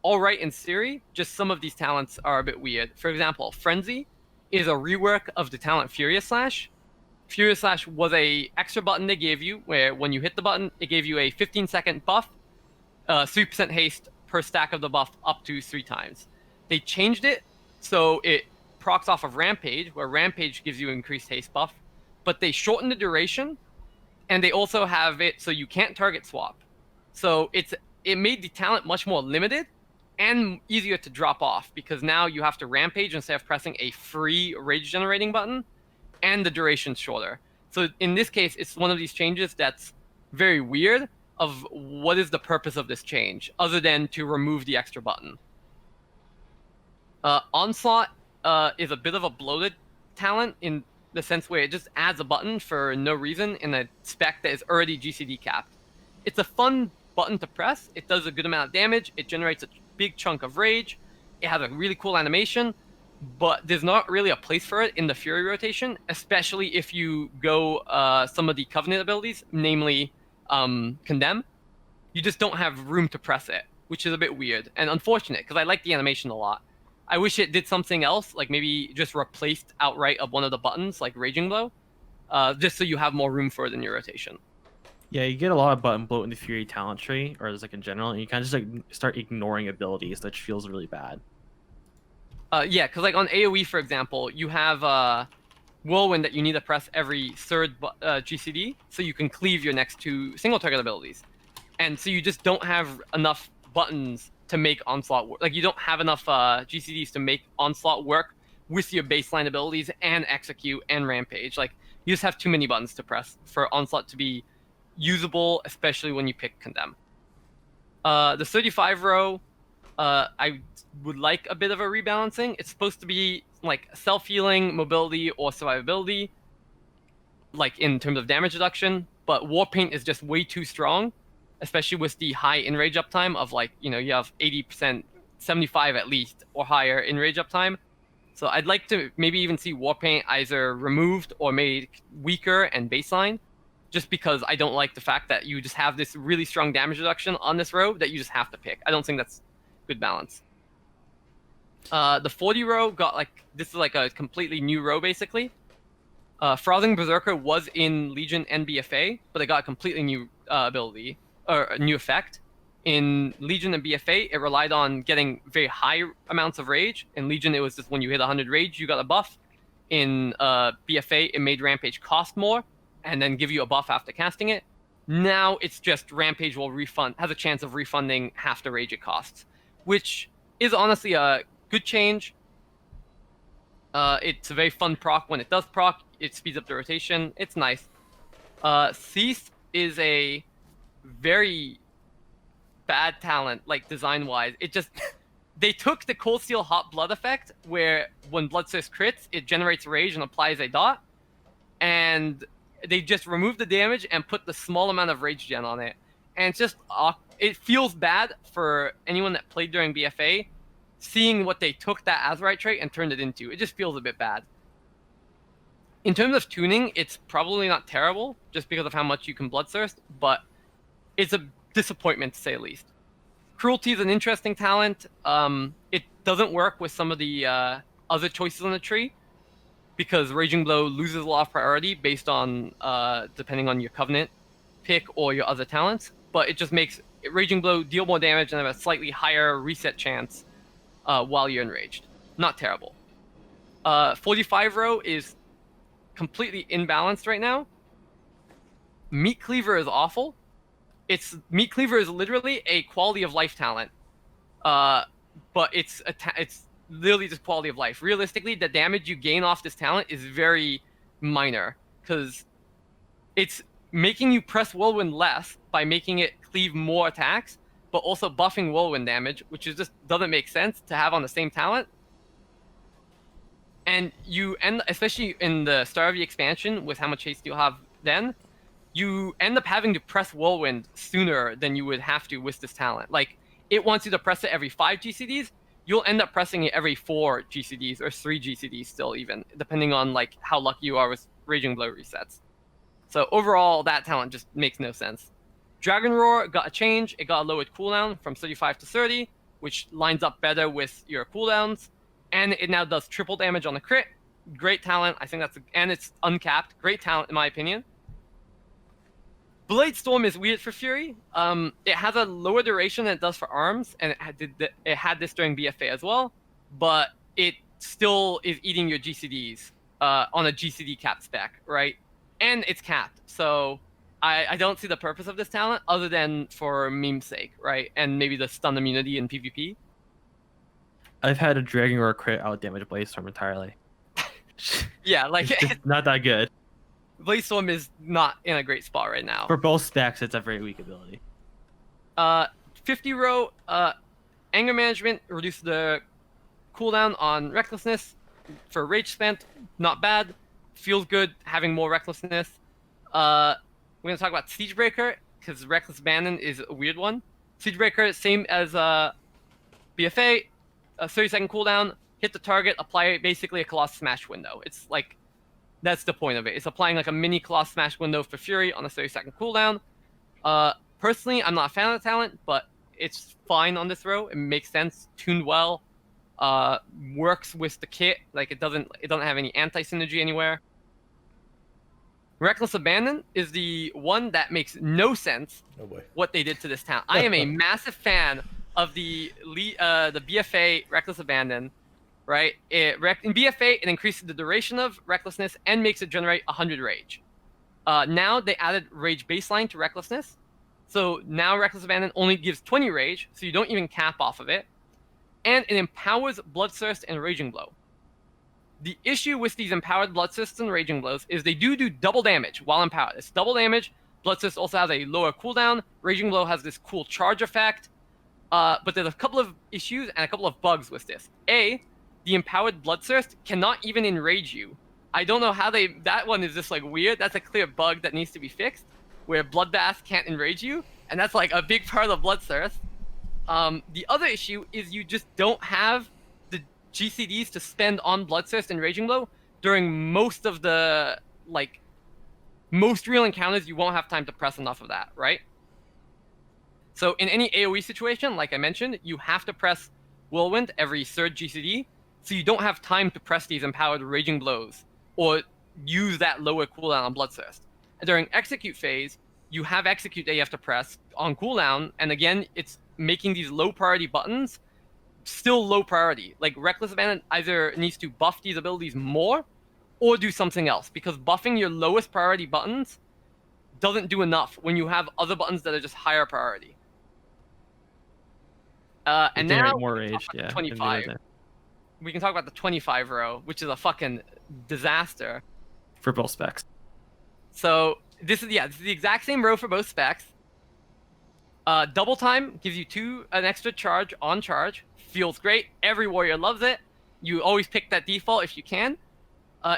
all right in theory, just some of these talents are a bit weird. For example, Frenzy is a rework of the talent Furious Slash. Furious Slash was a extra button they gave you where when you hit the button, it gave you a 15-second buff, 3% haste per stack of the buff up to 3 times. They changed it so it procs off of Rampage, where Rampage gives you increased haste buff, but they shortened the duration, and they also have it so you can't target swap. So it made the talent much more limited and easier to drop off, because now you have to Rampage instead of pressing a free rage generating button, and the duration's shorter. So in this case, it's one of these changes that's very weird of what is the purpose of this change, other than to remove the extra button. Onslaught is a bit of a bloated talent in the sense where it just adds a button for no reason in a spec that is already GCD capped. It's a fun button to press. It does a good amount of damage. It generates a big chunk of rage. It has a really cool animation, but there's not really a place for it in the Fury rotation, especially if you go some of the Covenant abilities, namely Condemn. You just don't have room to press it, which is a bit weird and unfortunate because I like the animation a lot. I wish it did something else, like maybe just replaced outright of one of the buttons, like Raging Blow, just so you have more room for it in your rotation. Yeah, you get a lot of button bloat in the Fury talent tree, or just like in general, and you kind of just like start ignoring abilities, which feels really bad. Yeah, because like on AoE, for example, you have whirlwind that you need to press every third GCD, so you can cleave your next 2 single target abilities. And so you just don't have enough buttons to make onslaught work. Like, you don't have enough GCDs to make onslaught work with your baseline abilities and execute and rampage. Like, you just have too many buttons to press for onslaught to be usable, especially when you pick condemn. The 35 row, I would like a bit of a rebalancing. It's supposed to be like self-healing, mobility, or survivability, like in terms of damage reduction, but Warpaint is just way too strong, especially with the high in-rage uptime of, like, you know, you have 80%, 75 at least, or higher in-rage uptime. So I'd like to maybe even see Warpaint either removed or made weaker and baseline, just because I don't like the fact that you just have this really strong damage reduction on this row that you just have to pick. I don't think that's good balance. The 40 row got, like, this is like a completely new row basically. Frothing Berserker was in Legion and BFA, but it got a completely new ability, or a new effect. In Legion and BFA, it relied on getting very high amounts of rage. In Legion, it was just when you hit 100 rage, you got a buff. In BFA, it made Rampage cost more, and then give you a buff after casting it. Now it's just Rampage will has a chance of refunding half the rage it costs, which is honestly a good change. It's a very fun proc when it does proc. It speeds up the rotation. It's nice. Cease is a very bad talent, like, design-wise. It just... They took the Cold Steel Hot Blood effect, where when Bloodthirst crits, it generates rage and applies a dot. And they just removed the damage and put the small amount of rage gen on it. And it's just... it feels bad for anyone that played during BFA, seeing what they took that Azerite trait and turned it into. It just feels a bit bad. In terms of tuning, it's probably not terrible, just because of how much you can Bloodthirst, but it's a disappointment, to say the least. Cruelty is an interesting talent. It doesn't work with some of the other choices on the tree, because Raging Blow loses a lot of priority based on, depending on your Covenant pick or your other talents, but it just makes Raging Blow deal more damage and have a slightly higher reset chance while you're enraged. Not terrible. 45 row is completely imbalanced right now. Meat Cleaver is awful. Meat Cleaver is literally a quality of life talent, but it's literally just quality of life. Realistically, the damage you gain off this talent is very minor, because it's making you press Whirlwind less by making it cleave more attacks, but also buffing Whirlwind damage, which just doesn't make sense to have on the same talent. And you end, especially in the start of the expansion, with how much haste you'll have then, you end up having to press Whirlwind sooner than you would have to with this talent. Like, it wants you to press it every 5 GCDs. You'll end up pressing it every 4 GCDs or 3 GCDs still, even, depending on, like, how lucky you are with Raging Blow resets. So overall, that talent just makes no sense. Dragon Roar got a change. It got a lowered cooldown from 35 to 30, which lines up better with your cooldowns. And it now does triple damage on the crit. Great talent. I think and it's uncapped. Great talent, in my opinion. Blade Storm is weird for Fury. It has a lower duration than it does for arms, and it had this during BFA as well, but it still is eating your GCDs on a GCD cap spec, right? And it's capped, so I don't see the purpose of this talent other than for meme's sake, right? And maybe the stun immunity in PvP. I've had a Dragon Roar crit out damage Blade Storm entirely. Yeah, like, it's not that good. Blade Storm is not in a great spot right now. For both specs, it's a very weak ability. 50 row, Anger Management reduced the cooldown on Recklessness for Rage spent. Not bad. Feels good having more Recklessness. We're going to talk about Siegebreaker, because Reckless Abandon is a weird one. Siegebreaker, same as BFA, a 30-second cooldown, hit the target, apply basically a Colossus Smash window. It's like, that's the point of it. It's applying like a mini Colossus Smash window for Fury on a 30-second cooldown. Personally, I'm not a fan of the talent, but it's fine on this row. It makes sense, tuned well, works with the kit. Like, it doesn't have any anti-synergy anywhere. Reckless Abandon is the one that makes no sense. Oh boy. What they did to this talent. I am a massive fan of the BFA Reckless Abandon, right? In BFA, it increases the duration of Recklessness and makes it generate 100 Rage. Now they added Rage baseline to Recklessness. So now Reckless Abandon only gives 20 Rage, so you don't even cap off of it. And it empowers Bloodthirst and Raging Blow. The issue with these empowered Bloodthirsts and Raging Blows is they do double damage while empowered. It's double damage. Bloodthirst also has a lower cooldown. Raging Blow has this cool charge effect. But there's a couple of issues and a couple of bugs with this. A, the empowered Bloodthirst cannot even enrage you. I don't know how that one is just like weird. That's a clear bug that needs to be fixed, where Bloodbath can't enrage you, and that's like a big part of Bloodthirst. The other issue is you just don't have the GCDs to spend on Bloodthirst and Raging Blow during most of the, like, most real encounters. You won't have time to press enough of that, right? So in any AoE situation, like I mentioned, you have to press Whirlwind every third GCD, so you don't have time to press these empowered Raging Blows or use that lower cooldown on Bloodthirst. And during Execute phase, you have Execute that you have to press on cooldown, and again, it's making these low priority buttons still low priority. Like Reckless Abandon either needs to buff these abilities more or do something else, because buffing your lowest priority buttons doesn't do enough when you have other buttons that are just higher priority. And now more rage, yeah. 25. We can talk about the 25 row, which is a fucking disaster for both specs. So this is the exact same row for both specs. Double time gives you an extra charge on charge. Feels great. Every warrior loves it. You always pick that default if you can.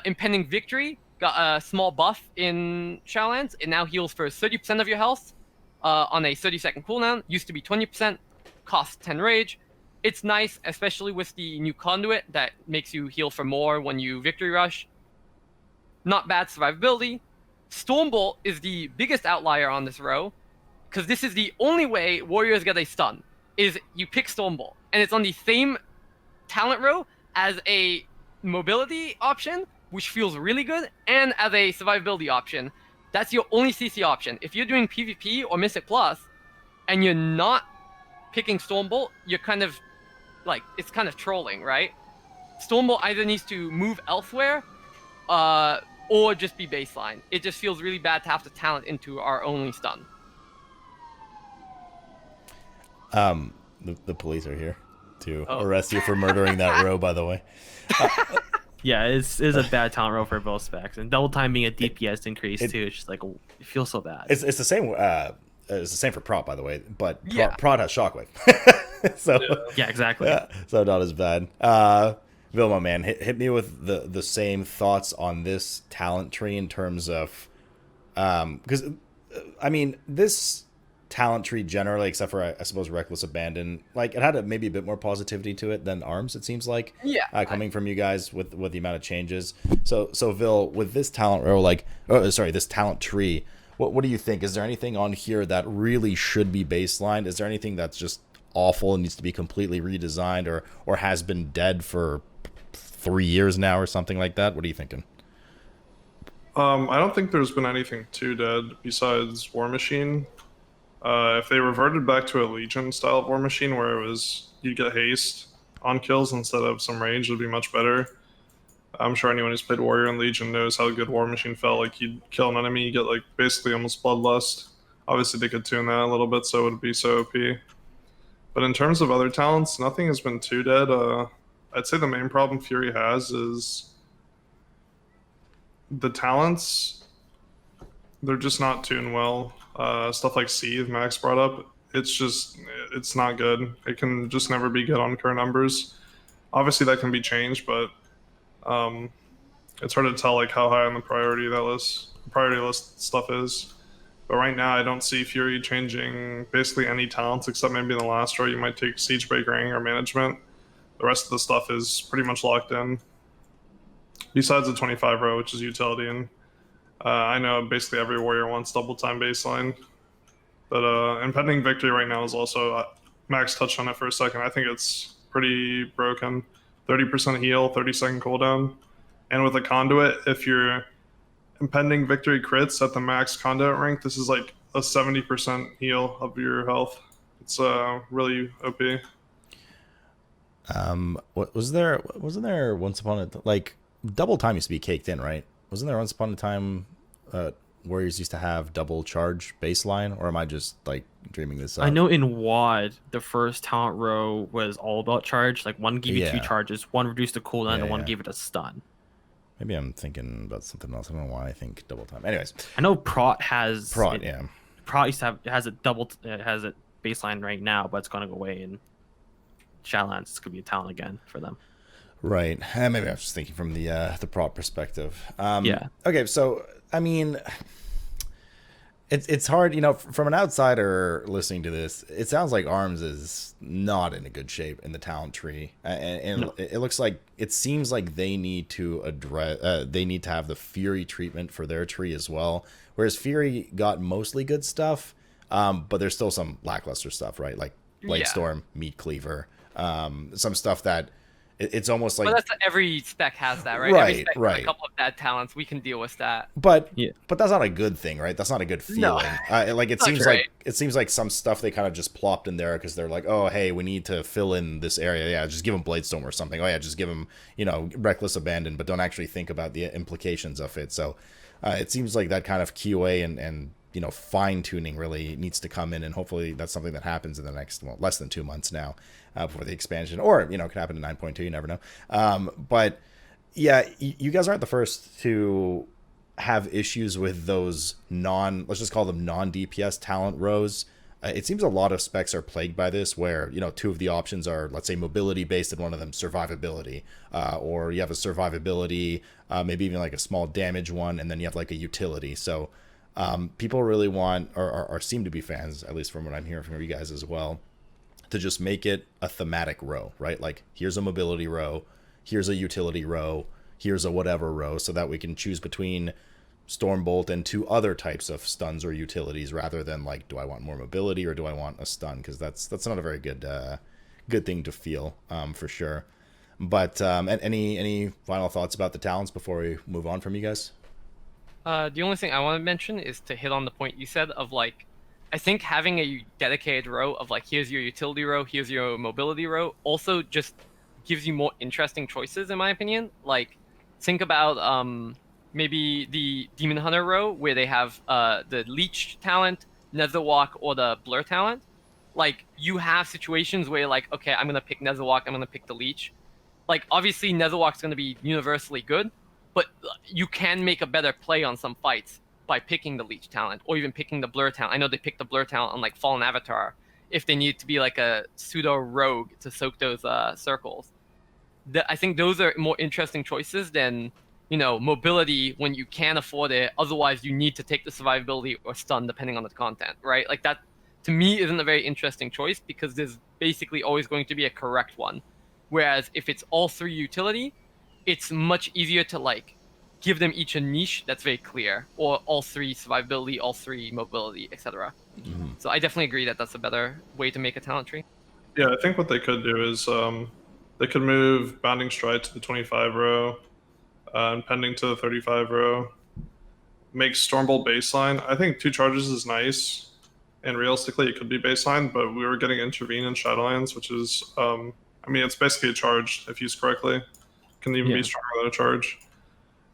Impending Victory got a small buff in Shadowlands. It now heals for 30% of your health on a 30-second cooldown. Used to be 20%. Costs 10 rage. It's nice, especially with the new Conduit that makes you heal for more when you Victory Rush. Not bad survivability. Stormbolt is the biggest outlier on this row, because this is the only way warriors get a stun, is you pick Stormbolt. And it's on the same talent row as a mobility option, which feels really good, and as a survivability option. That's your only CC option. If you're doing PvP or Mystic Plus, and you're not picking Stormbolt, you're kind of, like, it's kind of trolling, right? Stormbolt either needs to move elsewhere, or just be baseline. It just feels really bad to have to talent into our only stun. The police are here to arrest you for murdering that row, by the way. Yeah, it's a bad talent row for both specs, and double time being a DPS increase too. It's just like it feels so bad. It's the same. It's the same for Prot, by the way, but Yeah. Prot has Shockwave, so Yeah, exactly. so not as bad. Vilma, man, hit me with the same thoughts on this talent tree in terms of, because I mean, this talent tree generally, except for I suppose Reckless Abandon, like it had maybe a bit more positivity to it than Arms. It seems like, coming from you guys with the amount of changes. So Vil, with this talent row, this talent tree, what do you think? Is there anything on here that really should be baselined? Is there anything that's just awful and needs to be completely redesigned, or has been dead for 3 years now or something like that? What are you thinking? I don't think there's been anything too dead besides War Machine. If they reverted back to a Legion style of War Machine where it was you get haste on kills instead of some range, it would be much better. I'm sure anyone who's played Warrior and Legion knows how good War Machine felt. Like, you'd kill an enemy, you get like basically almost Bloodlust. Obviously they could tune that a little bit so it would be so OP. But in terms of other talents, nothing has been too dead. I'd say the main problem Fury has is the talents, they're just not tuned well. Stuff like Seethe, Max brought up, it's not good. It can just never be good on current numbers. Obviously that can be changed, but it's hard to tell like how high on the priority list stuff is. But right now I don't see Fury changing basically any talents except maybe in the last row you might take Siege Breakering or Management. The rest of the stuff is pretty much locked in. Besides the 25 row, which is utility, and I know basically every warrior wants double time baseline. But Impending Victory right now is also, Max touched on it for a second, I think it's pretty broken. 30% heal, 30-second cooldown. And with a Conduit, if your Impending Victory crits at the max Conduit rank, this is like a 70% heal of your health. It's really OP. What was there? Wasn't there once upon a like double time used to be caked in, right? Wasn't there once upon a time, Warriors used to have double charge baseline, or am I just like dreaming this up? I know in WoD the first talent row was all about charge. Like one gave you two Yeah. charges, one reduced the cooldown, Yeah, and one yeah. gave it a stun. Maybe I'm thinking about something else. I don't know why I think double time. Anyways, I know Prot has yeah. Prot used to have, it has a double it has a baseline right now, but it's gonna go away in Shadowlands. It's gonna be a talent again for them. Right. Maybe I was just thinking from the prop perspective. Yeah. Okay, so I mean, it's hard, from an outsider listening to this. It sounds like Arms is not in a good shape in the talent tree, and No. it looks like it seems like they need to address. They need to have the Fury treatment for their tree as well. Whereas Fury got mostly good stuff, but there's still some lackluster stuff, right? Like Blade Yeah. Storm, Meat Cleaver, some stuff that it's almost like. But that's every spec has that, right? Right, Every spec has right. a couple of bad talents. We can deal with that. But Yeah. but that's not a good thing, right? That's not a good No. feeling. Like it Not seems great. like some stuff they kind of just plopped in there because they're like, oh hey, we need to fill in this area. Yeah, just give them Bladestorm or something. Oh yeah, just give them Reckless Abandon, but don't actually think about the implications of it. So it seems like that kind of QA and fine tuning really needs to come in, and hopefully that's something that happens in the next less than 2 months now before the expansion, or it could happen in 9.2. You never know. But yeah, you guys aren't the first to have issues with those let's just call them non-DPS talent rows. It seems a lot of specs are plagued by this, where two of the options are, let's say, mobility based, and one of them survivability, or you have a survivability, maybe even like a small damage one, and then you have like a utility. So people really want, or seem to be fans, at least from what I'm hearing from you guys as well, to just make it a thematic row, right? Like here's a mobility row, here's a utility row, here's a whatever row, so that we can choose between Stormbolt and two other types of stuns or utilities, rather than like, do I want more mobility or do I want a stun? Because that's not a very good thing to feel, for sure. But any final thoughts about the talents before we move on from you guys? The only thing I want to mention is to hit on the point you said of like, I think having a dedicated row of like, here's your utility row, here's your mobility row, also just gives you more interesting choices, in my opinion. Like, think about maybe the Demon Hunter row where they have the Leech talent, Netherwalk, or the Blur talent. Like, you have situations where you're like, okay, I'm gonna pick Netherwalk, I'm gonna pick the Leech. Like, obviously Netherwalk's gonna be universally good, but you can make a better play on some fights by picking the Leech talent, or even picking the Blur talent. I know they picked the Blur talent on like Fallen Avatar if they need to be like a pseudo rogue to soak those circles. I think those are more interesting choices than mobility when you can afford it. Otherwise, you need to take the survivability or stun depending on the content, right? Like that, to me, isn't a very interesting choice because there's basically always going to be a correct one. Whereas if it's all three utility, it's much easier to like give them each a niche that's very clear, or all three survivability, all three mobility, etc. So I definitely agree that that's a better way to make a talent tree. Yeah, I think what they could do is they could move Bounding Stride to the 25 row, and Pending to the 35 row. Make Stormbolt baseline. I think 2 charges is nice, and realistically it could be baseline, but we were getting Intervene in Shadowlands, which is, it's basically a charge if used correctly. Can even be stronger than a charge.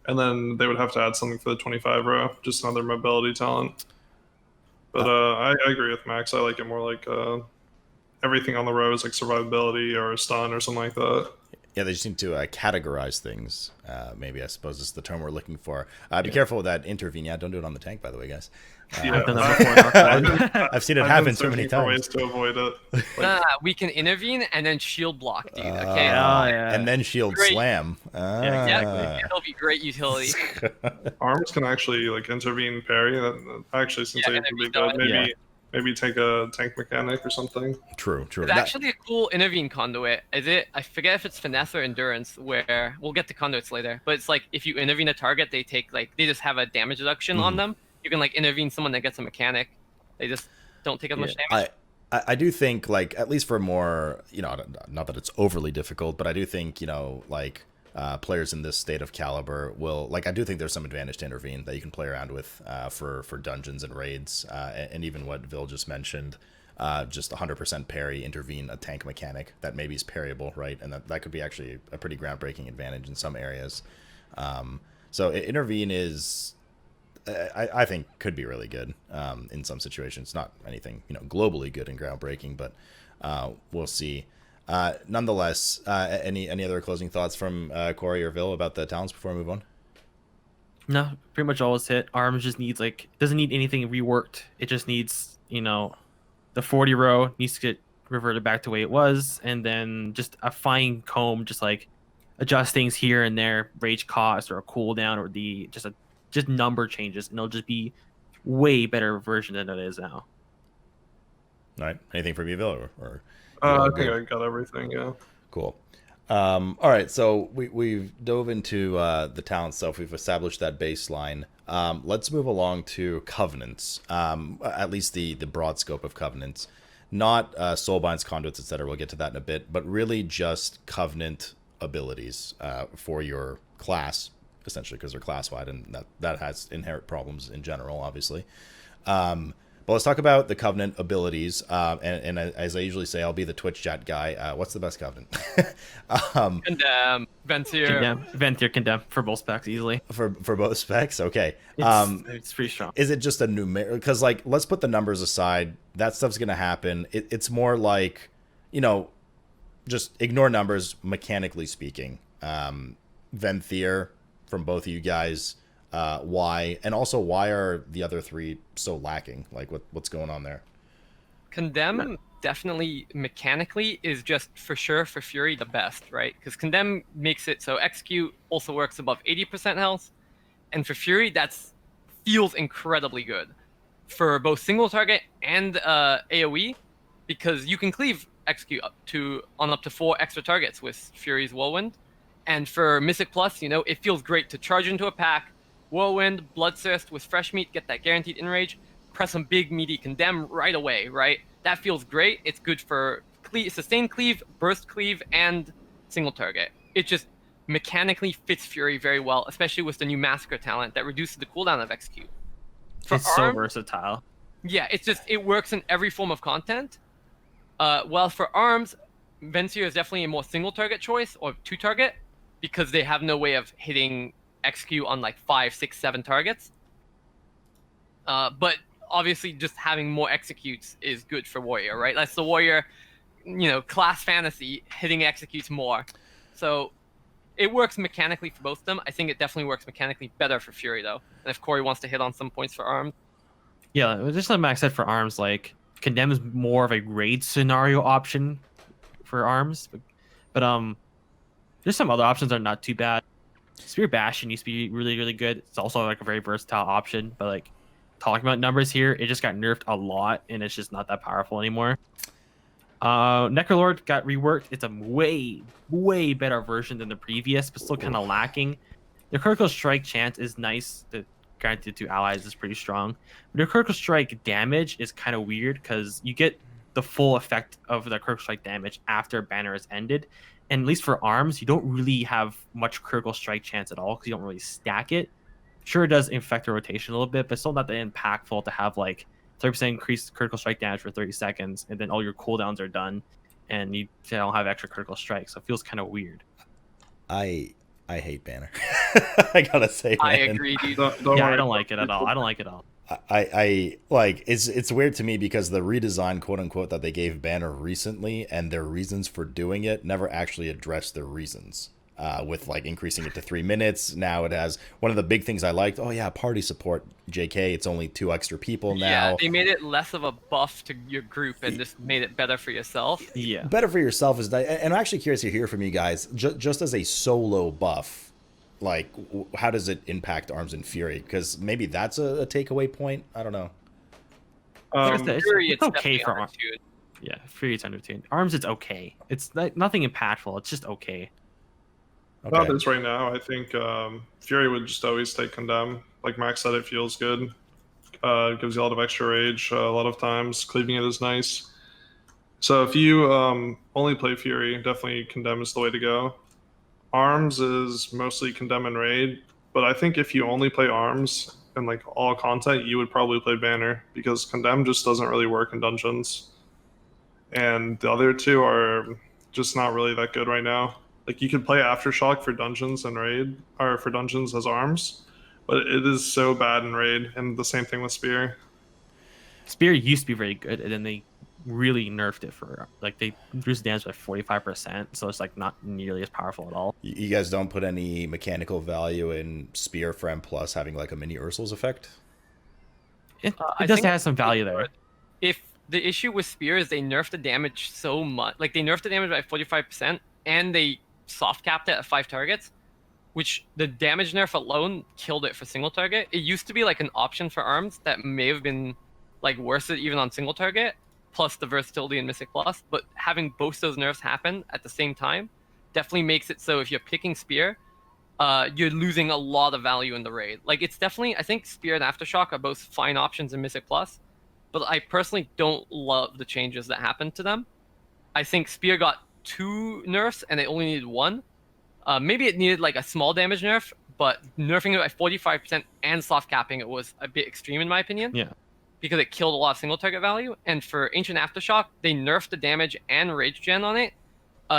And then they would have to add something for the 25 row, just another mobility talent. But I agree with Max. I like it more like everything on the row is like survivability or a stun or something like that. Yeah, they just seem to categorize things. Maybe I suppose is the term we're looking for. Be careful with that intervene. Yeah, don't do it on the tank, by the way, guys. I've done that before in Arclight. I've seen it I've happen been so many searching for times. ways to avoid it. We can intervene and then shield block, dude. Okay. yeah. And then shield Great. slam. Yeah, it'll be great utility. Arms can actually like intervene parry. That actually seems Yeah, like it could be intervene good. does. Maybe take a tank mechanic or something. True. It's actually a cool intervene conduit. I forget if it's finesse or endurance, where we'll get to conduits later. But it's like if you intervene a target, they just have a damage reduction on them. You can like intervene someone that gets a mechanic. They just don't take as much damage. I do think, like, at least for more, not that it's overly difficult, but I do think, players in this state of caliber will, like, I do think there's some advantage to intervene that you can play around with for dungeons and raids, and even what Vil just mentioned. just 100% parry, intervene a tank mechanic that maybe is parryable, right? And that could be actually a pretty groundbreaking advantage in some areas. So intervene is, I think, could be really good in some situations. Not anything, globally good and groundbreaking, but we'll see. Nonetheless, any other closing thoughts from Corey or Vil about the talents before we move on? No, pretty much all is hit. Arms just needs doesn't need anything reworked. It just needs, the 40 row needs to get reverted back to the way it was, and then just a fine comb, just adjust things here and there, rage cost or a cooldown or just number changes, and it'll just be way better version than it is now. All right. Anything from you, Vil? Or I think I got everything. Yeah. Cool. All right, so we've dove into the talent stuff. We've established that baseline. Let's move along to covenants, at least the broad scope of covenants. Not Soulbinds, Conduits, etc. We'll get to that in a bit, but really just covenant abilities for your class, essentially, because they're class-wide, and that has inherent problems in general, obviously. But let's talk about the covenant abilities. And as I usually say, I'll be the Twitch chat guy. What's the best covenant? Condemn, Ventier. Ventier, Condemn for both specs easily. For both specs, okay. It's pretty strong. Is it just a numeric? Because let's put the numbers aside. That stuff's gonna happen. It's more like, just ignore numbers. Mechanically speaking, Ventier from both of you guys. Why? And also, why are the other three so lacking? What's going on there? Condemn definitely mechanically is just for sure for Fury the best, right? Because Condemn makes it so Execute also works above 80% health, and for Fury feels incredibly good for both single target and AOE, because you can cleave Execute up to 4 extra targets with Fury's Whirlwind, and for Mystic Plus, it feels great to charge into a pack. Whirlwind, Bloodthirst with Fresh Meat, get that guaranteed enrage, press some big meaty Condemn right away, right? That feels great. It's good for sustained cleave, burst cleave, and single target. It just mechanically fits Fury very well, especially with the new Massacre talent that reduces the cooldown of Execute. It's so versatile. Yeah, it works in every form of content. While for arms, Ventier is definitely a more single target choice, or 2 target, because they have no way of hitting Execute on 5, 6, 7 targets. But obviously just having more executes is good for Warrior, right? That's the Warrior, class fantasy, hitting executes more. So it works mechanically for both of them. I think it definitely works mechanically better for Fury, though. And if Corey wants to hit on some points for arms. Yeah, just like Max said for arms, Condemn is more of a raid scenario option for arms. But there's some other options that are not too bad. Spear Bastion used to be really, really good. It's also a very versatile option, but talking about numbers here, it just got nerfed a lot, and it's just not that powerful anymore. Necrolord got reworked. It's a way, way better version than the previous, but still kind of lacking. The critical strike chance is nice. The granted to allies is pretty strong, but the critical strike damage is kind of weird because you get the full effect of the critical strike damage after banner is ended. And at least for arms, you don't really have much critical strike chance at all because you don't really stack it. Sure, it does infect the rotation a little bit, but still not that impactful to have 30% increased critical strike damage for 30 seconds, and then all your cooldowns are done, and you don't have extra critical strikes. So it feels kind of weird. I hate banner. I gotta say, man. I agree, dude. I don't like it at all. I don't like it at all. It's weird to me because the redesign, quote unquote, that they gave banner recently and their reasons for doing it never actually addressed their reasons. With increasing it to 3 minutes, now it has one of the big things I liked. Oh yeah, party support. JK, it's only 2 extra people now. Yeah, they made it less of a buff to your group and just made it better for yourself. Yeah, better for yourself is, and I'm actually curious to hear from you guys. Just as a solo buff, how does it impact Arms and Fury? Because maybe that's a takeaway point. I don't know. Fury, it's okay for arms. Yeah, Fury it's undertuned. Arms, it's okay. It's nothing impactful. It's just okay. About this right now, I think Fury would just always take Condemn. Like Max said, it feels good. Gives you a lot of extra rage. A lot of times, cleaving it is nice. So if you only play Fury, definitely Condemn is the way to go. Arms is mostly Condemn and Raid, but I think if you only play Arms and all content, you would probably play Banner because Condemn just doesn't really work in dungeons. and the other two are just not really that good right now. Like you could play Aftershock for dungeons and raid, or for dungeons as arms, but it is so bad in raid, and the same thing with Spear. Spear used to be very good, and then they really nerfed it for like they reduced damage by 45%, so it's like not nearly as powerful at all. You guys don't put any mechanical value in Spear for M plus having like a mini Ursul's effect? It I does think have some value there. If the issue with Spear is they nerfed the damage so much, like they nerfed the damage by 45%, and they soft capped it at 5 targets, which the damage nerf alone killed it for single target. It used to be like an option for arms that may have been like worse even on single target, plus the versatility in Mystic Plus, but having both those nerfs happen at the same time definitely makes it so if you're picking Spear, you're losing a lot of value in the raid. Like it's definitely, I think Spear and Aftershock are both fine options in Mystic Plus, but I personally don't love the changes that happened to them. I think Spear got 2 nerfs and they only needed 1. Maybe it needed like a small damage nerf, but nerfing it by 45% and soft capping it was a bit extreme in my opinion. Yeah. Because it killed a lot of single target value. And for Ancient Aftershock, they nerfed the damage and rage gen on it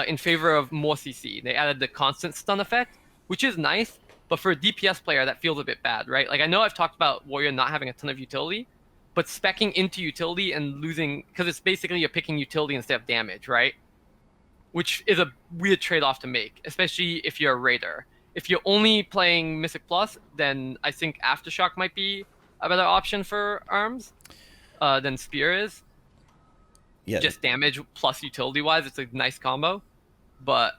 in favor of more CC. They added the constant stun effect, which is nice, but for a DPS player, that feels a bit bad, right? Like I know I've talked about Warrior not having a ton of utility, but specking into utility and losing, because it's basically you're picking utility instead of damage, right? Which is a weird trade-off to make, especially if you're a raider. If you're only playing Mystic Plus, then I think Aftershock might be a better option for arms than Spear is. Yeah. Just damage plus utility wise, it's a nice combo. But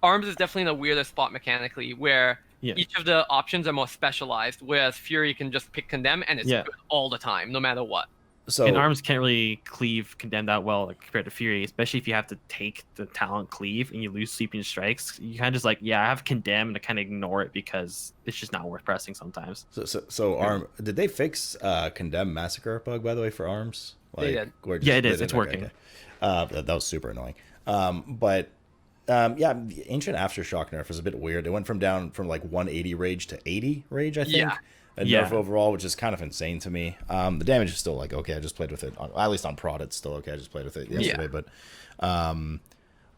arms is definitely in a weirder spot mechanically where each of the options are more specialized, whereas Fury can just pick Condemn and it's good all the time, no matter what. So and arms can't really cleave Condemn that well like, compared to Fury, especially if you have to take the talent cleave and you lose sweeping strikes. You kind of just like, I have Condemn and I kind of ignore it because it's just not worth pressing sometimes. So arm, did they fix Condemn Massacre bug, by the way, for arms? Like, they did. Yeah, it is. It's working. That was super annoying. The Ancient Aftershock nerf was a bit weird. It went down from like 180 rage to 80 rage, I think. Yeah. A nerf overall, which is kind of insane to me. The damage is still like okay. I just played with it. At least on prod, it's still okay. I just played with it yesterday,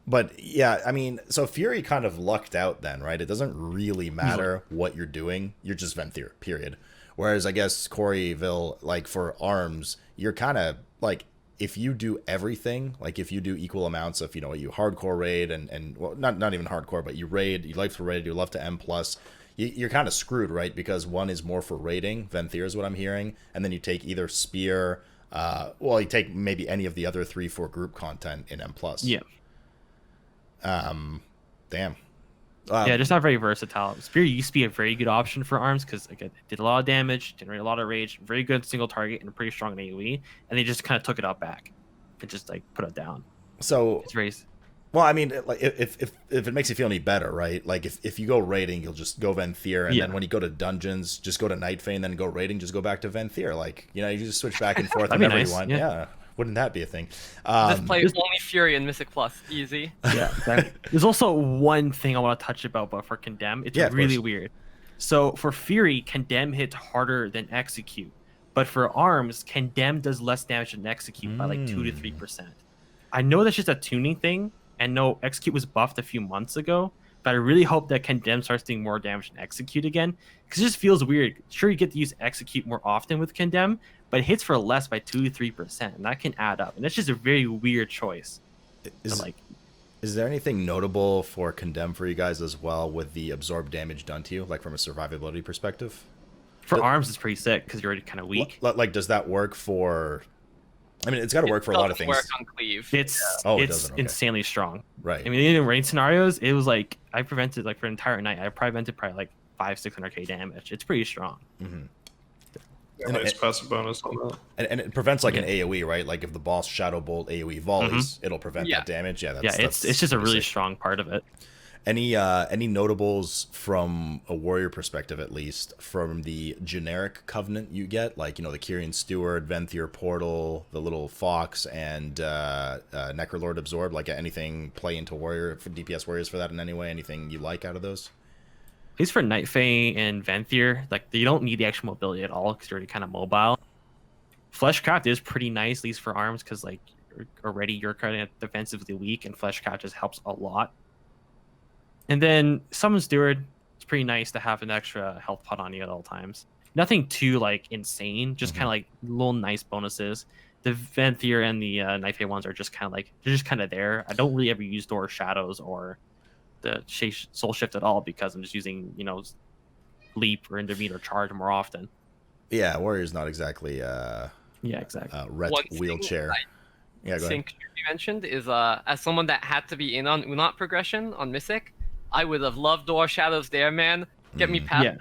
but yeah, I mean, so Fury kind of lucked out then, right? It doesn't really matter what you're doing. You're just Venthyr, period. Whereas I guess Corejo, like for arms, you're kind of like if you do everything, like if you do equal amounts of you hardcore raid and well not even hardcore, but you raid, you like to raid, you love to M plus. You're kind of screwed, right? Because one is more for raiding, Venthyr is what I'm hearing, and then you take either Spear, you take maybe any of the other 3 for group content in M+. Yeah. Damn. Just not very versatile. Spear used to be a very good option for arms because again, it did a lot of damage, generated a lot of rage, very good single target, and pretty strong in AoE, and they just kind of took it out back and just like put it down. So it's very. Well, I mean, like if it makes you feel any better, right? Like if you go raiding, you'll just go Venthyr, and then when you go to dungeons, just go to Nightfane, then go raiding, just go back to Venthyr. Like you just switch back and forth whenever you want. Yeah. Wouldn't that be a thing? Just play only Fury and Mystic Plus, easy. Yeah. There's also one thing I want to touch about, but for Condemn, it's really weird. So for Fury, Condemn hits harder than Execute, but for arms, Condemn does less damage than Execute by like 2 to 3%. I know that's just a tuning thing. And no, Execute was buffed a few months ago, but I really hope that Condemn starts doing more damage than Execute again, because it just feels weird. Sure, you get to use Execute more often with Condemn, but it hits for less by 2 to 3%, and that can add up. And that's just a very weird choice. Is there anything notable for Condemn for you guys as well with the absorbed damage done to you, like from a survivability perspective? For arms, it's pretty sick because you're already kind of weak. Like, does that work for... I mean, it's got to work for a lot of things. Work on cleave. It's insanely strong. Right. I mean, in raid scenarios, it was like I prevented like for an entire night. I prevented probably like 500-600k damage. It's pretty strong. Mm-hmm. Nice passive bonus on that. And it prevents like an AoE, right? Like if the boss Shadow Bolt AoE volleys, it'll prevent that damage. Yeah, it's just a really strong part of it. Any notables from a warrior perspective, at least, from the generic covenant you get, like the Kyrian Steward, Venthyr Portal, the little Fox, and Necrolord Absorb? Like anything play into warrior for DPS warriors for that in any way? Anything you like out of those? At least for Nightfang and Venthyr, like you don't need the actual mobility at all because you're already kind of mobile. Fleshcraft is pretty nice, at least for arms, because like already you're kind of defensively weak, and Fleshcraft just helps a lot. And then Summon Steward, it's pretty nice to have an extra health pot on you at all times. Nothing too like insane, just kind of like little nice bonuses. The Venthyr and the Knife ones are just kind of like, they're just kind of there. I don't really ever use Door of Shadows or the Soul Shift at all, because I'm just using, you know, Leap or Intervene or Charge more often. Yeah, Warrior's not exactly Yeah, exactly. ret wheelchair. Yeah, go ahead. You mentioned is as someone that had to be in on Unot progression on Mythic, I would have loved Door of Shadows there, man. Get me past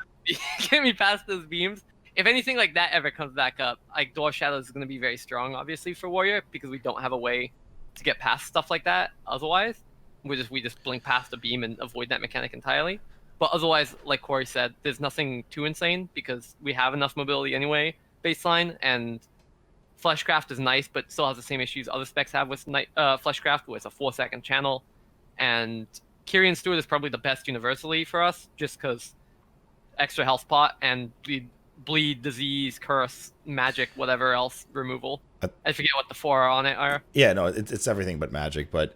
get me past those beams. If anything like that ever comes back up, like Door of Shadows is going to be very strong, obviously, for Warrior, because we don't have a way to get past stuff like that otherwise. We just blink past the beam and avoid that mechanic entirely. But otherwise, like Corey said, there's nothing too insane because we have enough mobility anyway, baseline, and Fleshcraft is nice, but still has the same issues other specs have with Fleshcraft, with a 4-second channel. And Kyrian Steward is probably the best universally for us, just because extra health pot and bleed, disease, curse, magic, whatever else removal. I forget what the 4 on it are. Yeah, no, it's everything but magic, but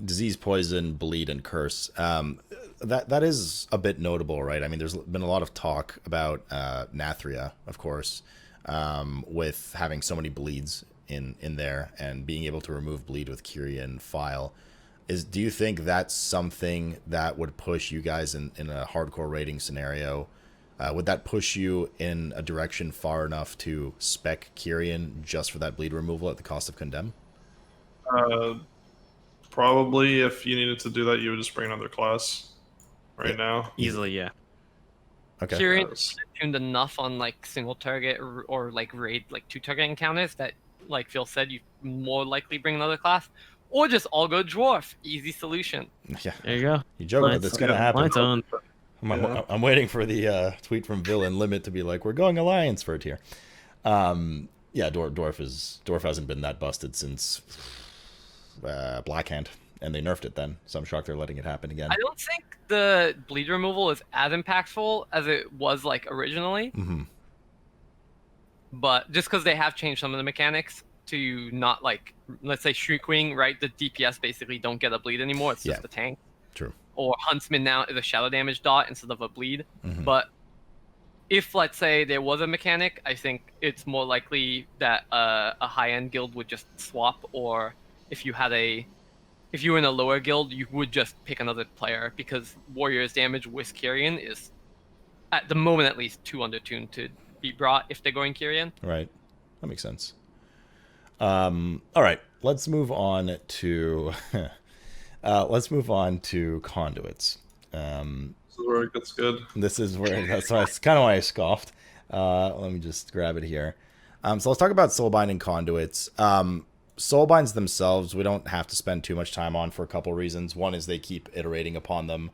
disease, poison, bleed, and curse. That is a bit notable, right? I mean, there's been a lot of talk about Nathria, of course, with having so many bleeds in there and being able to remove bleed with Kyrian File. Do you think that's something that would push you guys in a hardcore raiding scenario? Would that push you in a direction far enough to spec Kyrian just for that bleed removal at the cost of Condemn? Probably, if you needed to do that, you would just bring another class now. Easily, yeah. Okay. Kyrian is tuned enough on like single target or like raid, like 2-target encounters that, like Phil said, you more likely bring another class, or just all go dwarf. Easy solution. Yeah. There you go. You joke that it's going to happen. Mine's own. I'm waiting for the tweet from Villain Limit to be like, we're going Alliance for a tier. Yeah, Dwarf hasn't been that busted since Blackhand, and they nerfed it then, so I'm shocked they're letting it happen again. I don't think the bleed removal is as impactful as it was like originally. Mm-hmm. But just because they have changed some of the mechanics to not like, let's say Shriekwing, right? The DPS basically don't get a bleed anymore. It's just the tank. True. Or Huntsman now is a shadow damage dot instead of a bleed. Mm-hmm. But if, let's say, there was a mechanic, I think it's more likely that a high-end guild would just swap, or if you were in a lower guild, you would just pick another player, because Warrior's damage with Kyrian is, at the moment at least, too undertuned to be brought if they're going Kyrian. Right. That makes sense. All right. Let's move on to conduits. This is where it gets good. That's kind of why I scoffed. Let me just grab it here. So let's talk about Soulbind and conduits. Soulbinds themselves, we don't have to spend too much time on for a couple reasons. One is they keep iterating upon them.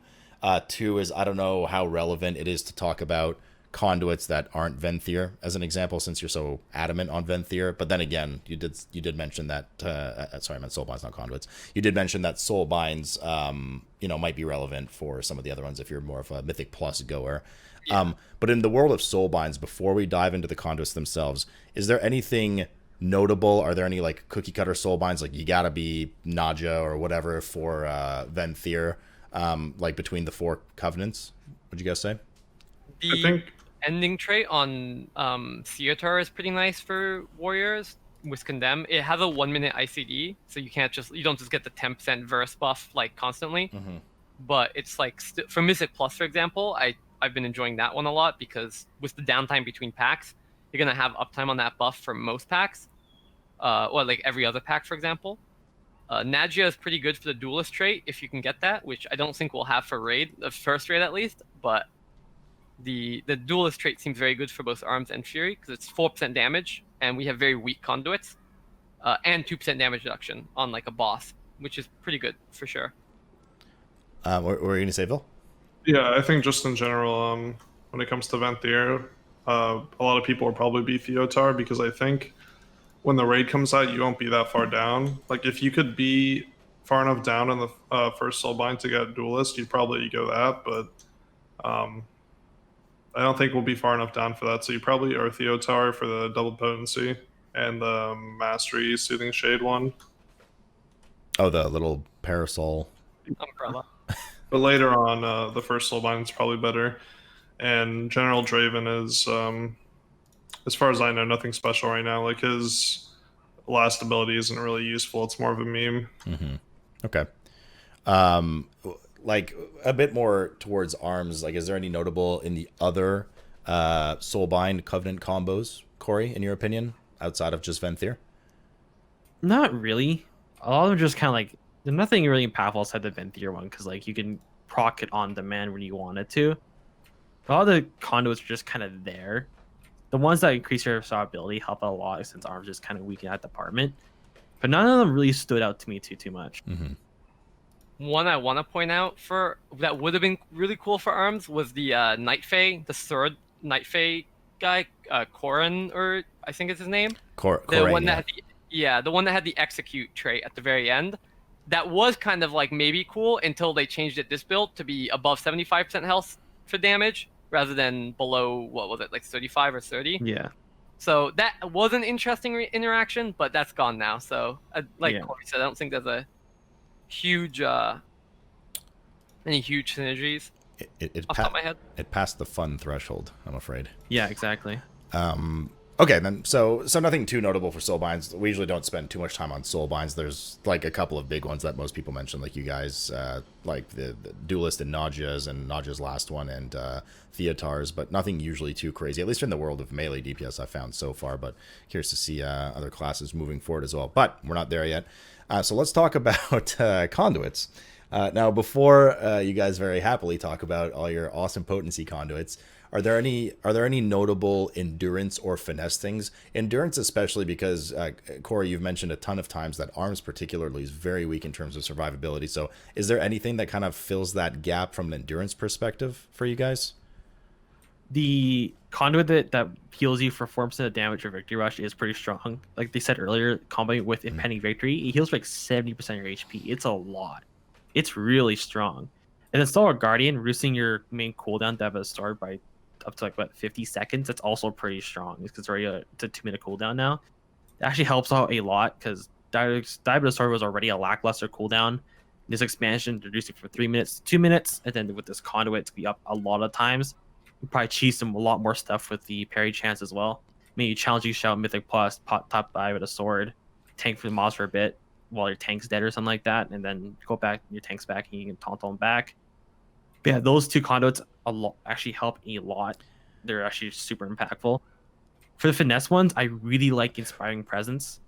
Two is I don't know how relevant it is to talk about conduits that aren't Venthyr as an example, since you're so adamant on Venthyr. But then again, you did mention that sorry, I meant Soulbinds, not conduits. You did mention that Soulbinds might be relevant for some of the other ones if you're more of a Mythic Plus goer. Yeah. But in the world of Soulbinds, before we dive into the conduits themselves, is there anything notable? Are there any like cookie cutter Soulbinds, like you gotta be Naja or whatever for Venthyr, like between the 4 covenants? What'd you guys say? I think Ending trait on Theater is pretty nice for warriors with Condemn. It has a 1-minute ICD, so you don't just get the 10% verse buff like constantly. Mm-hmm. But it's like for Mythic Plus, for example, I've been enjoying that one a lot, because with the downtime between packs, you're gonna have uptime on that buff for most packs, or like every other pack, for example. Nagia is pretty good for the duelist trait if you can get that, which I don't think we'll have for raid, the first raid at least, but the duelist trait seems very good for both arms and fury, because it's 4% damage, and we have very weak conduits, and 2% damage reduction on like a boss, which is pretty good for sure. What were you gonna say, Bill? Yeah, I think just in general, when it comes to Venthyr, a lot of people will probably be Theotar, because I think when the raid comes out, you won't be that far down. Like if you could be far enough down in the first Soulbind to get duelist, you'd probably go that, but I don't think we'll be far enough down for that. So you probably are Theotar for the double potency. and the Mastery Soothing Shade one. Oh, the little parasol. Umbrella. But later on, the first Soulbind is probably better. And General Draven is, as far as I know, nothing special right now. Like, his last ability isn't really useful. It's more of a meme. Mm-hmm. Okay. Like, a bit more towards arms, like, is there any notable in the other Soulbind Covenant combos, Corey, in your opinion, outside of just Venthyr? Not really. A lot of them just kind of like, there's nothing really impactful outside the Venthyr one, because like you can proc it on demand when you want it to. But all the conduits are just kind of there. The ones that increase your survivability help a lot, since arms just kind of weaken that department. But none of them really stood out to me too much. Mm-hmm. One I want to point out for that would have been really cool for arms was the Night Fae, the third Night Fae guy, Corin, or I think it's his name. The one that had the one that had the execute trait at the very end. That was kind of like maybe cool until they changed it this build to be above 75% health for damage rather than below, what was it, like 35 or 30? Yeah. So that was an interesting interaction, but that's gone now. So like Yeah. Corey said, I don't think there's a huge any huge synergies It off the top of my head. It passed the fun threshold, I'm afraid. Yeah, exactly. Okay, then, so nothing too notable for Soulbinds. We usually don't spend too much time on Soulbinds. There's like a couple of big ones that most people mention, like you guys, like the Duelist and Nadja's last one, and Theotar's, but nothing usually too crazy, at least in the world of melee DPS I've found so far, but curious to see other classes moving forward as well. But we're not there yet. So let's talk about conduits. Now, before you guys very happily talk about all your awesome potency conduits, are there any notable endurance or finesse things? Endurance especially because, Corey, you've mentioned a ton of times that arms particularly is very weak in terms of survivability. So is there anything that kind of fills that gap from an endurance perspective for you guys? The conduit that heals you for 4% of damage or victory rush is pretty strong. Like they said earlier, combining with impending victory, it heals like 70% of your HP. It's a lot. It's really strong. And then Stalwart Guardian, reducing your main cooldown to have a start by up to like what 50 seconds. That's also pretty strong because it's already it's a 2-minute cooldown now. It actually helps out a lot because Diabetes Sword was already a lackluster cooldown. This expansion reduced it from 3 minutes to 2 minutes, and then with this conduit, it's be up a lot of times. You probably cheese some a lot more stuff with the parry chance as well. Maybe challenge you shout Mythic Plus, top die with a sword, tank for the mods for a bit while your tank's dead or something like that, and then go back, your tank's back, and you can taunt them back. But yeah, those two conduits actually help a lot. They're actually super impactful. For the finesse ones, I really like Inspiring Presence.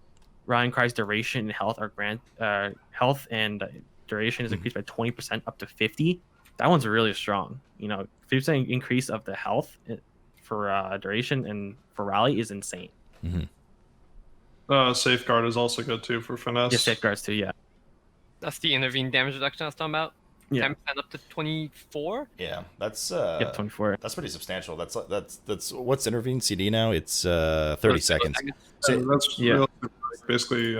Ryan Cry's duration and health are health and duration is increased by 20% up to 50. That one's really strong. 50% increase of the health for duration and for rally is insane. Mm-hmm. Safeguard is also good too for finesse. Yeah, safeguards too. Yeah. That's the intervene damage reduction I was talking about. Yeah. 10% up to 24. Yeah, that's 24. That's pretty substantial. That's what's intervene CD now? It's 30 seconds. So that's basically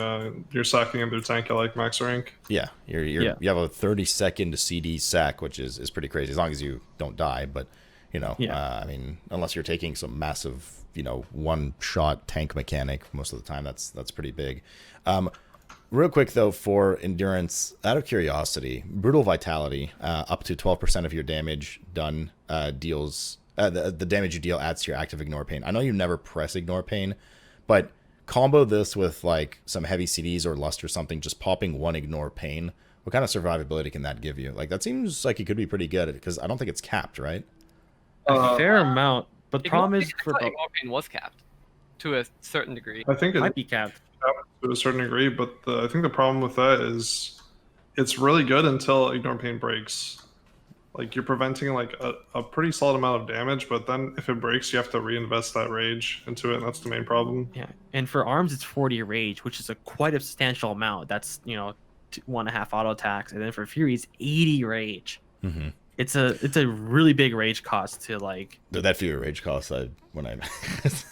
you're sacking into tank at like max rank. Yeah, you have a 30-second CD sack, which is pretty crazy as long as you don't die. But I mean, unless you're taking some massive one-shot tank mechanic most of the time, that's pretty big. Real quick, though, for endurance, out of curiosity, Brutal Vitality, up to 12% of your damage done deals... the damage you deal adds to your active Ignore Pain. I know you never press Ignore Pain, but combo this with, like, some heavy CDs or Lust or something, just popping one Ignore Pain. What kind of survivability can that give you? Like, that seems like it could be pretty good, because I don't think it's capped, right? A fair amount, but the problem is... Ignore Pain was capped to a certain degree. I think it might be capped to a certain degree, but I think the problem with that is it's really good until Ignore Pain breaks. Like, you're preventing like a pretty solid amount of damage, but then if it breaks, you have to reinvest that rage into it, and that's the main problem. Yeah, and for arms, it's 40 rage, which is quite a substantial amount. That's 1.5 auto attacks, and then for fury, it's 80 rage. Mm-hmm. It's a really big rage cost to like. That fury rage cost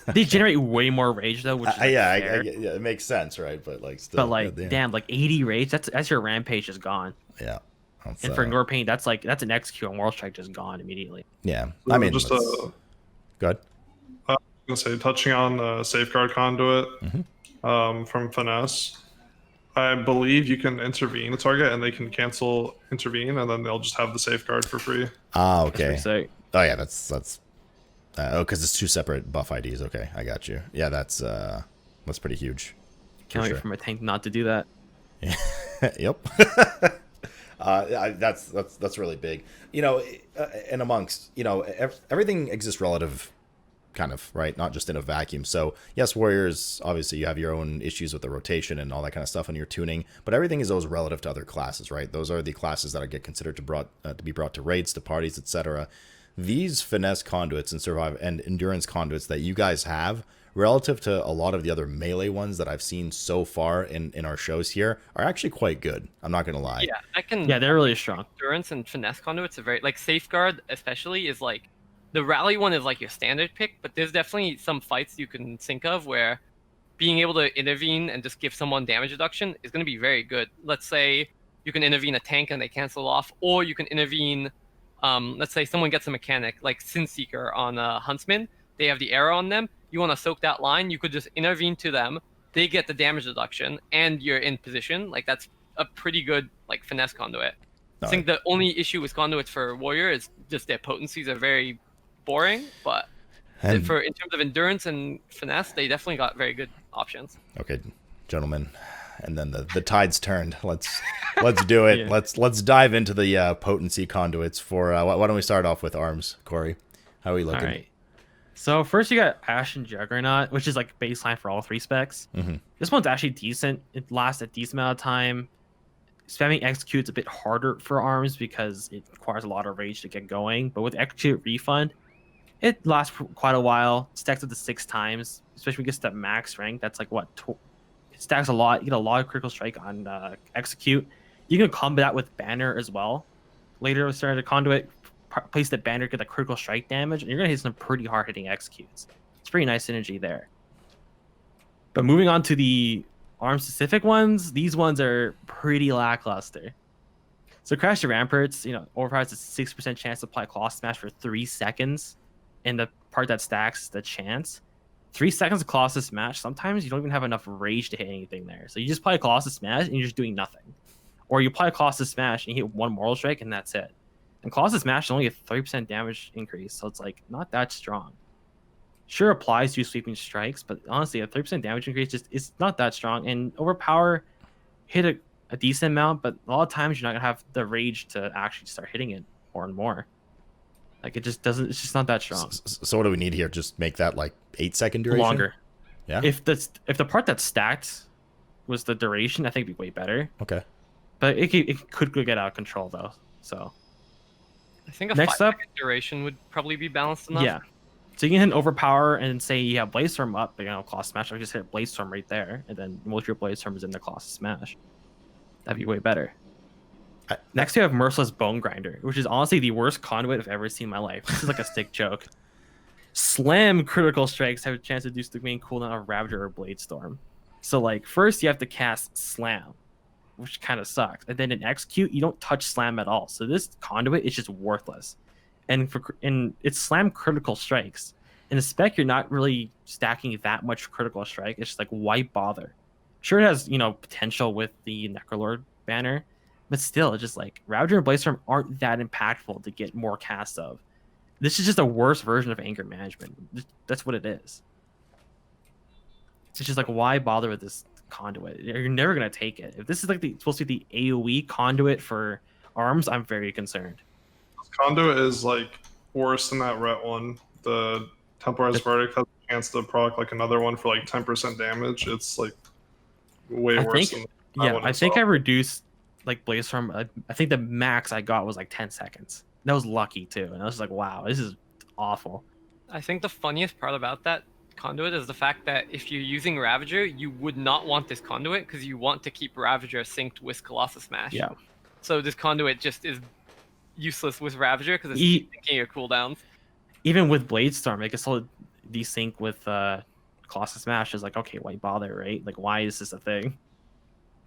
They generate way more rage though, which is it makes sense, right? But like still. But like, damn, like 80 rage, that's your rampage is gone. Yeah. And for Ignore Pain, that's an execute on World Strike just gone immediately. Yeah, I mean, just go ahead. gonna say, touching on safeguard conduit Mhm. from finesse. I believe you can intervene a target and they can cancel intervene, and then they'll just have the safeguard for free. Ah, That's pretty okay. sick. Oh yeah, that's because it's two separate buff IDs. Okay, I got you. Yeah, that's pretty huge. Can't wait sure. for my tank not to do that. Yep. That's really big. You know, and amongst everything exists relative, kind of, right? Not just in a vacuum. So yes, warriors, obviously you have your own issues with the rotation and all that kind of stuff and your tuning, but everything is always relative to other classes, right? Those are the classes that get considered to be brought to raids, to parties, etc. These finesse conduits and survive and endurance conduits that you guys have, relative to a lot of the other melee ones that I've seen so far in our shows here, are actually quite good. I'm not gonna lie. Yeah, I can. Yeah, they're really strong. Endurance and finesse conduits are very like safeguard, especially is like the rally one is like your standard pick, but there's definitely some fights you can think of where being able to intervene and just give someone damage reduction is going to be very good. Let's say you can intervene a tank and they cancel off, or you can intervene. Let's say someone gets a mechanic like Sin Seeker on a Huntsman. They have the arrow on them. You want to soak that line. You could just intervene to them. They get the damage reduction, and you're in position. Like that's a pretty good like finesse conduit. I think the only issue with conduits for warrior is just their potencies are very boring, but in terms of endurance and finesse, they definitely got very good options. Okay, gentlemen, and then the tide's turned. Let's do it. Yeah. Let's dive into the potency conduits for. Why don't we start off with arms, Corey? How are we looking? All right. So first you got Ashen Juggernaut, which is like baseline for all three specs. Mm-hmm. This one's actually decent. It lasts a decent amount of time. Spamming execute's a bit harder for arms because it requires a lot of rage to get going. But with execute refund, it lasts for quite a while. Stacks up to 6 times, especially when it gets to max rank. That's like what it stacks a lot. You get a lot of critical strike on execute. You can combo that with banner as well. Later, we started a conduit, place the banner, get the critical strike damage, and you're gonna hit some pretty hard hitting executes. It's pretty nice synergy there. But moving on to the arm specific ones, these ones are pretty lackluster. So Crash the Ramparts, overpowers a 6% chance to apply Claw Smash for 3 seconds. And the part that stacks the chance. 3 seconds of Colossus Smash, sometimes you don't even have enough rage to hit anything there. So you just apply Colossus Smash and you're just doing nothing. Or you apply Colossus Smash and you hit 1 Moral Strike and that's it. And Colossus Smash is only a 30% damage increase, so it's like not that strong. Sure applies to sweeping strikes, but honestly, a 30% damage increase just is not that strong. And Overpower hit a decent amount, but a lot of times you're not gonna have the rage to actually start hitting it more and more. Like it just doesn't. It's just not that strong. So what do we need here? Just make that like 8-second duration. Longer. Yeah. If the part that stacked was the duration, I think it'd be way better. Okay. But it could get out of control though. So I think a next 5-second duration would probably be balanced enough. yeah. So you can hit an Overpower and say you have Blaze Storm up, Claw Smash. I just hit Blaze Storm right there, and then most of your Blaze Storm is in the Claw Smash. That'd be way better. Next, you have Merciless Bone Grinder, which is honestly the worst conduit I've ever seen in my life. This is like a stick joke. Slam critical strikes have a chance to reduce the main cooldown of Ravager or Blade Storm. So, like, first you have to cast Slam, which kind of sucks. And then in Execute, you don't touch Slam at all. So this conduit is just worthless. And it's Slam critical strikes. In a spec, you're not really stacking that much critical strike. It's just like, why bother? Sure, it has, potential with the Necrolord banner. But still, it's just like Ravager and Blade Storm aren't that impactful to get more cast of. This is just a worse version of anger management. That's what it is. It's just like, why bother with this conduit? You're never gonna take it. If this is like supposed to be the AOE conduit for arms, I'm very concerned. Conduit is like worse than that ret one. The Temporized Verdict has a chance to proc like another one for like 10% damage. It's like way worse than that one. I think I reduced like Blaze Storm. I think the max I got was like 10 seconds. That was lucky too, and I was like, wow, this is awful. I think the funniest part about that conduit is the fact that if you're using Ravager, you would not want this conduit because you want to keep Ravager synced with Colossus Smash. Yeah. So this conduit just is useless with Ravager because it's syncing your cooldowns. Even with Blade Storm, it can still desync with Colossus Smash. Is like, okay, why bother, right? Like, why is this a thing?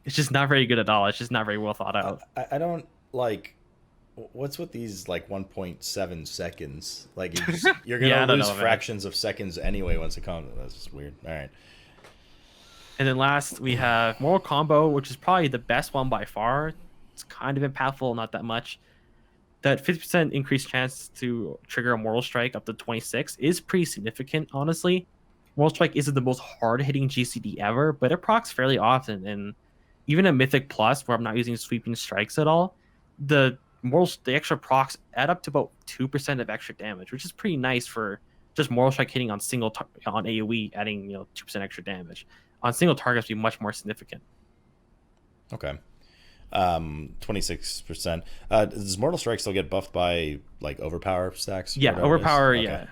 It's just not very good at all. It's just not very well thought out. I don't like. What's with these like 1.7 seconds? Like you're Yeah, I gonna don't lose know, man. fractions of seconds anyway once it comes. That's just weird. All right. And then last we have Moral Combo, which is probably the best one by far. It's kind of impactful, not that much. That 50% increased chance to trigger a Mortal Strike up to 26 is pretty significant, honestly. Mortal Strike isn't the most hard-hitting GCD ever, but it procs fairly often. And even a Mythic Plus, where I'm not using sweeping strikes at all, the extra procs add up to about 2% of extra damage, which is pretty nice for just Mortal Strike hitting on on AoE, adding 2% extra damage. On single targets, be much more significant. Okay. 26%. Does Mortal Strike still get buffed by like overpower stacks? or Yeah, whatever it is? overpower. Okay. Yeah,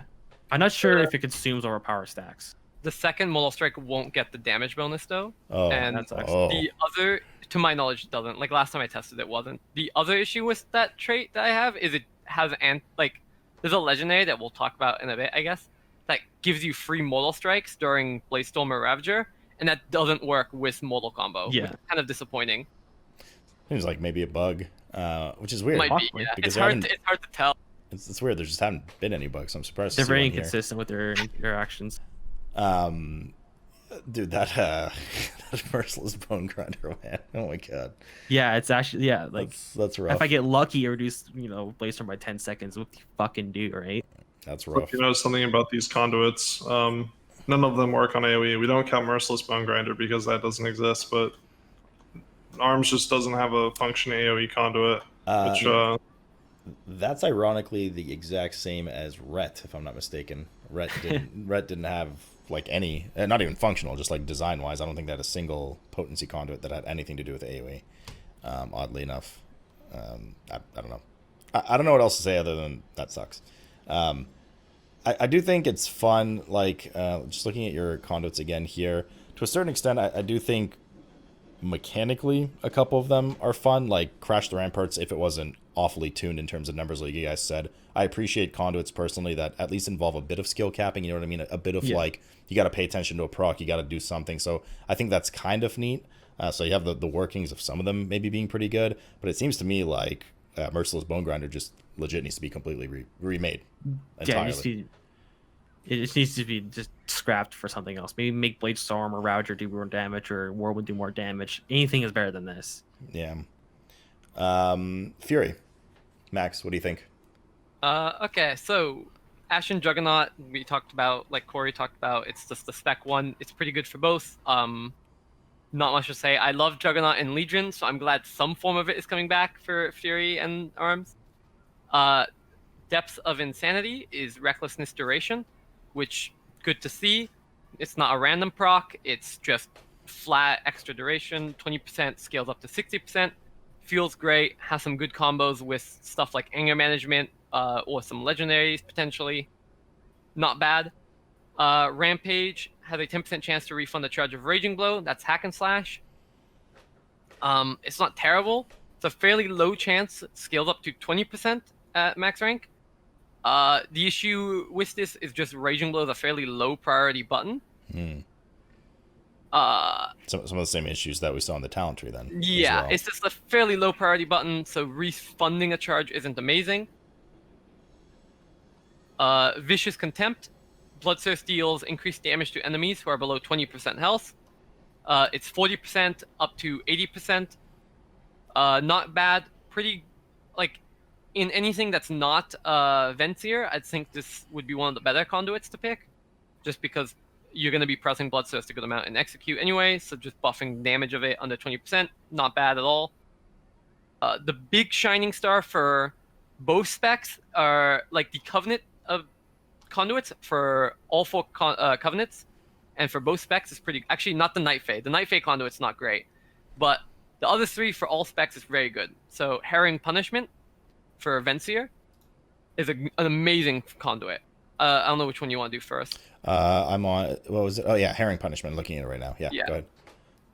I'm not sure if it consumes overpower stacks. The second Mortal Strike won't get the damage bonus though, Oh. and That sucks. Oh. the other, to my knowledge, doesn't. Like last time I tested, it wasn't. The other issue with that trait that I have is it has there's a legendary that we'll talk about in a bit, I guess, that gives you free Mortal Strikes during Bladestorm or Ravager, and that doesn't work with Mortal Combo. Yeah. Which is kind of disappointing. Seems like maybe a bug, which is weird. Might be, possibly, yeah. because It's hard to tell. It's weird. There just haven't been any bugs. I'm surprised. They're to see very one here. inconsistent with their interactions. Dude, that merciless bone grinder, man. Oh my god. Yeah, it's actually That's rough. if I get lucky, reduce Bladestorm by 10 seconds. What do you fucking do, right? That's But rough. you know something about these conduits? None of them work on AoE. We don't count Merciless Bone Grinder because that doesn't exist, but Arms just doesn't have a functioning AoE conduit, which That's ironically the exact same as Ret, if I'm not mistaken. Ret didn't have like any, not even functional, just like design wise. I don't think they had a single potency conduit that had anything to do with AoE. Oddly enough, I don't know. I don't know what else to say other than that sucks. I do think it's fun. Like just looking at your conduits again here, to a certain extent, I do think mechanically a couple of them are fun. Like Crash the Ramparts, if it wasn't awfully tuned in terms of numbers, like you guys said. I appreciate conduits personally that at least involve a bit of skill capping. You know what I mean? A bit of like you got to pay attention to a proc, you got to do something. So I think that's kind of neat. So you have the workings of some of them maybe being pretty good, but it seems to me like Merciless Bone Grinder just legit needs to be completely remade entirely. Yeah, it just needs to be just scrapped for something else. Maybe make Bladestorm or Ravager do more damage, or Whirlwind do more damage. Anything is better than this. Yeah. Fury. Max, what do you think? Okay, so Ashen Juggernaut, we talked about, like Corey talked about, it's just the spec one. It's pretty good for both. Not much to say. I love Juggernaut and Legion, so I'm glad some form of it is coming back for Fury and Arms. Depths of Insanity is Recklessness Duration, which, good to see. It's not a random proc, it's just flat extra duration, 20% scales up to 60%. Feels great, has some good combos with stuff like Anger Management, or some legendaries potentially. Not bad. Rampage has a 10% chance to refund the charge of Raging Blow. That's hack and slash. It's not terrible. It's a fairly low chance. It scales up to 20% at max rank. The issue with this is just Raging Blow is a fairly low priority button. Some of the same issues that we saw in the talent tree then. as Yeah, well. it's just a fairly low priority button, so refunding a charge isn't amazing. Vicious Contempt. Bloodthirst deals increased damage to enemies who are below 20% health. It's 40% up to 80%. Not bad. Pretty, like, in anything that's not Venseer, I think this would be one of the better conduits to pick. Just because you're going to be pressing Bloodthirst a good amount and execute anyway, so just buffing damage of it under 20%, not bad at all. The big shining star for both specs are like the Covenant of conduits for all four Covenants, and for both specs is pretty. Actually, not the Night Fae. The Night Fae conduit's not great, but the other three for all specs is very good. So Herring Punishment for Venseer is an amazing conduit. I don't know which one you want to do first. I'm on. What was it? Oh yeah, Herring Punishment. Looking at it right now. Yeah. Yeah. Go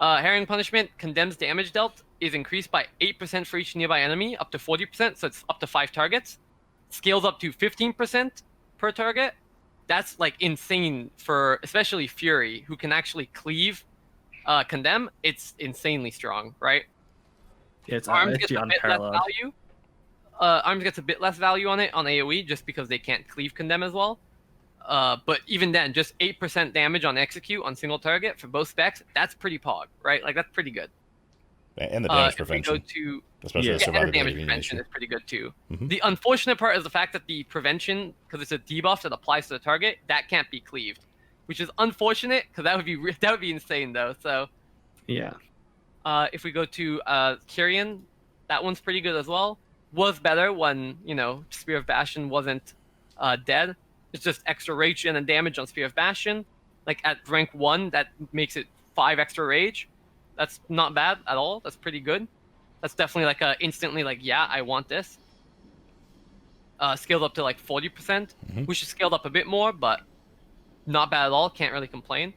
ahead. Herring Punishment condemns damage dealt is increased by 8% for each nearby enemy, up to 40%, so it's up to 5 targets. Scales up to 15% per target. That's like insane for especially Fury, who can actually cleave condemn. It's insanely strong, right? Yeah, it's Arms actually gets a bit less unparalleled. value. Arms gets a bit less value on it on AoE just because they can't cleave condemn as well. But even then, just 8% damage on execute on single target for both specs, that's pretty pog, right? Like, that's pretty good. And the damage If we prevention, go to especially Yeah, the and the survivability damage being an prevention issue. is pretty good too. Mhm. The unfortunate part is the fact that the prevention, because it's a debuff that applies to the target, that can't be cleaved, which is unfortunate because that would be insane though. So Yeah. if we go to Kyrian, that one's pretty good as well. Was better when Spear of Bastion wasn't dead. It's just extra rage and damage on Spear of Bastion. Like at rank 1, that makes it 5 extra rage. That's not bad at all. That's pretty good. That's definitely like instantly like, yeah, I want this. Scaled up to like 40%, which is scaled up a bit more, but not bad at all. Can't really complain.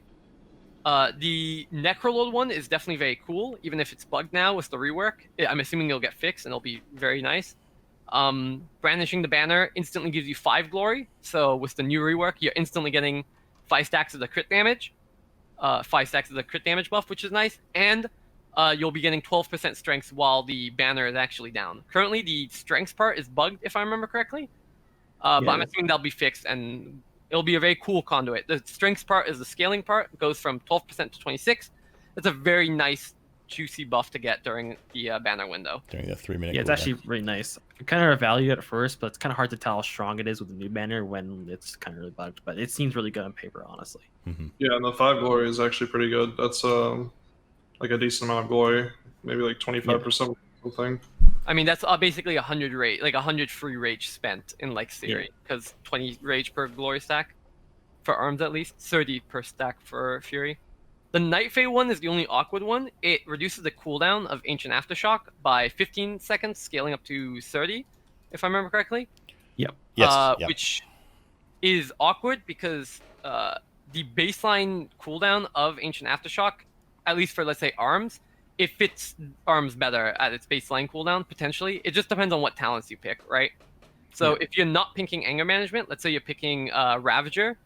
The Necrolord one is definitely very cool, even if it's bugged now with the rework. I'm assuming it'll get fixed and it'll be very nice. Brandishing the banner instantly gives you 5 glory. So with the new rework, you're instantly getting 5 stacks of the crit damage. 5 stacks of the crit damage buff, which is nice. And you'll be getting 12% strength while the banner is actually down. Currently, the strength part is bugged, if I remember correctly. But I'm assuming that'll be fixed, and it'll be a very cool conduit. The strength part is the scaling part. It goes from 12% to 26. It's a very nice, juicy buff to get during the banner window. During the 3-minute Yeah, it's cooldown. actually really nice. I kind of value it at first, but it's kind of hard to tell how strong it is with the new banner when it's kind of really bugged. But it seems really good on paper, honestly. Yeah, and the 5 glory is actually pretty good. That's like a decent amount of glory, maybe like 25% or something. I mean, that's basically 100 rage, like 100 free rage spent in like theory, because 20 rage per glory stack for arms at least, 30 per stack for fury. The Night Fae one is the only awkward one. It reduces the cooldown of Ancient Aftershock by 15 seconds, scaling up to 30, if I remember correctly. Yep. Yes. Yep. Which is awkward because the baseline cooldown of Ancient Aftershock, at least for, let's say, arms, it fits arms better at its baseline cooldown, potentially. It just depends on what talents you pick, right? So if you're not picking Anger Management, let's say you're picking Ravager,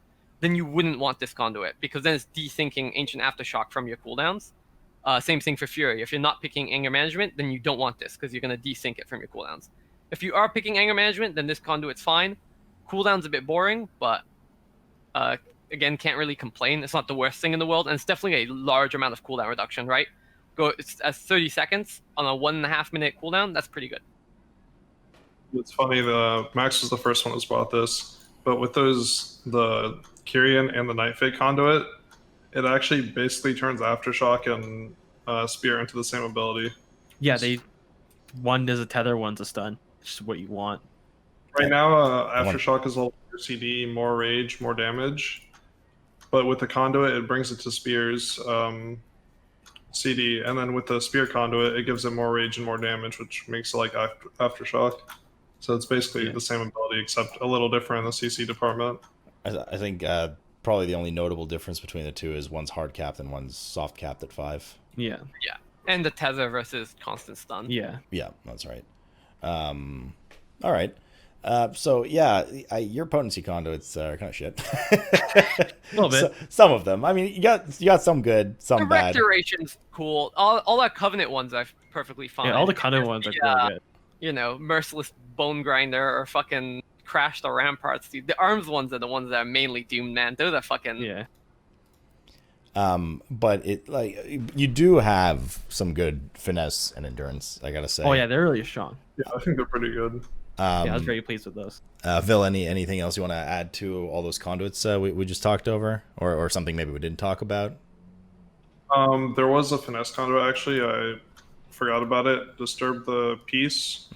then you wouldn't want this conduit, because then it's desyncing Ancient Aftershock from your cooldowns. Same thing for Fury. If you're not picking Anger Management, then you don't want this, because you're going to desync it from your cooldowns. If you are picking Anger Management, then this conduit's fine. Cooldown's a bit boring, but again, can't really complain. It's not the worst thing in the world, and it's definitely a large amount of cooldown reduction, right? It's 30 seconds on a 1.5 minute cooldown. That's pretty good. It's funny, the Max was the first one who's bought this, but with the Kyrian and the Night Fae conduit, it actually basically turns Aftershock and Spear into the same ability. Yeah, one is a tether, one's a stun. Which is what you want. Right now, Aftershock is a little more CD, more rage, more damage, but with the conduit, it brings it to Spear's CD, and then with the Spear conduit, it gives it more rage and more damage, which makes it like Aftershock. So it's basically the same ability, except a little different in the CC department. I think probably the only notable difference between the two is one's hard capped and one's soft capped at 5. Yeah. Yeah. And the tether versus constant stun. Yeah. Yeah, that's right. All right. So yeah, your potency conduits are kind of shit. A little bit. Some of them. I mean, you got some good, some The bad. Restoration's cool. All our Covenant ones are perfectly fine. Yeah, all the Conduit ones are really good. Merciless Bone Grinder or fucking Crash the Ramparts. The arms ones are the ones that are mainly doomed, man. Those are fucking... Yeah. But it you do have some good finesse and endurance, I gotta say. Oh yeah, they're really strong. Yeah, I think they're pretty good. Yeah, I was very pleased with those. Vil, anything else you want to add to all those conduits we just talked over, or something maybe we didn't talk about? There was a finesse conduit, actually. I forgot about it. Disturb the Peace.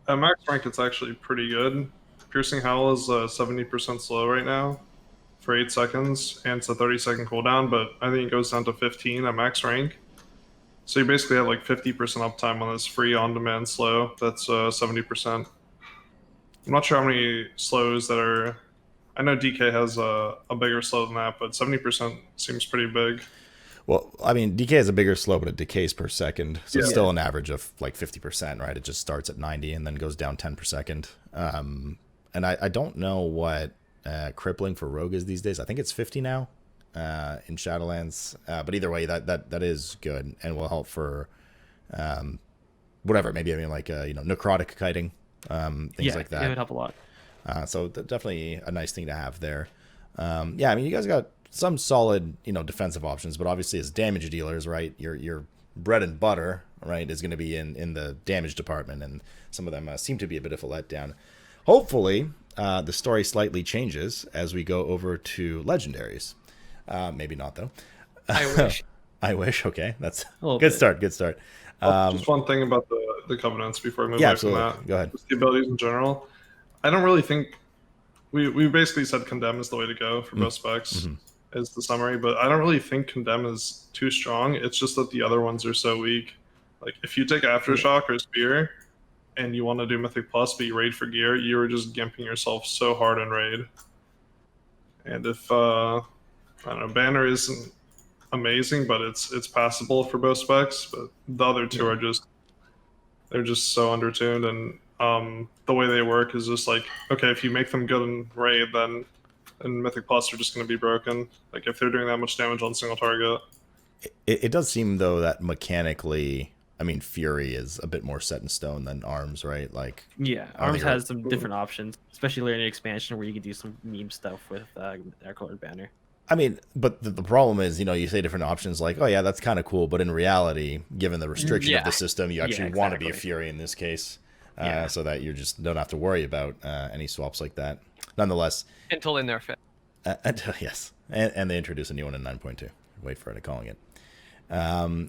At max rank, it's actually pretty good. Piercing Howl is 70% slow right now for 8 seconds, and it's a 30-second cooldown, but I think it goes down to 15 at max rank. So you basically have like 50% uptime on this free on-demand slow. That's 70%. I'm not sure how many slows that are... I know DK has a bigger slow than that, but 70% seems pretty big. Well, I mean, DK is a bigger slow, but it decays per second, so it's Yeah. still an average of like 50%, right? It just starts at 90 and then goes down 10 per second. And I don't know what crippling for Rogue is these days. I think it's 50 now in Shadowlands. But either way, that is good and will help for whatever. Maybe I mean like necrotic kiting things like that. It would help a lot. So definitely a nice thing to have there. Yeah, I mean, you guys got some solid, defensive options, but obviously as damage dealers, right, your bread and butter, right, is going to be in the damage department, and some of them seem to be a bit of a letdown. Hopefully, the story slightly changes as we go over to legendaries. Maybe not, though. I wish. I wish. Okay, that's little good bit. start. Good start. Just one thing about the covenants before I move Yeah, away from absolutely. that. Go ahead. Just the abilities in general. I don't really think we basically said condemn is the way to go for both specs is the summary, but I don't really think condemn is too strong. It's just that the other ones are so weak. Like if you take aftershock or spear and you want to do mythic plus but you raid for gear, you are just gimping yourself so hard in raid. And if I don't know, banner isn't amazing, but it's passable for both specs, but the other two are just they're just so undertuned, and the way they work is just like, okay, if you make them good in raid, then in mythic plus they're just going to be broken, like if they're doing that much damage on single target. It does seem though that mechanically, I mean, Fury is a bit more set in stone than Arms, right? Like, Yeah, I Arms think has some different options, especially later in the expansion where you can do some meme stuff with Air-Colored Banner. I mean, but the problem is, you say different options like, oh yeah, that's kind of cool, but in reality, given the restriction of Yeah. the system, you actually Yeah, want to be a exactly. Fury in this case, Yeah. so that you just don't have to worry about any swaps like that. Nonetheless, Until they nerf it. yes, and they introduce a new one in 9.2. Wait for it, calling it.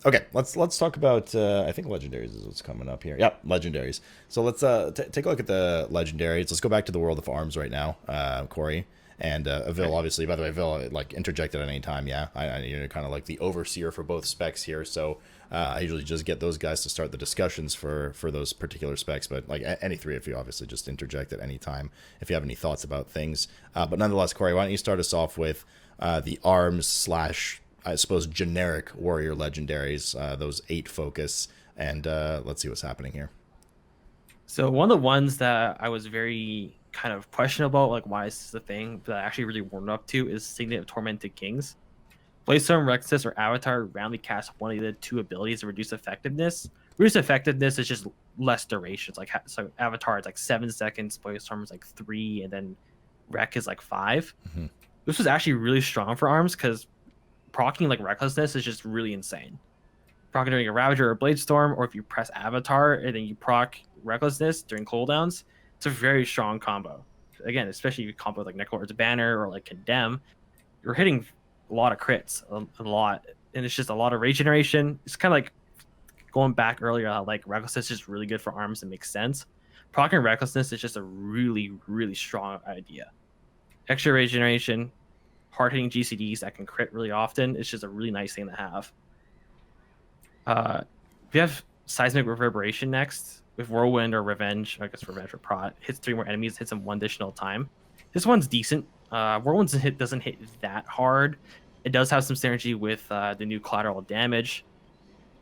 Okay, let's talk about. I think legendaries is what's coming up here. Yep, legendaries. So let's take a look at the legendaries. Let's go back to the world of Arms right now, Corey. And Vil, obviously, by the way, Vil, like, interject at any time, yeah? You're kind of like the overseer for both specs here, so I usually just get those guys to start the discussions for those particular specs, but, like, any three of you, obviously, just interject at any time if you have any thoughts about things. But nonetheless, Corey, why don't you start us off with the Arms / I suppose, generic warrior legendaries, those 8 focus, and let's see what's happening here. So one of the ones that I was very kind of questionable, like why is this a thing, that I actually really warmed up to is Signet of Tormented Kings. Blaze-Storm, Rexus, or Avatar roundly cast one of the 2 abilities to reduce effectiveness. Reduce effectiveness is just less duration. It's like, so Avatar is like 7 seconds, Blaze-Storm is like 3, and then Rec is like 5. Mhm. This was actually really strong for Arms because proccing like Recklessness is just really insane. Proccing during a Ravager or Bladestorm, or if you press Avatar and then you proc Recklessness during cooldowns, it's a very strong combo. Again, especially if you combo with like Necrolord's Banner or like Condemn, you're hitting a lot of crits, a lot, and it's just a lot of rage generation. It's kind of like going back earlier, how like Recklessness is really good for Arms and makes sense. Proccing Recklessness is just a really, really strong idea. Extra rage generation, hard hitting GCDs that can crit really often. It's just a really nice thing to have. If you have Seismic Reverberation next, with Whirlwind or Revenge, I guess Revenge or Prot, hits 3 more enemies, hits them 1 additional time. This one's decent. Whirlwind doesn't hit that hard. It does have some synergy with the new collateral damage.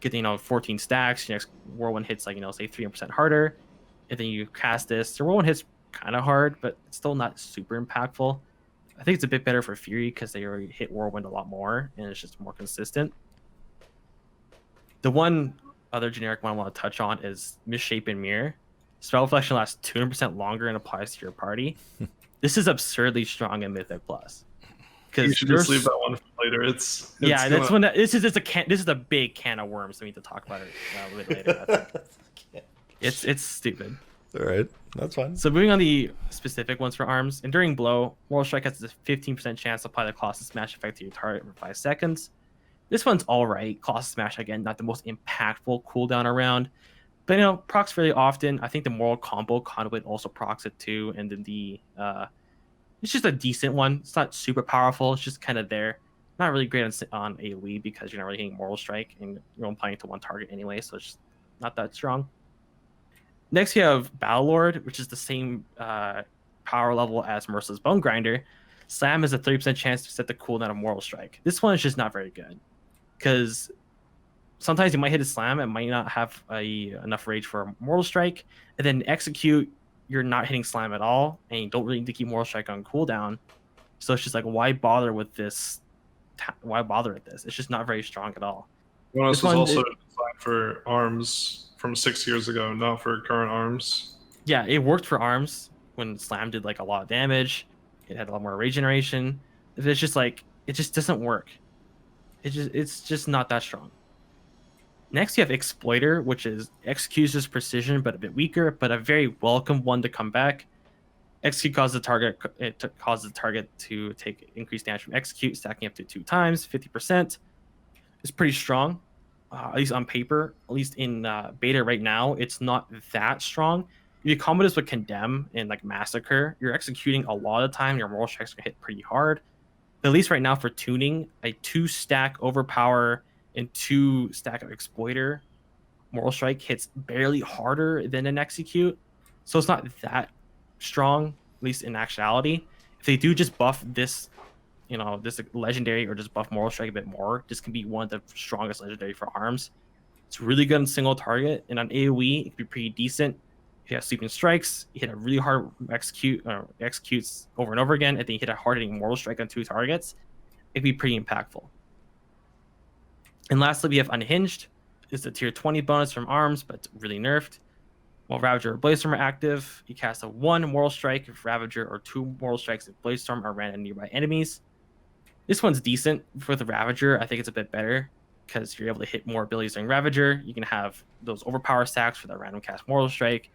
Get 14 stacks. Your next Whirlwind hits like say 300% harder, and then you cast this. The Whirlwind hits kind of hard, but it's still not super impactful. I think it's a bit better for Fury because they already hit Whirlwind a lot more, and it's just more consistent. The one other generic one I want to touch on is Misshapen Mirror. Spell Reflection lasts 200% longer and applies to your party. This is absurdly strong in Mythic Plus. You should just leave that one for later. It's yeah, gonna... that's when this is a big can of worms. We need to talk about it a little bit later. I think. It's stupid. All right, that's fine. So moving on the specific ones for Arms, Enduring Blow, Moral Strike has a 15% chance to apply the Colossus Smash effect to your target for 5 seconds. This one's all right. Colossus Smash, again, not the most impactful cooldown around, but procs fairly often. I think the Moral Combo Conduit also procs it too, and then it's just a decent one. It's not super powerful. It's just kind of there. Not really great on AoE because you're not really hitting Moral Strike and you're only applying it to one target anyway, so it's just not that strong. Next, you have Battle Lord, which is the same power level as Merciless Bone Grinder. Slam has a 30% chance to set the cooldown of Moral Strike. This one is just not very good because sometimes you might hit a Slam and might not have enough rage for a Mortal Strike, and then Execute, you're not hitting Slam at all, and you don't really need to keep Mortal Strike on cooldown. So it's just like, why bother with this? Why bother with this? It's just not very strong at all. This was also designed for Arms from 6 years ago, not for current Arms. Yeah, it worked for arms when Slam did like a lot of damage. It had a lot more regeneration. It's just like it just doesn't work. It's just not that strong. Next, you have Exploiter, which is executes precision but a bit weaker, but a very welcome one to come back. Execute causes causes the target to take increased damage from execute, stacking up to 2 times, 50%. It's pretty strong, at least on paper. At least in beta right now, it's not that strong. If you combo this with Condemn and like Massacre, you're executing a lot of time. Your moral strikes are hit pretty hard. But at least right now for tuning, a 2-stack Overpower and 2-stack of Exploiter moral strike hits barely harder than an execute, so it's not that strong, at least in actuality. If they do just buff this, this legendary, or just buff moral strike a bit more, this can be one of the strongest legendary for arms. It's really good on single target, and on AoE it can be pretty decent. If you have sweeping strikes, you hit a really hard executes over and over again, and then you hit a hard hitting moral strike on 2 targets, it'd be pretty impactful. And lastly, we have Unhinged. It's a tier 20 bonus from arms, but it's really nerfed. While Ravager or Bladestorm are active, you cast a 1 Moral Strike if Ravager or 2 Moral Strikes if Bladestorm are ran at nearby enemies. This one's decent for the Ravager. I think it's a bit better because you're able to hit more abilities during Ravager. You can have those Overpower stacks for the random cast Moral Strike.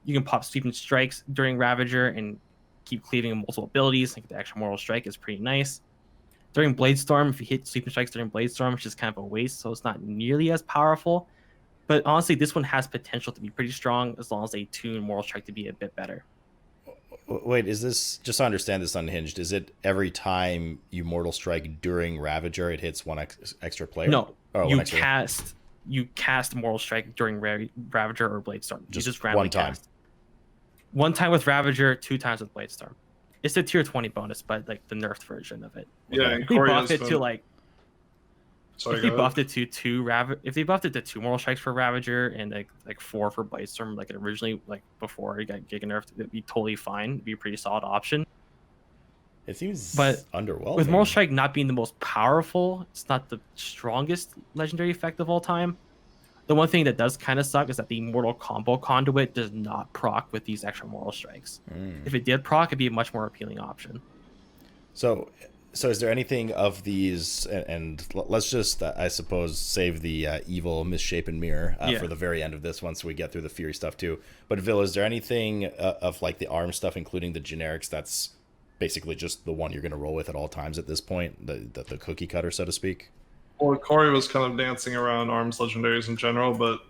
You can pop Sweeping Strikes during Ravager and keep cleaving multiple abilities. Like the extra Moral Strike is pretty nice. During Bladestorm, if you hit Sweeping Strikes during Bladestorm, it's just kind of a waste, so it's not nearly as powerful. But honestly, this one has potential to be pretty strong as long as they tune Moral Strike to be a bit better. Wait, is this, just to understand this Unhinged, is it every time you Mortal Strike during Ravager, it hits one extra player? No, oh, you cast Moral Strike during Ravager or Bladestorm. You just randomly one time. cast. One time with Ravager, 2 times with Bladestorm. It's a tier 20 bonus, but like the nerfed version of it. Yeah, If they buffed it to like, Sorry, if they buffed it to 2 Moral Strikes for Ravager and like 4 for Bladestorm, like it originally, like before it got Giga nerfed, it'd be totally fine. It'd be a pretty solid option. It seems But underwhelming. with Moral Strike not being the most powerful, it's not the strongest legendary effect of all time. The one thing that does kind of suck is that the Mortal Combo Conduit does not proc with these extra Moral Strikes. If it did proc, it'd be a much more appealing option. So is there anything of these, and let's just, I suppose, save the evil misshapen mirror for the very end of this once we get through the Fury stuff too. But Vil, is there anything of like the ARM stuff, including the generics, that's basically just the one you're going to roll with at all times at this point, the cookie cutter, so to speak? Well, Corey was kind of dancing around arms legendaries in general, but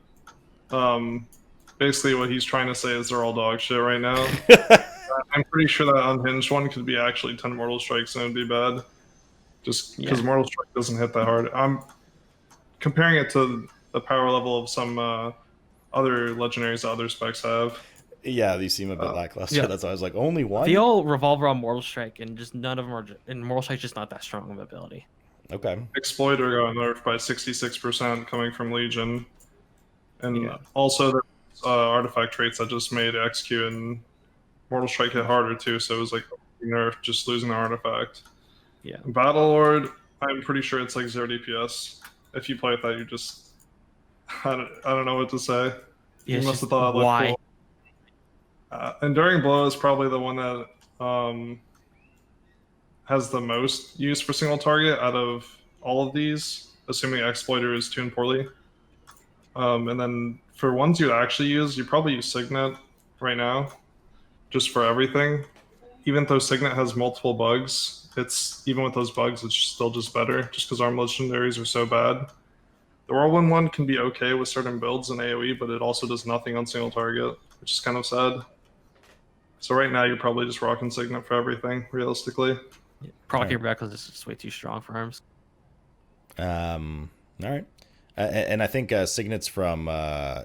basically what he's trying to say is they're all dog shit right now. I'm pretty sure that Unhinged one could be actually 10 Mortal Strikes and it would be bad. Just because Mortal Strike doesn't hit that hard. I'm comparing it to the power level of some other legendaries that other specs have. Yeah, these seem a bit lackluster. Yeah. That's why I was like, only one? They all revolve around Mortal Strike, and just none of them are... And Mortal Strike's just not that strong of an ability. Okay. Exploiter got nerfed by 66% coming from Legion. And also there's artifact traits that just made Execute and Mortal Strike hit harder too, so it was like nerfed just losing the artifact. Yeah. Battle Lord, I'm pretty sure it's like 0 DPS. If you play with that, you just... I don't know what to say. Yeah, you must have thought that why? Cool. Enduring Blow is probably the one that has the most use for single target out of all of these, assuming Exploiter is tuned poorly. And then for ones you actually use, you probably use Signet right now, just for everything. Even though Signet has multiple bugs, even with those bugs, it's still just better, just because arm legendaries are so bad. The Whirlwind one can be okay with certain builds in AoE, but it also does nothing on single target, which is kind of sad. So right now you're probably just rocking Signet for everything, realistically. Proc your Reckless is just way too strong for arms. All right. And I think Signet's from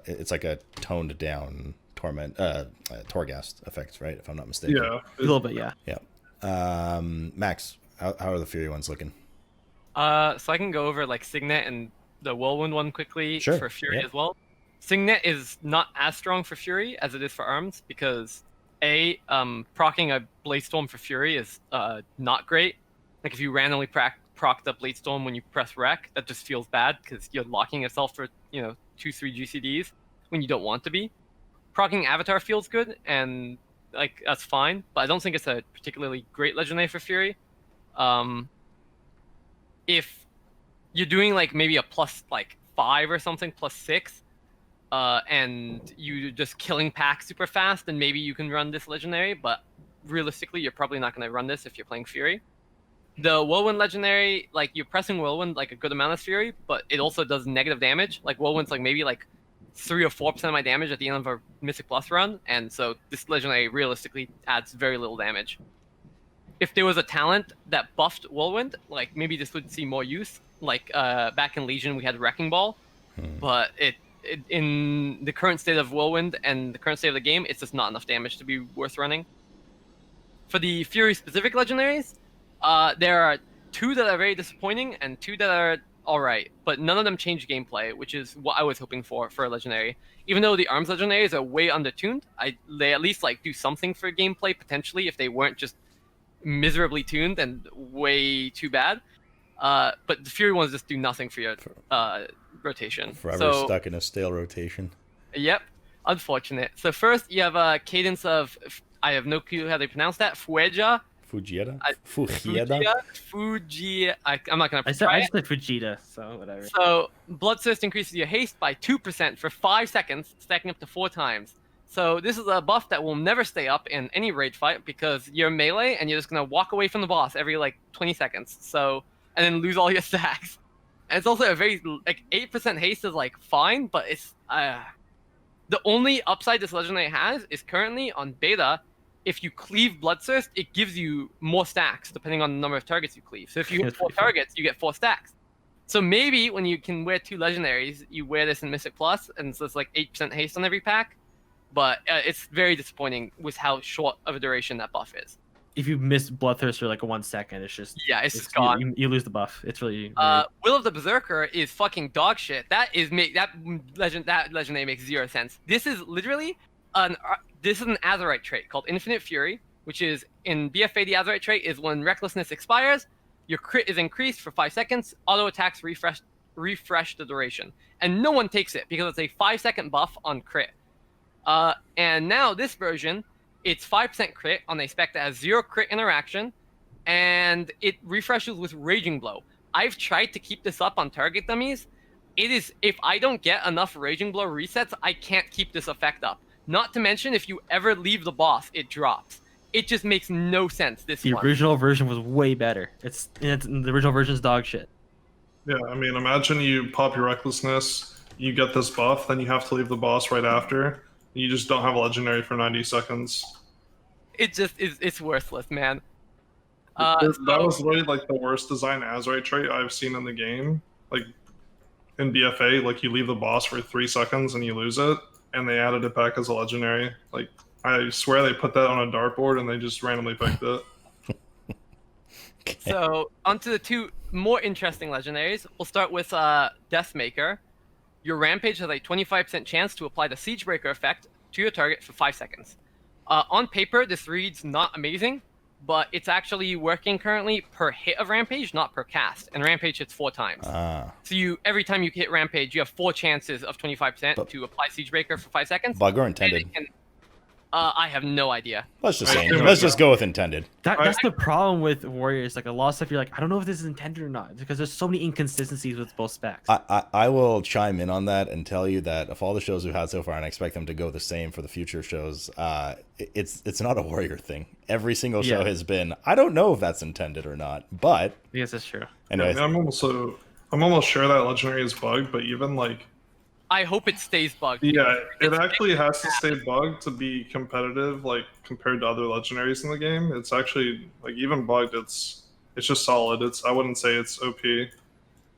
it's like a toned down Torghast effect, right? If I'm not mistaken. Yeah, a little bit, yeah. Yeah. Max, how are the Fury ones looking? So I can go over like Signet and the Whirlwind one quickly for Fury as well. Signet is not as strong for Fury as it is for arms because proccing a Bladestorm for Fury is not great. Like if you randomly proc the Bladestorm when you press rec, that just feels bad because you're locking yourself for 2-3 GCDs when you don't want to be. proccing Avatar feels good, and like that's fine, but I don't think it's a particularly great legendary for Fury. If you're doing like maybe a plus like 5 or something, plus 6, and you just killing packs super fast, then maybe you can run this legendary, but realistically you're probably not going to run this if you're playing Fury. The Whirlwind legendary, like you're pressing Whirlwind like a good amount of Fury, but it also does negative damage. Like Whirlwind's like maybe like 3 or 4% of my damage at the end of a Mythic Plus run, and so this legendary realistically adds very little damage. If there was a talent that buffed Whirlwind, like maybe this would see more use. Like back in Legion we had Wrecking Ball, but it in the current state of Whirlwind and the current state of the game, it's just not enough damage to be worth running. For the Fury specific legendaries, there are 2 that are very disappointing and 2 that are alright, but none of them change gameplay, which is what I was hoping for a legendary. Even though the Arms legendaries are way undertuned, they at least like do something for gameplay potentially if they weren't just miserably tuned and way too bad. But the Fury ones just do nothing for your rotation. Forever stuck in a stale rotation. Yep, unfortunate. So first you have a cadence of, I have no clue how they pronounce that, Fueja. Fujieda? I'm not gonna. I said Fujita, so whatever. So Bloodthirst increases your haste by 2% for 5 seconds, stacking up to 4 times. So this is a buff that will never stay up in any raid fight because you're melee and you're just gonna walk away from the boss every like 20 seconds. So and then lose all your stacks. And it's also a very like 8% haste is like fine, but it's the only upside this legendary has is currently on beta. If you cleave Bloodthirst, it gives you more stacks depending on the number of targets you cleave. So if you hit 4 targets, you get 4 stacks. So maybe when you can wear 2 legendaries, you wear this in Mystic Plus, and so it's like 8% haste on every pack. But it's very disappointing with how short of a duration that buff is. If you miss Bloodthirst for like 1 second, it's just it's gone. You lose the buff. It's really. Will of the Berserker is fucking dog shit. That legendary makes 0 sense. This is literally an Azerite trait called Infinite Fury, which is in BFA. The Azerite trait is when Recklessness expires, your crit is increased for 5 seconds. Auto attacks refresh the duration, and no one takes it because it's a 5-second buff on crit. And now this version, it's 5% crit on a spec that has 0 crit interaction, and it refreshes with Raging Blow. I've tried to keep this up on target dummies. It is, if I don't get enough Raging Blow resets, I can't keep this effect up. Not to mention, if you ever leave the boss, it drops. It just makes no sense. The original version was way better. The original version's dog shit. Yeah, I mean, imagine you pop your Recklessness, you get this buff, then you have to leave the boss right after. You just don't have a legendary for 90 seconds. It just is, it's worthless, man. That was literally like the worst design Azerite trait I've seen in the game. Like in BFA, like you leave the boss for 3 seconds and you lose it, and they added it back as a legendary. Like I swear they put that on a dartboard and they just randomly picked it. Okay. So onto the 2 more interesting legendaries. We'll start with Deathmaker. Your Rampage has a 25% chance to apply the Siegebreaker effect to your target for 5 seconds. On paper, this reads not amazing, but it's actually working currently per hit of Rampage, not per cast. And Rampage hits 4 times. So every time you hit Rampage, you have 4 chances of 25% to apply Siegebreaker for 5 seconds. Bug or intended? I have no idea. Let's just go with intended. That's the problem with Warriors. Like a lot of stuff, you're like, I don't know if this is intended or not, because there's so many inconsistencies with both specs. I will chime in on that and tell you that of all the shows we've had so far, and I expect them to go the same for the future shows, it's not a Warrior thing. Every single show has been, I don't know if that's intended or not, but yes, that's true. Anyway, yeah, I'm almost sure that legendary is bugged, but even like. I hope it stays bugged. Yeah, it actually has to stay bugged to be competitive, like compared to other legendaries in the game. It's actually like even bugged, it's just solid. I wouldn't say it's OP.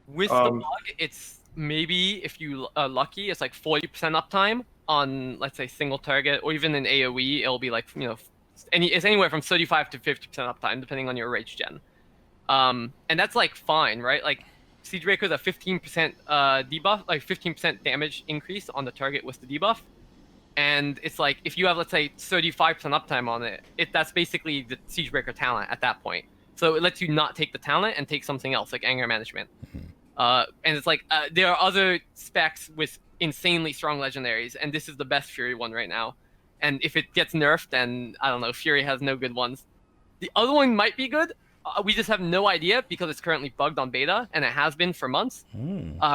With the bug, it's maybe if you are lucky, it's like 40% uptime on let's say single target, or even in AOE, it'll be like it's anywhere from 35 to 50% uptime depending on your rage gen. And that's like fine, right? Like Siegebreaker is a 15% debuff, like 15% damage increase on the target with the debuff. And it's like, if you have, let's say, 35% uptime on it, that's basically the Siegebreaker talent at that point. So it lets you not take the talent and take something else, like Anger Management. And it's like, there are other specs with insanely strong legendaries, and this is the best Fury one right now. And if it gets nerfed, then I don't know, Fury has no good ones. The other one might be good. We just have no idea because it's currently bugged on beta, and it has been for months.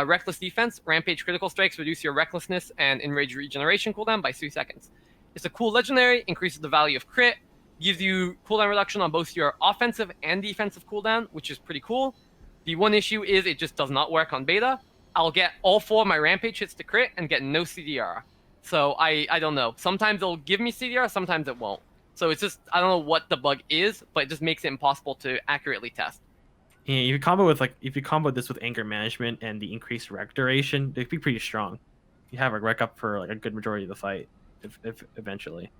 Reckless Defense, Rampage Critical Strikes reduce your Recklessness and Enrage Regeneration cooldown by 3 seconds. It's a cool legendary, increases the value of crit, gives you cooldown reduction on both your offensive and defensive cooldown, which is pretty cool. The one issue is it just does not work on beta. I'll get all 4 of my Rampage hits to crit and get no CDR. So I don't know. Sometimes it'll give me CDR, sometimes it won't. So it's just, I don't know what the bug is, but it just makes it impossible to accurately test. Yeah, if you combo this with anger management and the increased rec duration, it'd be pretty strong. You have a rec up for like a good majority of the fight, if eventually.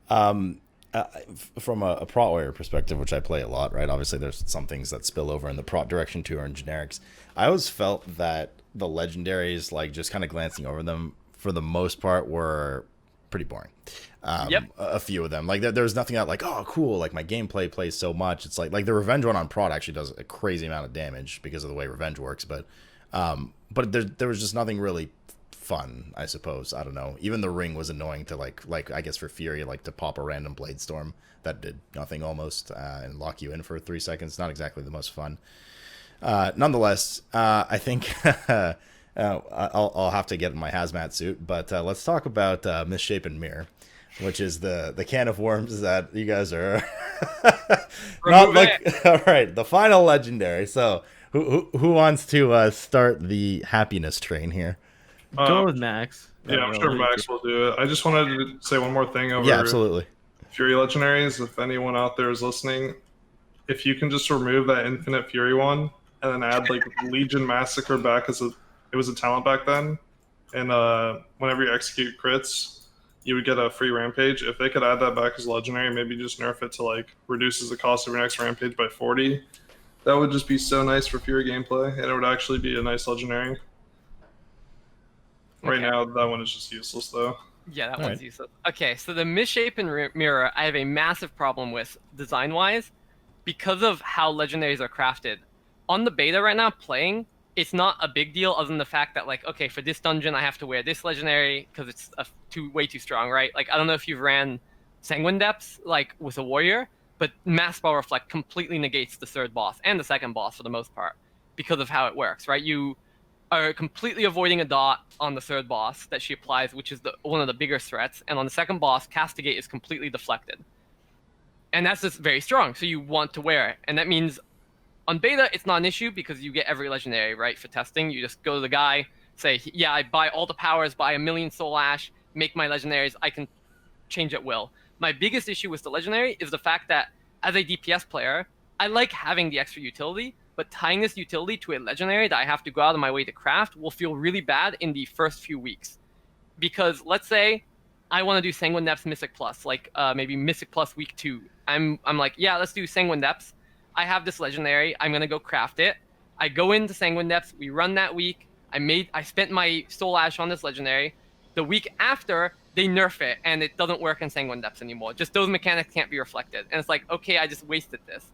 From a prot warrior perspective, which I play a lot, right? Obviously, there's some things that spill over in the prot direction too, or in generics. I always felt that the legendaries, like just kind of glancing over them, for the most part, were pretty boring. A few of them, like there was nothing that like, oh cool, like my gameplay plays so much. It's like the revenge one on prot actually does a crazy amount of damage because of the way revenge works, but there was just nothing really fun, I suppose. I don't know, even the ring was annoying to like I guess for Fury, like to pop a random blade storm that did nothing almost, and lock you in for 3 seconds. Not exactly the most fun. Nonetheless, I think I'll have to get in my hazmat suit, but let's talk about Misshapen Mirror, which is the can of worms that you guys are not like. All right, the final legendary. So who wants to start the happiness train here? Go with Max. Yeah, I'm sure Max will do it. I just wanted to say one more thing over absolutely. Fury legendaries. If anyone out there is listening, if you can just remove that Infinite Fury one and then add like Legion Massacre back as it was a talent back then, and whenever you execute crits, you would get a free Rampage. If they could add that back as legendary, maybe just nerf it to like reduces the cost of your next Rampage by 40. That would just be so nice for Fury gameplay, and it would actually be a nice legendary. Right now, that one is just useless though. Yeah, that one's useless. Okay, so the Misshapen Mirror, I have a massive problem with design-wise because of how legendaries are crafted. On the beta right now, playing, it's not a big deal other than the fact that, like, okay, for this dungeon, I have to wear this legendary because it's way too strong, right? Like, I don't know if you've ran Sanguine Depths, like, with a warrior, but Mass Spell Reflect completely negates the third boss and the second boss for the most part because of how it works, right? You are completely avoiding a dot on the third boss that she applies, which is one of the bigger threats, and on the second boss, Castigate is completely deflected. And that's just very strong, so you want to wear it. And that means on beta, it's not an issue because you get every legendary, right, for testing. You just go to the guy, say, yeah, I buy all the powers, buy 1,000,000 Soul Ash, make my legendaries, I can change at will. My biggest issue with the legendary is the fact that as a DPS player, I like having the extra utility, but tying this utility to a legendary that I have to go out of my way to craft will feel really bad in the first few weeks. Because let's say I want to do Sanguine Depths Mystic Plus, like maybe Mystic Plus week 2. I'm like, yeah, let's do Sanguine Depths. I have this legendary. I'm gonna go craft it. I go into Sanguine Depths. We run that week. I spent my Soul Ash on this legendary. The week after, they nerf it, and it doesn't work in Sanguine Depths anymore. Just those mechanics can't be reflected. And it's like, okay, I just wasted this.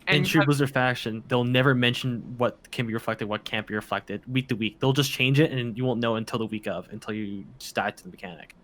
And in true Blizzard fashion, they'll never mention what can be reflected, what can't be reflected week to week. They'll just change it, and you won't know until the week of, until you just dive to the mechanic.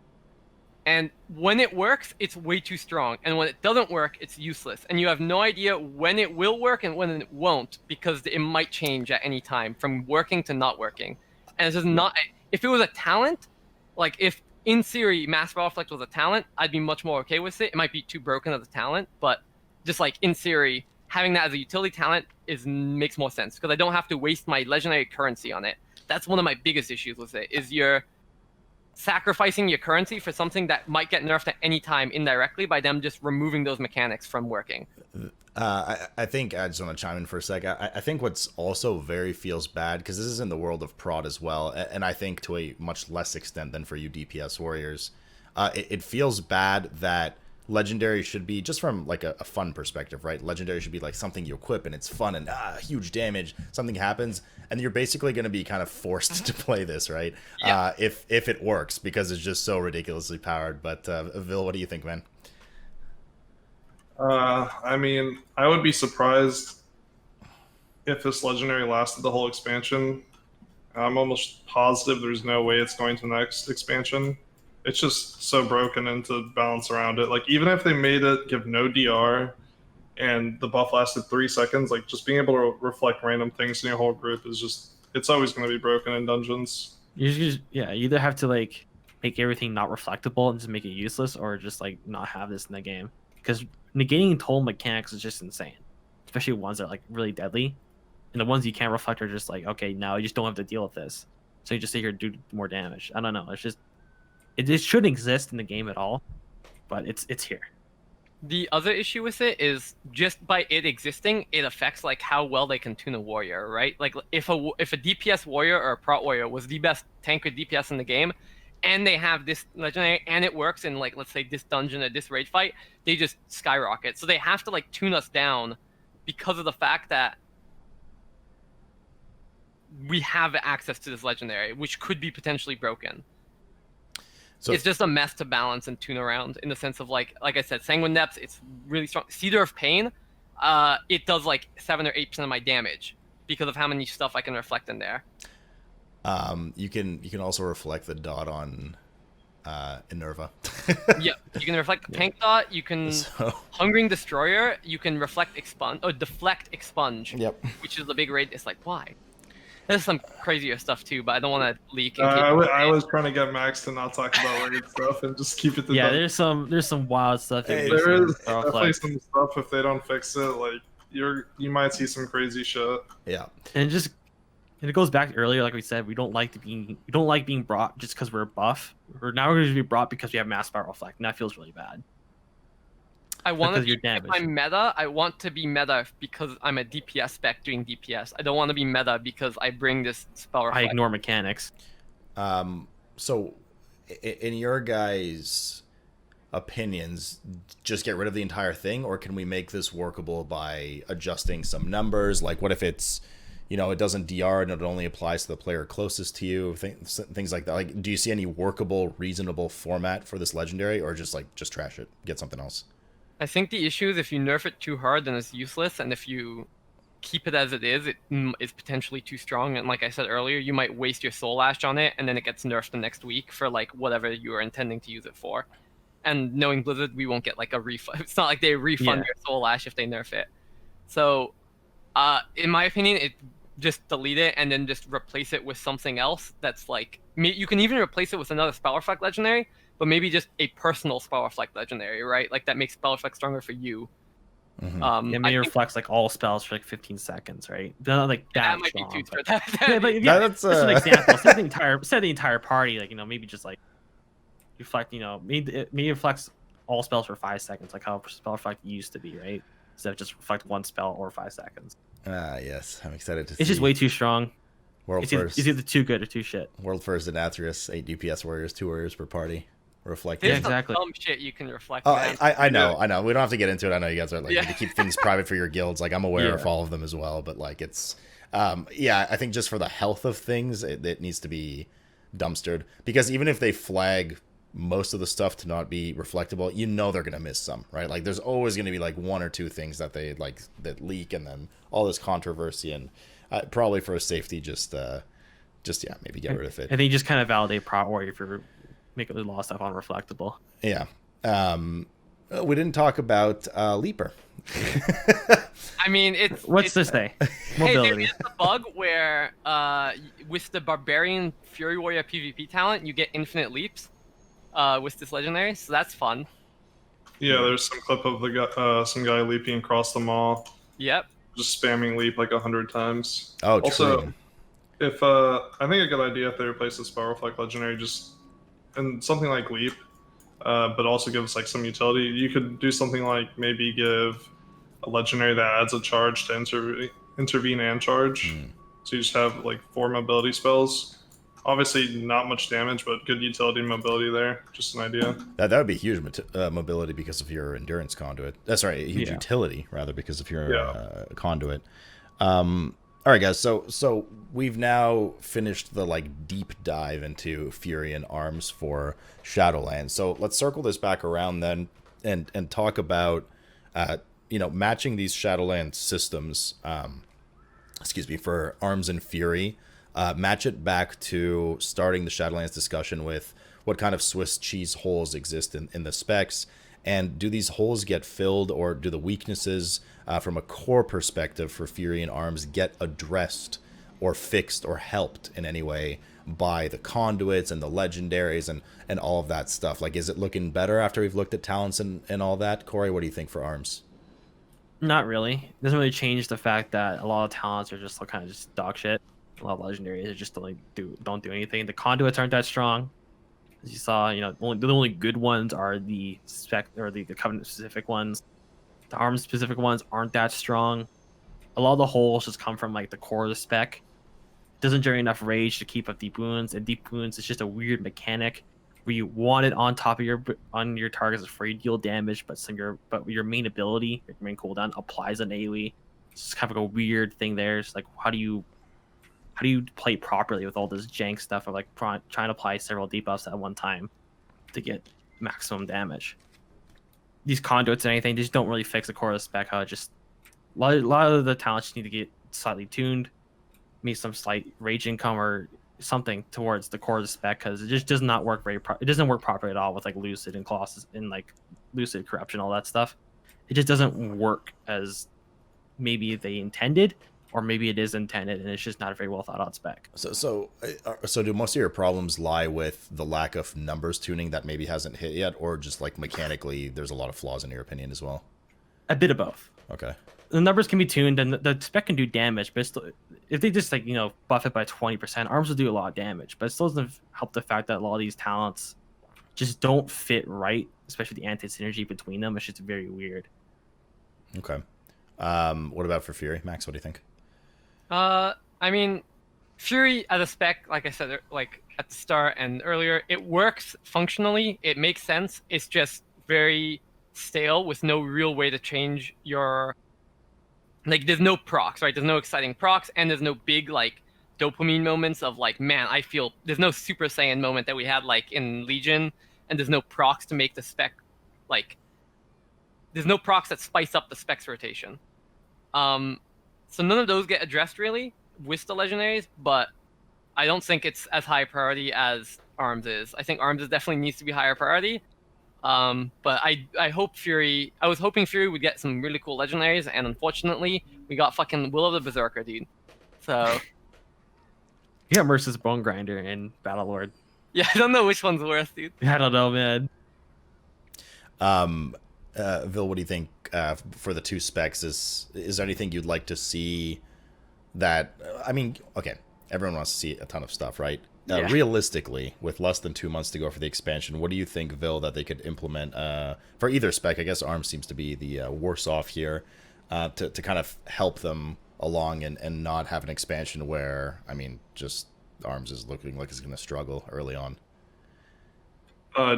And when it works, it's way too strong. And when it doesn't work, it's useless. And you have no idea when it will work and when it won't, because it might change at any time from working to not working. And it's just not... If it was a talent, like if in theory Mass Spell Reflect was a talent, I'd be much more okay with it. It might be too broken as a talent, but just like in theory, having that as a utility talent makes more sense because I don't have to waste my legendary currency on it. That's one of my biggest issues with it, is you're sacrificing your currency for something that might get nerfed at any time indirectly by them just removing those mechanics from working. I think I just want to chime in for a sec. I think what's also very feels bad, because this is in the world of prod as well, and I think to a much less extent than for you DPS warriors, it feels bad that legendary should be, just from like a fun perspective, right? Legendary should be like something you equip and it's fun and huge damage, something happens, and you're basically going to be kind of forced to play this, right? Yeah. If it works, because it's just so ridiculously powered. But Vil, what do you think, man? I mean, I would be surprised if this legendary lasted the whole expansion. I'm almost positive there's no way it's going to the next expansion. It's just so broken into balance around it. Like, even if they made it give no DR and the buff lasted 3 seconds, like, just being able to reflect random things in your whole group is just, it's always going to be broken in dungeons. You either have to like make everything not reflectable and just make it useless, or just like not have this in the game, because negating total mechanics is just insane, especially ones that are like really deadly, and the ones you can't reflect are just like, okay, now you just don't have to deal with this, so you just sit here and do more damage. I don't know, it's just it shouldn't exist in the game at all, but it's here. The other issue with it is just by it existing, it affects like how well they can tune a warrior, right? Like if a DPS warrior or a prot warrior was the best tank with DPS in the game, and they have this legendary and it works in like, let's say, this dungeon or this raid fight, they just skyrocket. So they have to like tune us down because of the fact that we have access to this legendary, which could be potentially broken. So it's just a mess to balance and tune around, in the sense of like I said, Sanguine Depths, it's really strong. Cedar of Pain, it does like 7 or 8% of my damage because of how many stuff I can reflect in there. You can also reflect the dot on Inerva. Yeah, you can reflect the tank dot. You can Hungering Destroyer. You can reflect deflect expunge. Yep. Which is the big raid. It's like, why? There's some crazier stuff too, but I don't want to leak. I was trying to get Max to not talk about weird stuff and just keep it to there's some wild stuff. Hey, there is definitely some stuff. If they don't fix it, like you might see some crazy shit. Yeah, and it goes back to earlier, like we said, we don't like being brought just because we're buff. Now we're going to be brought because we have mass power reflect, and that feels really bad. I want to be, if I'm meta, I want to be meta because I'm a DPS spec doing DPS. I don't want to be meta because I bring this spell reflect. I ignore mechanics. So, in your guys' opinions, just get rid of the entire thing, or can we make this workable by adjusting some numbers? Like, what if it's, it doesn't DR and it only applies to the player closest to you, things like that. Like, do you see any workable, reasonable format for this legendary, or just trash it, get something else? I think the issue is if you nerf it too hard, then it's useless, and if you keep it as it is potentially too strong. And like I said earlier, you might waste your Soul Ash on it, and then it gets nerfed the next week for like whatever you are intending to use it for. And knowing Blizzard, we won't get like a refund. It's not like they refund your Soul Ash if they nerf it. So, in my opinion, just delete it and then just replace it with something else that's like, you can even replace it with another Spell Reflect legendary, but maybe just a personal Spell Reflect legendary, right? Like that makes Spell Reflect stronger for you. Mm-hmm. Maybe reflects like all spells for like 15 seconds, right? Not like that might strong, be too but... that's an example. Set the entire party, like, maybe just like reflect, maybe reflects all spells for 5 seconds, like how Spell Reflect used to be, right? Instead of just reflect one spell or 5 seconds. Yes, I'm excited to see. It's just way too strong. World first. It's either too good or too shit. World first in Athreus, 8 DPS warriors, 2 warriors per party. Reflecting. There's exactly. some shit you can reflect. Oh, I know. We don't have to get into it. I know you guys are like need to keep things private for your guilds. Like, I'm aware of all of them as well, but like it's I think just for the health of things, it needs to be dumpstered, because even if they flag most of the stuff to not be reflectable, they're gonna miss some, right? Like, there's always gonna be like 1 or 2 things that they like that leak, and then all this controversy, and probably for safety, just maybe get rid of it. And they just kind of validate Prot Warrior if you're making a lot of stuff unreflectable. Yeah. We didn't talk about Leaper. I mean, what's this day? Mobility. Hey, there is a bug where with the Barbarian Fury Warrior PvP talent, you get infinite leaps with this legendary, so that's fun. Yeah, there's some clip of some guy leaping across the mall. Yep. Just spamming leap like 100 times. Oh, also, true. If I think a good idea if they replace the Spell Reflect legendary and something like leap, but also give us like some utility. You could do something like maybe give a legendary that adds a charge to intervene and charge. So you just have like 4 mobility spells. Obviously not much damage, but good utility and mobility there. Just an idea. That would be huge mobility because of your endurance conduit. That's right, huge utility rather because of your conduit. All right, guys. So we've now finished the like deep dive into Fury and Arms for Shadowlands. So let's circle this back around then and talk about matching these Shadowlands systems. For Arms and Fury. match it back to starting the Shadowlands discussion with what kind of Swiss cheese holes exist in the specs, and do these holes get filled, or do the weaknesses from a core perspective for Fury and Arms get addressed or fixed or helped in any way by the conduits and the legendaries and all of that stuff? Like, is it looking better after we've looked at talents and all that? Corey, what do you think for Arms? Not really. It doesn't really change the fact that a lot of talents are just kind of just dog shit. A lot of legendaries just don't do anything. The conduits aren't that strong. As you saw, the only good ones are the spec or the covenant specific ones. The arms specific ones aren't that strong. A lot of the holes just come from like the core of the spec. It doesn't generate enough rage to keep up deep wounds, and deep wounds is just a weird mechanic where you want it on top of your targets for you to deal damage, but your main ability, your main cooldown applies an AoE. It's just kind of like a weird thing there. It's like how do you play properly with all this jank stuff of like trying to apply several debuffs at one time to get maximum damage? These conduits and anything, they just don't really fix the core of the spec. How it just a lot of the talents just need to get slightly tuned, maybe some slight rage income or something towards the core of the spec, because it just does not work it doesn't work properly at all with like Lucid and Colossus and like Lucid Corruption, all that stuff. It just doesn't work as maybe they intended, or maybe it is intended and it's just not a very well thought out spec. So do most of your problems lie with the lack of numbers tuning that maybe hasn't hit yet, or just like mechanically there's a lot of flaws in your opinion as well? A bit of both. Okay. The numbers can be tuned and the spec can do damage, but still, if they just buff it by 20%, Arms will do a lot of damage, but it still doesn't help the fact that a lot of these talents just don't fit right, especially the anti-synergy between them. It's just very weird. Okay. What about for Fury? Max, what do you think? I mean, Fury as a spec, like I said, like at the start and earlier, it works functionally. It makes sense. It's just very stale with no real way to change your... Like, there's no procs, right? There's no exciting procs, and there's no big, like, dopamine moments of, like, man, I feel... There's no Super Saiyan moment that we had, like, in Legion, and there's no procs to make the spec, like... There's no procs that spice up the spec's rotation. So none of those get addressed, really, with the legendaries, but I don't think it's as high priority as Arms is. I think Arms definitely needs to be higher priority. But I hope Fury... I was hoping Fury would get some really cool legendaries, and unfortunately, we got fucking Will of the Berserker, dude. So... You got Mercer's Bone Grinder and Battlelord. Yeah, I don't know which one's worse, dude. I don't know, man. Vil, what do you think for the two specs? Is there anything you'd like to see that... I mean, okay, everyone wants to see a ton of stuff, right? Yeah. Realistically, with less than 2 months to go for the expansion, what do you think, Vil, that they could implement for either spec? I guess Arms seems to be the worse off here, to kind of help them along and not have an expansion where, I mean, just Arms is looking like it's going to struggle early on.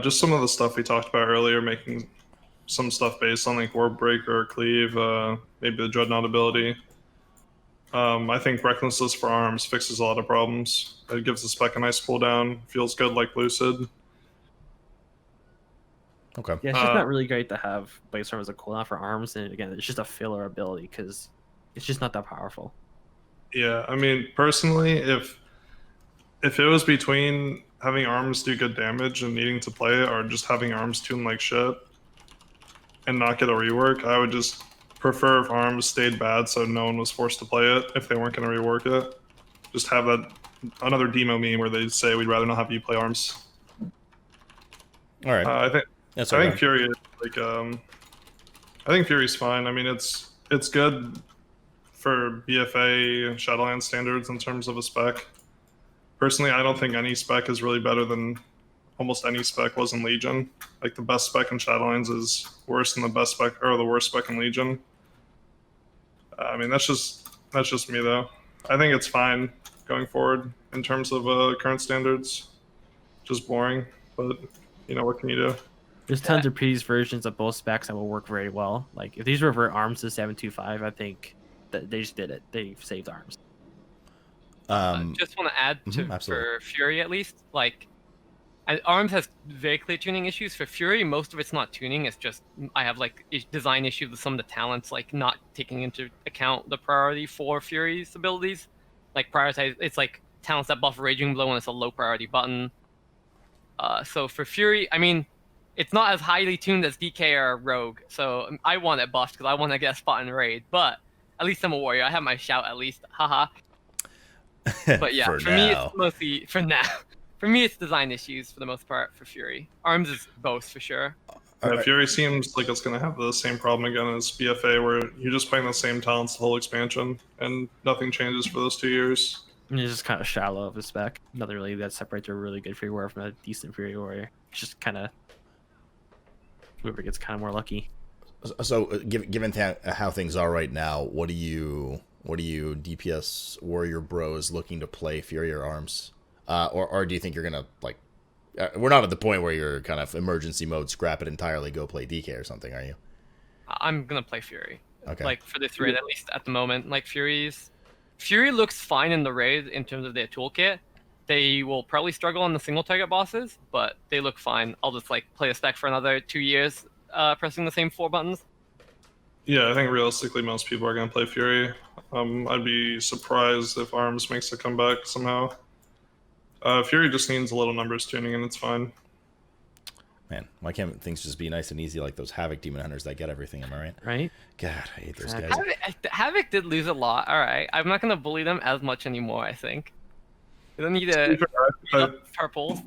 Just some of the stuff we talked about earlier, making some stuff based on like Orb Breaker or Cleave, maybe the Dreadnought ability. I think Recklessness for Arms fixes a lot of problems. It gives the spec a nice cooldown, feels good like Lucid. Okay. Yeah, it's just not really great to have Blade Storm as a cooldown for Arms, and again, it's just a filler ability because it's just not that powerful. Yeah, I mean, personally, if it was between having Arms do good damage and needing to play it, or just having Arms tune like shit and not get a rework, I would just prefer if Arms stayed bad so no one was forced to play it if they weren't going to rework it. Just have that another demo meme where they say we'd rather not have you play Arms. All right. I think That's I think Fury is like I think Fury's fine. I mean, it's good for BFA Shadowlands standards in terms of a spec. Personally, I don't think any spec is really better than almost any spec was in Legion. Like, the best spec in Shadowlands is worse than the best spec or the worst spec in Legion. I mean, that's just me though. I think it's fine going forward in terms of current standards. Just boring, but what can you do? There's tons of previous versions of both specs that will work very well. Like, if these revert Arms to 725, I think that they just did it. They saved Arms. Just want to add to for Fury at least, like, Arms has very clear tuning issues. For Fury, most of it's not tuning. It's just I have like design issues with some of the talents, like not taking into account the priority for Fury's abilities. Like, prioritize. It's like talents that buff Raging Blow when it's a low priority button. So for Fury, I mean, it's not as highly tuned as DK or Rogue, so I want it buffed because I want to get a spot in raid. But at least I'm a warrior. I have my shout at least. Haha. But yeah, for me, it's mostly for now. For me, it's design issues for the most part. For Fury, Arms is both for sure. Yeah, Fury seems like it's going to have the same problem again as BFA, where you're just playing the same talents the whole expansion, and nothing changes for those 2 years. And it's just kind of shallow of a spec. Nothing really that separates a really good Fury Warrior from a decent Fury Warrior. It's just kind of whoever gets kind of more lucky. So, given how things are right now, what are you DPS Warrior bros looking to play, Fury or Arms? Or do you think you're gonna like? We're not at the point where you're kind of emergency mode, scrap it entirely, go play DK or something, are you? I'm gonna play Fury. Okay. Like for this raid, at least at the moment. Like Fury looks fine in the raid in terms of their toolkit. They will probably struggle on the single target bosses, but they look fine. I'll just like play a spec for another 2 years, pressing the same 4 buttons. Yeah, I think realistically most people are going to play Fury. I'd be surprised if Arms makes a comeback somehow. Fury just needs a little numbers tuning and it's fine. Man, why can't things just be nice and easy like those Havoc Demon Hunters that get everything, am I right? Right? God, I hate those Exactly. guys. Havoc did lose a lot. All right, I'm not gonna bully them as much anymore. I think they don't need to beat up purple.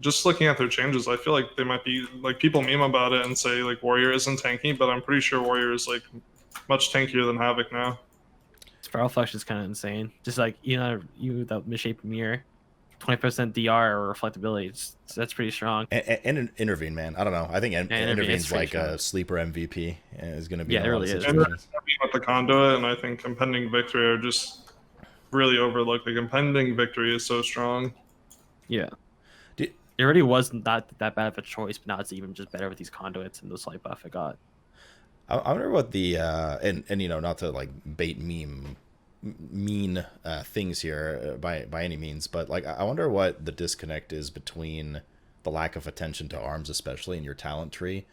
Just looking at their changes, I feel like they might be like people meme about it and say like Warrior isn't tanky, but I'm pretty sure Warrior is like much tankier than Havoc now. Spiral Flex is kind of insane. Just like you without misshapen mirror, 20% DR or reflectability. That's pretty strong. And Intervene, man. I don't know. I think Intervene's is like strong. a sleeper MVP. Is going to be Yeah, in it a lot really of is. And situations. with the Conduit, and I think Impending Victory are just really overlooked. Like Impending Victory is so strong. Yeah. Did- It already was not that bad of a choice, but now it's even just better with these conduits and the slight buff it got. I wonder what the and you know, not to like bait mean things here by any means, but like I wonder what the disconnect is between the lack of attention to Arms, especially in your talent tree,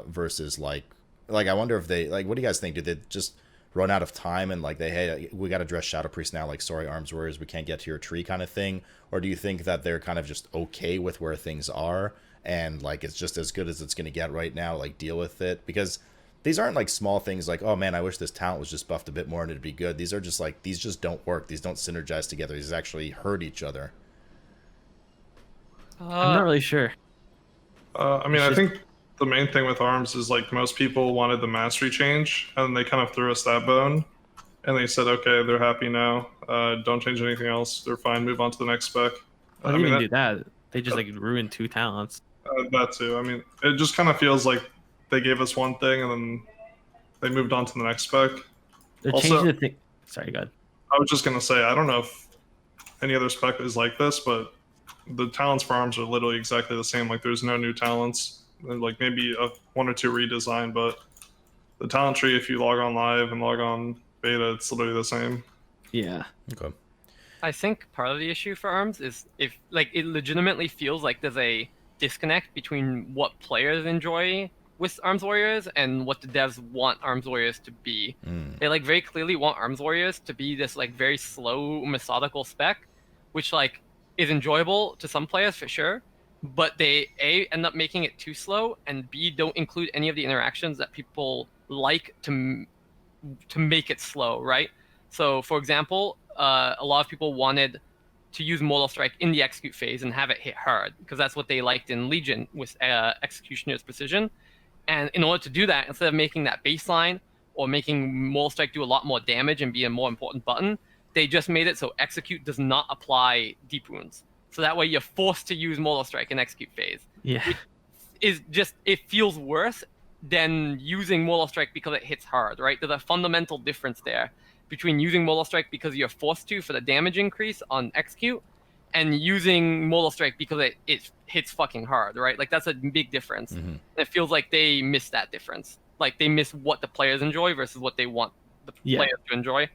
versus like I wonder if they like, what do you guys think? Did they just run out of time and like hey, we got to dress Shadow Priest now, like sorry Arms Warriors, we can't get to your tree kind of thing? Or do you think that they're kind of just okay with where things are and like it's just as good as it's going to get right now, like deal with it? Because these aren't like small things like, oh man, I wish this talent was just buffed a bit more and it'd be good. These are just like, these just don't work. These don't synergize together. These actually hurt each other. I'm not really sure. I mean, I think the main thing with Arms is like most people wanted the mastery change, and they kind of threw us that bone, and they said, okay, they're happy now. Don't change anything else. They're fine. Move on to the next spec. They didn't even do that. They just like ruined 2 talents. That too. I mean, it just kind of feels like they gave us one thing and then they moved on to the next spec. They're Also- changing the thing. Sorry, go ahead. I was just gonna say, I don't know if any other spec is like this, but the talents for Arms are literally exactly the same. Like, there's no new talents. Like maybe a 1 or 2 redesign, but the talent tree, if you log on live and log on beta, it's literally the same. Yeah. Okay. I think part of the issue for Arms is if like it legitimately feels like there's a disconnect between what players enjoy with Arms Warriors and what the devs want Arms Warriors to be. They like very clearly want Arms Warriors to be this like very slow, methodical spec, which like is enjoyable to some players for sure, but they A, end up making it too slow, and B, don't include any of the interactions that people like to make it slow, right? So for example, a lot of people wanted to use Mortal Strike in the execute phase and have it hit hard, because that's what they liked in Legion with Executioner's Precision. And in order to do that, instead of making that baseline or making Mortal Strike do a lot more damage and be a more important button, they just made it so Execute does not apply Deep Wounds. So that way you're forced to use Mortal Strike in Execute phase. Yeah. It feels worse than using Mortal Strike because it hits hard, right? There's a fundamental difference there between using Mortal Strike because you're forced to for the damage increase on Execute and using Mortal Strike because it hits fucking hard, right? Like that's a big difference. Mhm. It feels like they miss that difference. Like they miss what the players enjoy versus what they want the players to enjoy.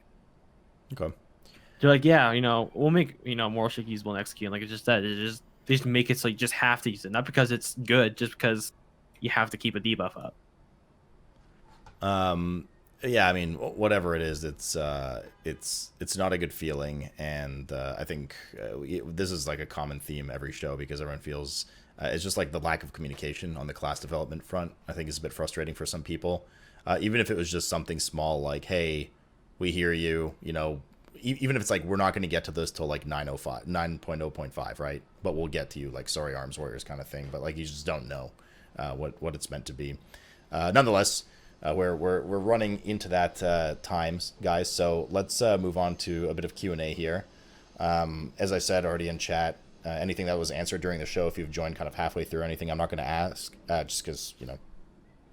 Okay. They're like, yeah, we'll make, Mortal Strike usable and execute. Like, it's just that. They just make it so you just have to use it. Not because it's good, just because you have to keep a debuff up. Yeah, I mean, whatever it is, it's not a good feeling, and I think this is like a common theme every show because everyone feels it's just like the lack of communication on the class development front. I think is a bit frustrating for some people, even if it was just something small like, "Hey, we hear you," you know, even if it's like we're not going to get to this till like 9:05, 9.0.5, right? But we'll get to you, like sorry, Arms Warriors kind of thing. But like you just don't know what it's meant to be. Nonetheless. We're running into that times, guys. So let's move on to a bit of Q&A here. As I said already in chat, anything that was answered during the show, if you've joined kind of halfway through anything, I'm not going to ask just because, you know,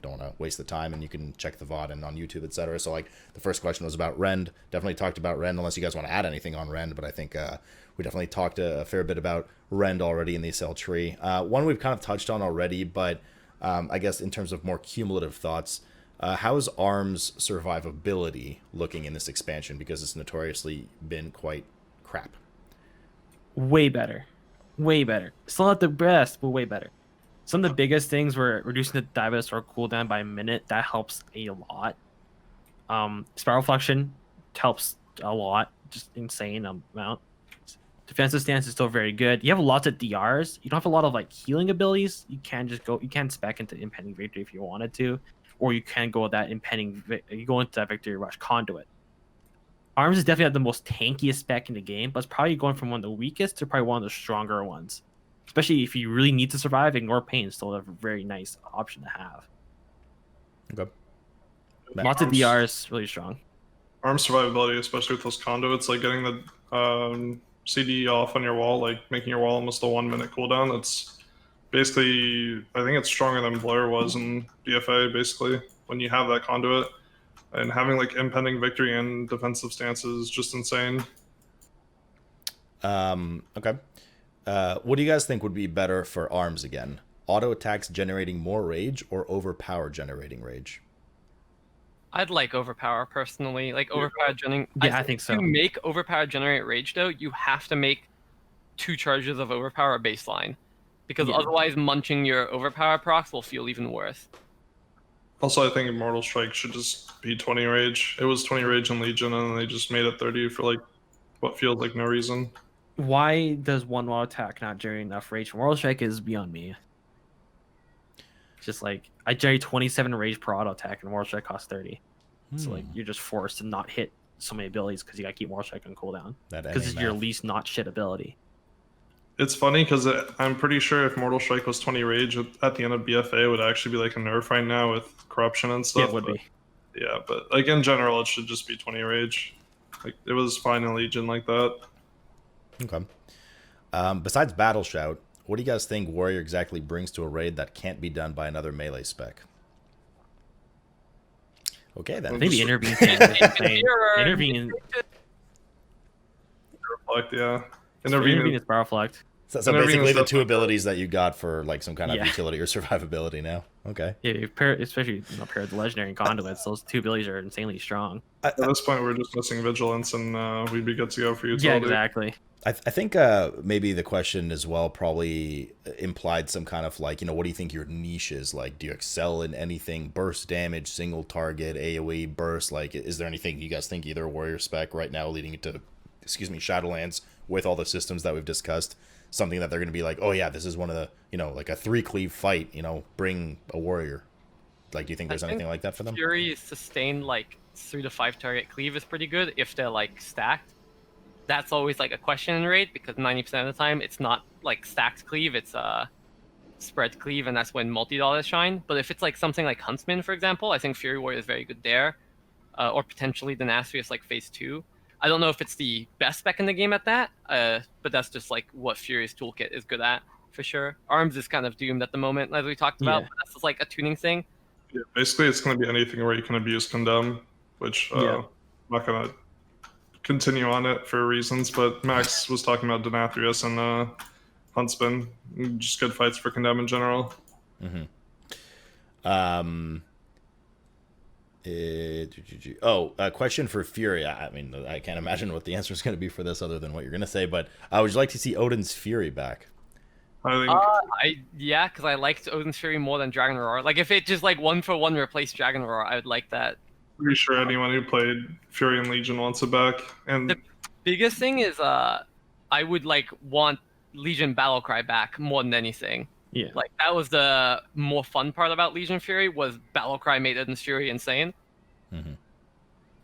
don't want to waste the time, and you can check the VOD and on YouTube, etc. So like the first question was about Rend. Definitely talked about Rend, unless you guys want to add anything on Rend, but I think we definitely talked a fair bit about Rend already in the Cell tree. One we've kind of touched on already, but I guess in terms of more cumulative thoughts, how is ARM's survivability looking in this expansion? Because it's notoriously been quite crap. Way better. Way better. Still not the best, but way better. Some of the biggest things were reducing the Divus or cooldown by a minute. That helps a lot. Spiral Flexion helps a lot. Just insane amount. Defensive stance is still very good. You have lots of DRs. You don't have a lot of like healing abilities. You can spec into Impending Victory if you wanted to. Or you can go with that you go into that Victory Rush Conduit. Arms is definitely the most tankiest spec in the game, but it's probably going from one of the weakest to probably one of the stronger ones. Especially if you really need to survive, Ignore Pain is still a very nice option to have. Okay. Lots of DRs, really strong. Arm survivability, especially with those conduits, like getting the CD off on your wall, like making your wall almost a 1 minute cooldown. It's basically, I think it's stronger than Blur was in BFA, basically, when you have that conduit. And having like impending victory and defensive stances is just insane. Okay. What do you guys think would be better for Arms again? Auto attacks generating more rage or overpower generating rage? I'd like overpower personally. Like overpower generating. Yeah, I think so. To make overpower generate rage though, you have to make 2 charges of overpower baseline, because otherwise munching your overpower procs will feel even worse. Also, I think Immortal Strike should just be 20 rage. It was 20 rage in Legion, and they just made it 30 for like what feels like no reason. Why does one auto attack not generate enough rage? Moral Strike is beyond me. It's just like I generate 27 rage per auto attack, and Moral Strike costs 30. So like you're just forced to not hit so many abilities because you gotta keep Moral Strike on cooldown. Because it's your least not shit ability. It's funny because I'm pretty sure if Mortal Strike was 20 rage at the end of BFA, it would actually be like a nerf right now with corruption and stuff. Yeah, it would be. Yeah, but like in general, it should just be 20 rage. Like it was fine in Legion like that. Okay. Besides Battle Shout, what do you guys think Warrior exactly brings to a raid that can't be done by another melee spec? Okay, then. I think the intervene thing is insane. Intervene Reflect, yeah. Intervene is Power Reflect. So basically the 2 abilities that you got for like some kind of utility or survivability now. Okay. Yeah, especially paired the Legendary and Conduits, those 2 abilities are insanely strong. At this point, we're just missing Vigilance, and we'd be good to go for utility. Yeah, exactly. I think maybe the question as well probably implied some kind of like, you know, what do you think your niche is? Like, do you excel in anything? Burst damage, single target, AoE, burst? Like, is there anything you guys think either Warrior spec right now leading into, Shadowlands with all the systems that we've discussed, something that they're going to be like, oh yeah, this is one of the, you know, like a 3-cleave fight, you know, bring a Warrior. Like, do you think there's anything like that for them? Fury sustained like 3 to 5 target cleave is pretty good if they're like stacked. That's always like a question in raid because 90% of the time it's not like stacked cleave, it's spread cleave, and that's when multi-dollars shine. But if it's like something like Huntsman, for example, I think Fury Warrior is very good there, or potentially the Nastrius like phase 2. I don't know if it's the best spec in the game at that, but that's just like what Fury's toolkit is good at for sure. Arms is kind of doomed at the moment, as we talked about. But that's just like a tuning thing. Yeah, basically it's going to be anything where you can abuse Condemn, which I'm not going to continue on it for reasons, but Max was talking about Denathrius and Huntsman, just good fights for Condemn in general. Question for Fury. I mean, I can't imagine what the answer is going to be for this other than what you're going to say, but would you like to see Odin's Fury back? I think because I liked Odin's Fury more than Dragon Roar. Like if it just like 1-for-1 replaced Dragon Roar, I would like that. pretty sure anyone who played Fury and Legion wants it back. And The biggest thing is I would like want Legion Battlecry back more than anything. Yeah. Like that was the more fun part about Legion Fury was Battlecry made Eden's Fury insane. Mm-hmm.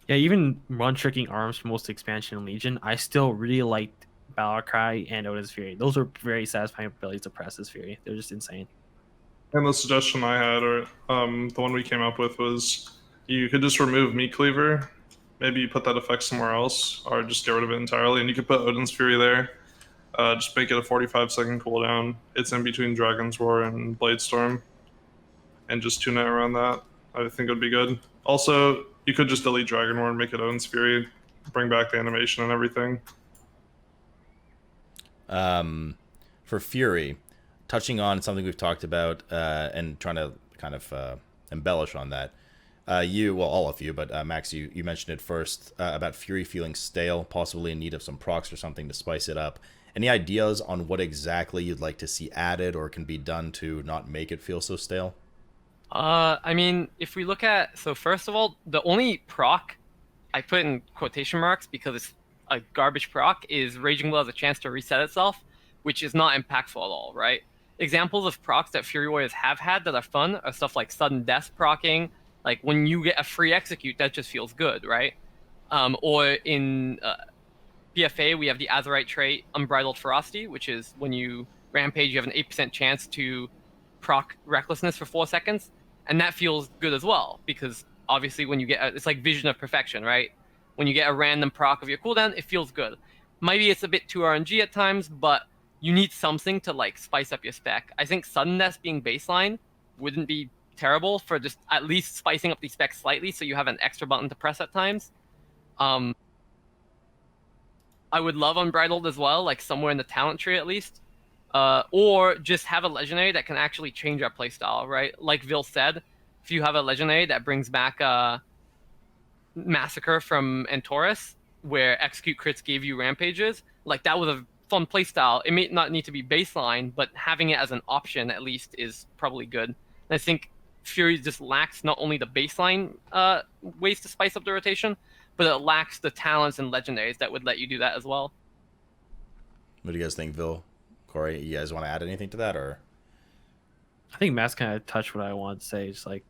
Yeah, even run tricking arms for most expansion in Legion, I still really liked Battlecry and Odin's Fury. Those are very satisfying abilities to press as Fury. They're just insane. the suggestion I had, or the one we came up with, was you could just remove Meat Cleaver. Maybe you put that effect somewhere else, or just get rid of it entirely, and you could put Odin's Fury there. Just make it a 45-second cooldown. It's in between Dragon's Roar and Bladestorm, and just tune it around that. I think it would be good. Also, you could just delete Dragon Roar and make it Odin's Fury, bring back the animation and everything. For Fury, touching on something we've talked about and trying to kind of embellish on that. All of you, but Max, you mentioned it first about Fury feeling stale, possibly in need of some procs or something to spice it up. Any ideas on what exactly you'd like to see added or can be done to not make it feel so stale? I mean, if we look at so first of all, the only proc I put in quotation marks because it's a garbage proc is Raging Blood has a chance to reset itself, which is not impactful at all, right? Examples of procs that Fury Warriors have had that are fun are stuff like sudden death procking, like when you get a free execute, that just feels good, right? Or in BFA, we have the Azerite trait Unbridled Ferocity, which is when you rampage, you have an 8% chance to proc Recklessness for 4 seconds, and that feels good as well, because obviously when you get it's like Vision of Perfection, right? When you get a random proc of your cooldown, it feels good. Maybe it's a bit too RNG at times, but you need something to like spice up your spec. I think Suddenness being baseline wouldn't be terrible for just at least spicing up the spec slightly so you have an extra button to press at times. I would love Unbridled as well, like somewhere in the talent tree at least. Or just have a legendary that can actually change our playstyle, right? Like Vil said, if you have a legendary that brings back Massacre from Antorus, where execute crits gave you rampages, like that was a fun playstyle. It may not need to be baseline, but having it as an option at least is probably good. And I think Fury just lacks not only the baseline ways to spice up the rotation, but it lacks the talents and legendaries that would let you do that as well. What do you guys think, Vil? Corey, you guys want to add anything to that, or? I think Matt's kind of touched what I wanted to say. Just like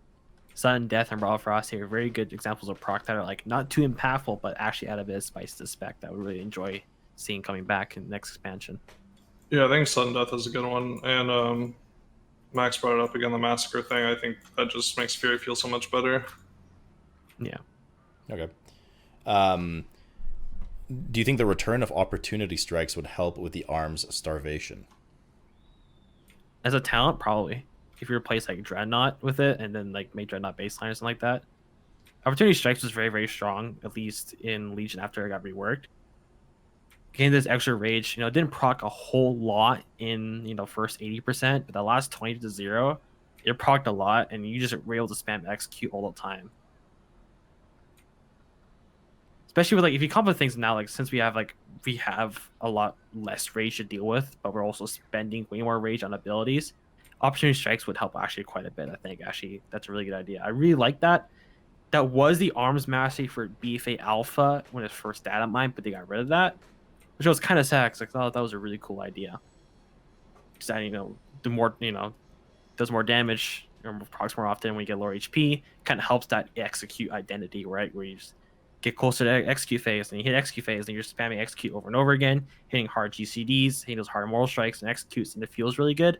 Sudden Death and Brawl Frosty are very good examples of proc that are like not too impactful, but actually add a bit of spice to the spec that I would really enjoy seeing coming back in the next expansion. Yeah, I think Sudden Death is a good one, and Max brought it up again, the Massacre thing. I think that just makes Fury feel so much better. Yeah. Okay. Do you think the return of Opportunity Strikes would help with the arms starvation? As a talent, probably. If you replace like Dreadnought with it and then like make Dreadnought baseline or something like that. Opportunity Strikes was very, very strong, at least in Legion after it got reworked. Gained this extra rage, it didn't proc a whole lot in, first 80%, but the last 20 to 0, it procced a lot and you just were able to spam execute all the time. Especially with like if you come up with things now, like since we have a lot less rage to deal with, but we're also spending way more rage on abilities, Opportunity Strikes would help actually quite a bit. I think actually that's a really good idea. I really like that. That was the arms mastery for BFA Alpha when it first data mined, but they got rid of that, which was kind of sad because I thought that was a really cool idea. Because that the more does more damage, procs more often when you get lower HP, kind of helps that execute identity, right? Where you just get closer to execute phase, and you hit execute phase, and you're spamming execute over and over again, hitting hard GCDs, hitting those hard moral strikes and executes, and it feels really good.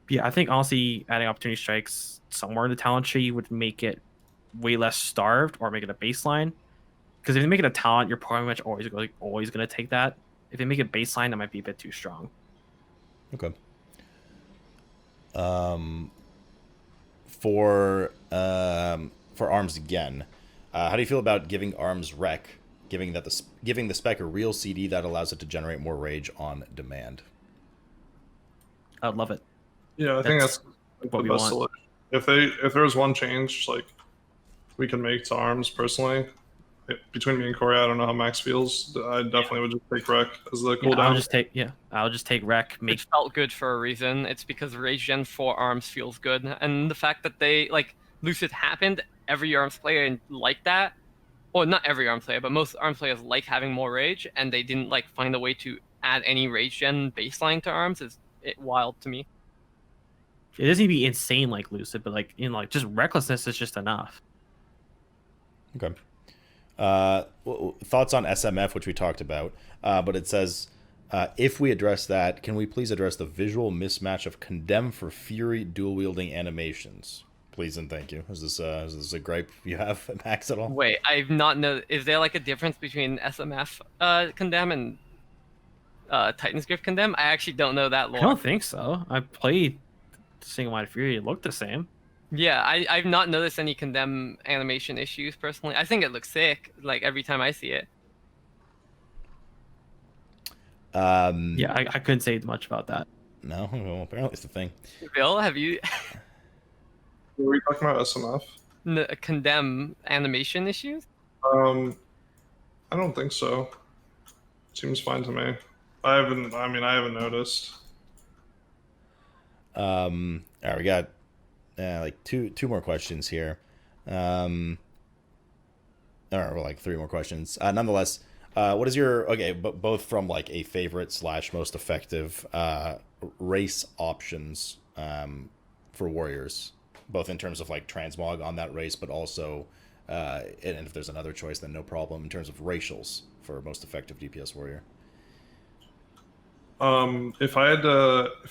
But yeah, I think honestly adding Opportunity Strikes somewhere in the talent tree would make it way less starved, or make it a baseline. Because if you make it a talent, you're pretty much always going to take that. If you make it baseline, that might be a bit too strong. Okay. For arms again. How do you feel about giving arms rec, giving the spec a real CD that allows it to generate more rage on demand? I would love it. Yeah, I think that's what the we best want. solution. If there was one change like we can make to arms personally, between me and Corey, I don't know how Max feels. I definitely would just take rec as the cooldown. I'll just take rec. It felt good for a reason. It's because Rage Gen 4 arms feels good, and the fact that they like Lucid happened every ARMS player like that. Well, not every ARMS player, but most ARMS players like having more rage, and they didn't like find a way to add any rage gen baseline to ARMS is wild to me. It doesn't need to be insane like Lucid, but like just recklessness is just enough. Okay. Thoughts on SMF, which we talked about, but it says, if we address that, can we please address the visual mismatch of Condemn for Fury dual wielding animations? Please and thank you. Is this a gripe you have, Max, at all? Wait, I've not know. Is there like a difference between SMF Condemn and Titan's Grip Condemn? I actually don't know that lore. I don't think so. I played Single Minded Fury. It looked the same. Yeah, I've not noticed any Condemn animation issues personally. I think it looks sick, like every time I see it. Yeah, I couldn't say much about that. No, well, apparently it's the thing. Bill, have you Were we talking about SMF? Condemn animation issues? I don't think so. Seems fine to me. I haven't noticed. All right, we got like two more questions here. Or like three more questions. Nonetheless, what is your both from like a favorite / most effective race options for warriors, both in terms of like transmog on that race, but also and if there's another choice, then no problem in terms of racials for most effective DPS warrior. If I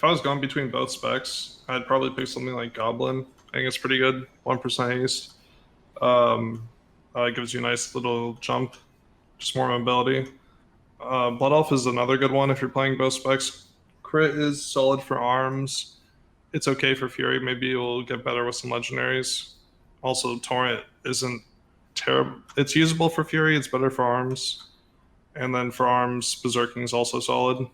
was going between both specs, I'd probably pick something like Goblin. I think it's pretty good. 1% haste. Gives you a nice little jump, just more mobility. Blood Elf is another good one if you're playing both specs. Crit is solid for arms. It's okay for Fury. Maybe it will get better with some legendaries. Also, Torrent isn't terrible. It's usable for Fury. It's better for arms. And then for arms, Berserking is also solid.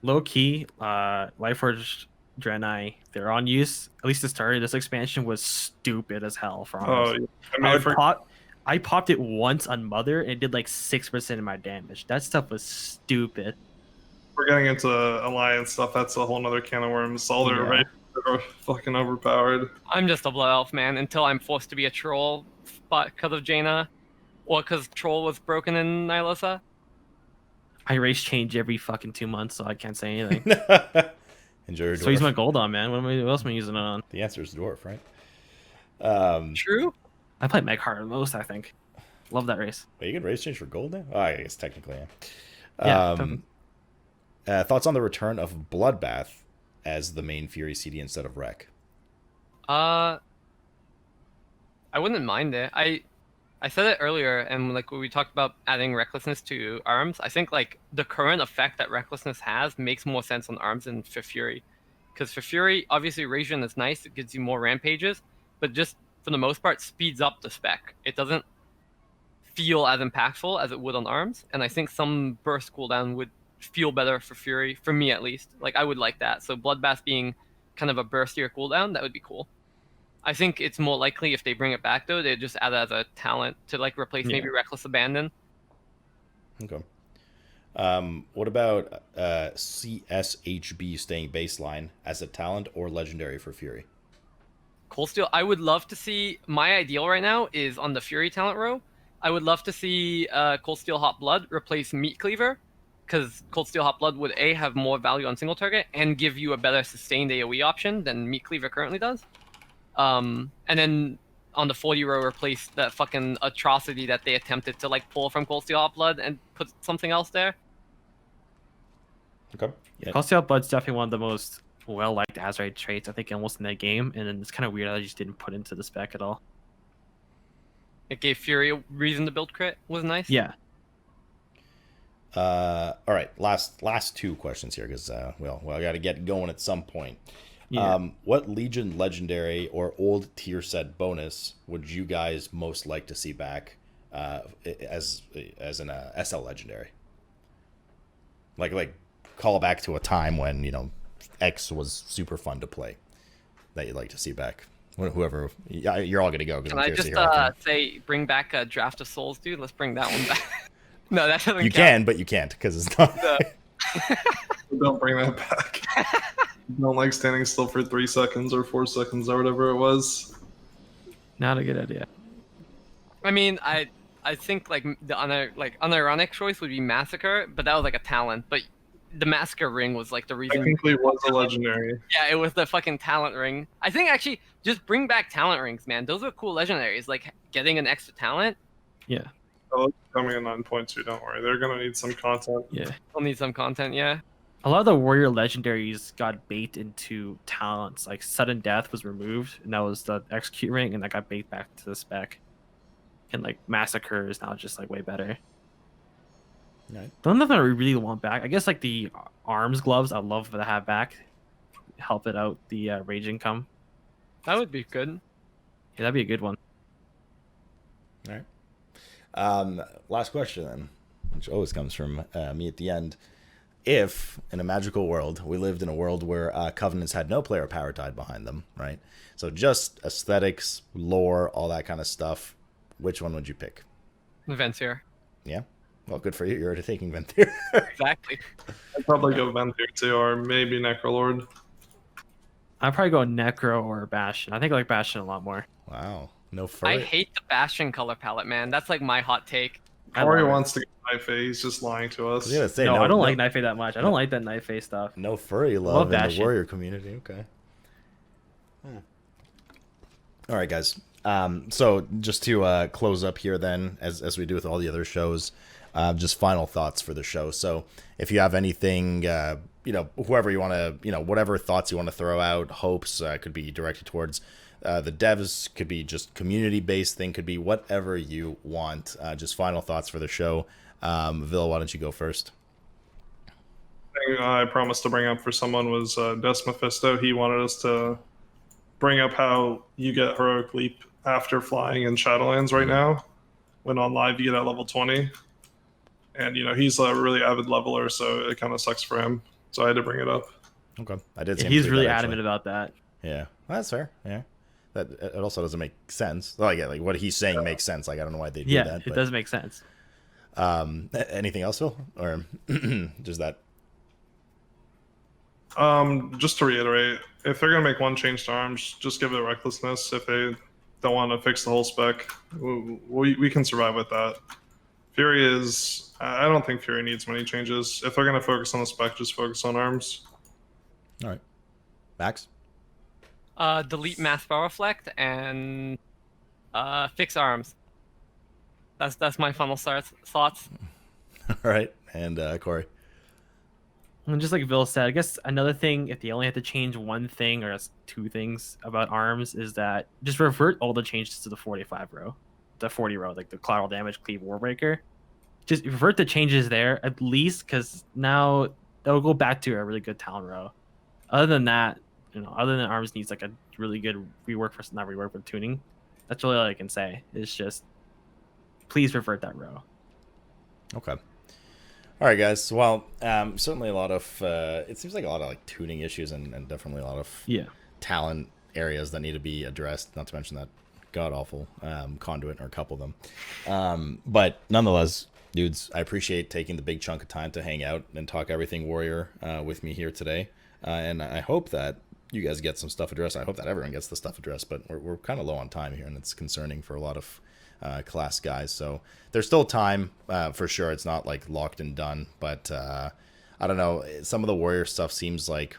Low key, Lifeforged Draenei, they're on use. At least the start of this expansion was stupid as hell for arms. I popped it once on Mother and it did like 6% of my damage. That stuff was stupid. We're getting into Alliance stuff. That's a whole nother can of worms. All their races are fucking overpowered. I'm just a Blood Elf, man, until I'm forced to be a troll because of Jaina. Or because Troll was broken in Nihilisa. I race change every fucking 2 months, so I can't say anything. Enjoy your dwarf. So use my gold on, man. What else am I using it on? The answer is dwarf, right? True. I play Meg Hard the most, I think. Love that race. But you can race change for gold now? Oh, I guess technically, Yeah. Thoughts on the return of Bloodbath as the main Fury CD instead of Wreck? I wouldn't mind it. I said it earlier, and like when we talked about adding recklessness to arms, I think like the current effect that recklessness has makes more sense on arms than for Fury. Because for Fury, obviously Radiant is nice, it gives you more rampages, but just for the most part speeds up the spec. It doesn't feel as impactful as it would on arms, and I think some burst cooldown would feel better for Fury, for me at least. Like I would like that. So Bloodbath being kind of a burstier cooldown, that would be cool. I think it's more likely if they bring it back though, they just add it as a talent to like replace maybe Reckless Abandon. Okay. What about CSHB staying baseline as a talent or legendary for Fury? Cold Steel, I would love to see. My ideal right now is on the Fury talent row. I would love to see Cold Steel Hot Blood replace Meat Cleaver, because Cold Steel Hot Blood would have more value on single target and give you a better sustained AoE option than Meat Cleaver currently does. And then on the 40 row replace that fucking atrocity that they attempted to like pull from Cold Steel Hot Blood and put something else there. Okay. Yeah, Cold Steel Hot Blood's definitely one of the most well-liked Azerite traits, I think, almost in that game, and then it's kind of weird that I just didn't put into the spec at all. It gave Fury a reason to build crit. Was nice. Yeah. All right. Last two questions here, because I got to get going at some point. Yeah. What Legion legendary or old tier set bonus would you guys most like to see back as an SL legendary? Like call back to a time when X was super fun to play that you'd like to see back. Whoever, you're all gonna go. Can I just say bring back a Draft of Souls, dude? Let's bring that one back. No, that doesn't. You count. can, but you can't because it's not. No. Don't bring that back. Don't like standing still for 3 seconds or 4 seconds or whatever it was. Not a good idea. I mean, I think like the unironic choice would be Massacre, but that was like a talent. But the Massacre ring was like the reason. Technically, was a legendary. Yeah, it was the fucking talent ring. I think actually just bring back talent rings, man. Those are cool legendaries. Like getting an extra talent. Yeah. Oh, it's coming in 9.2. Don't worry, they're gonna need some content. Yeah. We'll need some content. Yeah. A lot of the warrior legendaries got baked into talents. Like sudden death was removed, and that was the execute ring, and that got baked back to the spec. And like massacre is now just like way better. Right. The only thing I really want back, I guess, like the arms gloves. I'd love to have back. Help it out the rage income. That would be good. Yeah, that'd be a good one. All right. Last question then, which always comes from me at the end. If in a magical world we lived in a world where covenants had no player power tied behind them, right? So just aesthetics, lore, all that kind of stuff. Which one would you pick? Ventir. Yeah. Well, good for you. You're already taking Ventir. Exactly. I'd probably go Ventir too, or maybe Necrolord. I'd probably go Necro or Bastion. I think I like Bastion a lot more. Wow. No fur. I hate the Bastion color palette, man. That's like my hot take. Corey wants to get knife. He's just lying to I us. was gonna say, No, I don't like Knife A that much. I don't like that Knife A stuff. No furry love love in the Bastion. warrior community. Okay. All right, guys. So just to close up here then, as we do with all the other shows, just final thoughts for the show. So if you have anything, whoever you want to, whatever thoughts you want to throw out, hopes could be directed towards the devs, could be just community-based thing, could be whatever you want. Just final thoughts for the show. Vil, why don't you go first? Thing I promised to bring up for someone was Des Mephisto. He wanted us to bring up how you get heroic leap after flying in Shadowlands right now. When on live, you get at level 20. And, he's a really avid leveler, so it kind of sucks for him. So I had to bring it up. Okay. I did. Yeah, see him he's tweet really that, adamant actually. about that. Yeah, well, that's fair. Yeah, that it also doesn't make sense. Like, yeah, like what he's saying makes sense. Like, I don't know why they do Yeah, that. it does make sense. Anything else, Phil, or just that? Just to reiterate, if they're gonna make one change to arms, just give it recklessness. If they don't want to fix the whole spec, we can survive with that. Fury is. I don't think Fury needs many changes. If they're gonna focus on the spec, just focus on arms. All right, Max. Delete mass power reflect and fix arms. That's my final thoughts. All right, and Corey. And just like Vil said, I guess another thing, if they only had to change one thing or two things about arms, is that just revert all the changes to the 45 row, the 40 row, like the collateral damage, cleave, warbreaker. Just revert the changes there at least, because now they'll go back to a really good talent row. Other than that, other than arms needs like a really good rework for not rework but tuning. That's really all I can say. It's just please revert that row. Okay. All right, guys. Well, certainly a lot of it seems like a lot of like tuning issues and definitely a lot of talent areas that need to be addressed. Not to mention that god awful Conduit or a couple of them. But nonetheless, dudes, I appreciate taking the big chunk of time to hang out and talk everything Warrior with me here today. And I hope that you guys get some stuff addressed. I hope that everyone gets the stuff addressed, but we're kind of low on time here, and it's concerning for a lot of class guys. So there's still time for sure. It's not like locked and done, but I don't know. Some of the Warrior stuff seems like,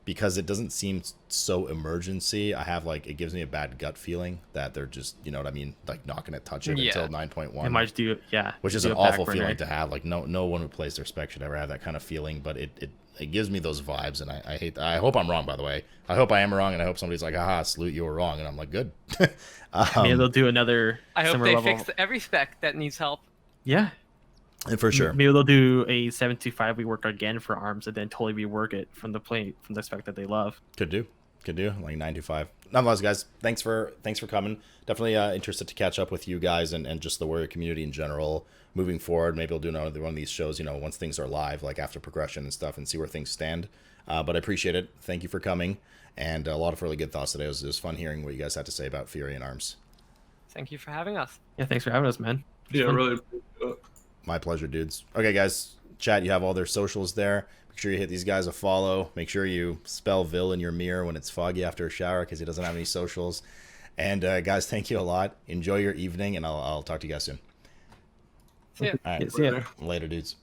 because it doesn't seem so emergency, I have like, it gives me a bad gut feeling that they're just, you know what I mean, like not going to touch it until 9.1. It might do, which is an awful feeling to have. Like no one who plays their spec should ever have that kind of feeling, but it gives me those vibes, and I hate that. I hope I'm wrong, by the way. I hope I am wrong, and I hope somebody's like, aha, salute, you were wrong, and I'm like, good. Maybe they'll do another I hope similar they level. fix every spec that needs help. Yeah. And for sure. Maybe they'll do a 725 rework again for arms and then totally rework it from the spec that they love. Could do like 95. Nonetheless, guys, thanks for coming. Definitely interested to catch up with you guys and just the Warrior community in general moving forward. Maybe we'll do another one of these shows, once things are live, like after progression and stuff, and see where things stand. But I appreciate it. Thank you for coming, and a lot of really good thoughts today. It was fun hearing what you guys had to say about Fury and arms. Thank you for having us. Yeah, thanks for having us, man. Yeah, really appreciate it. My pleasure, dudes. Okay, guys, chat, you have all their socials there. Make sure you hit these guys a follow. Make sure you spell Vil in your mirror when it's foggy after a shower, because he doesn't have any socials. And guys, thank you a lot. Enjoy your evening, and I'll talk to you guys soon. So yeah. All right, See ya. later, dudes.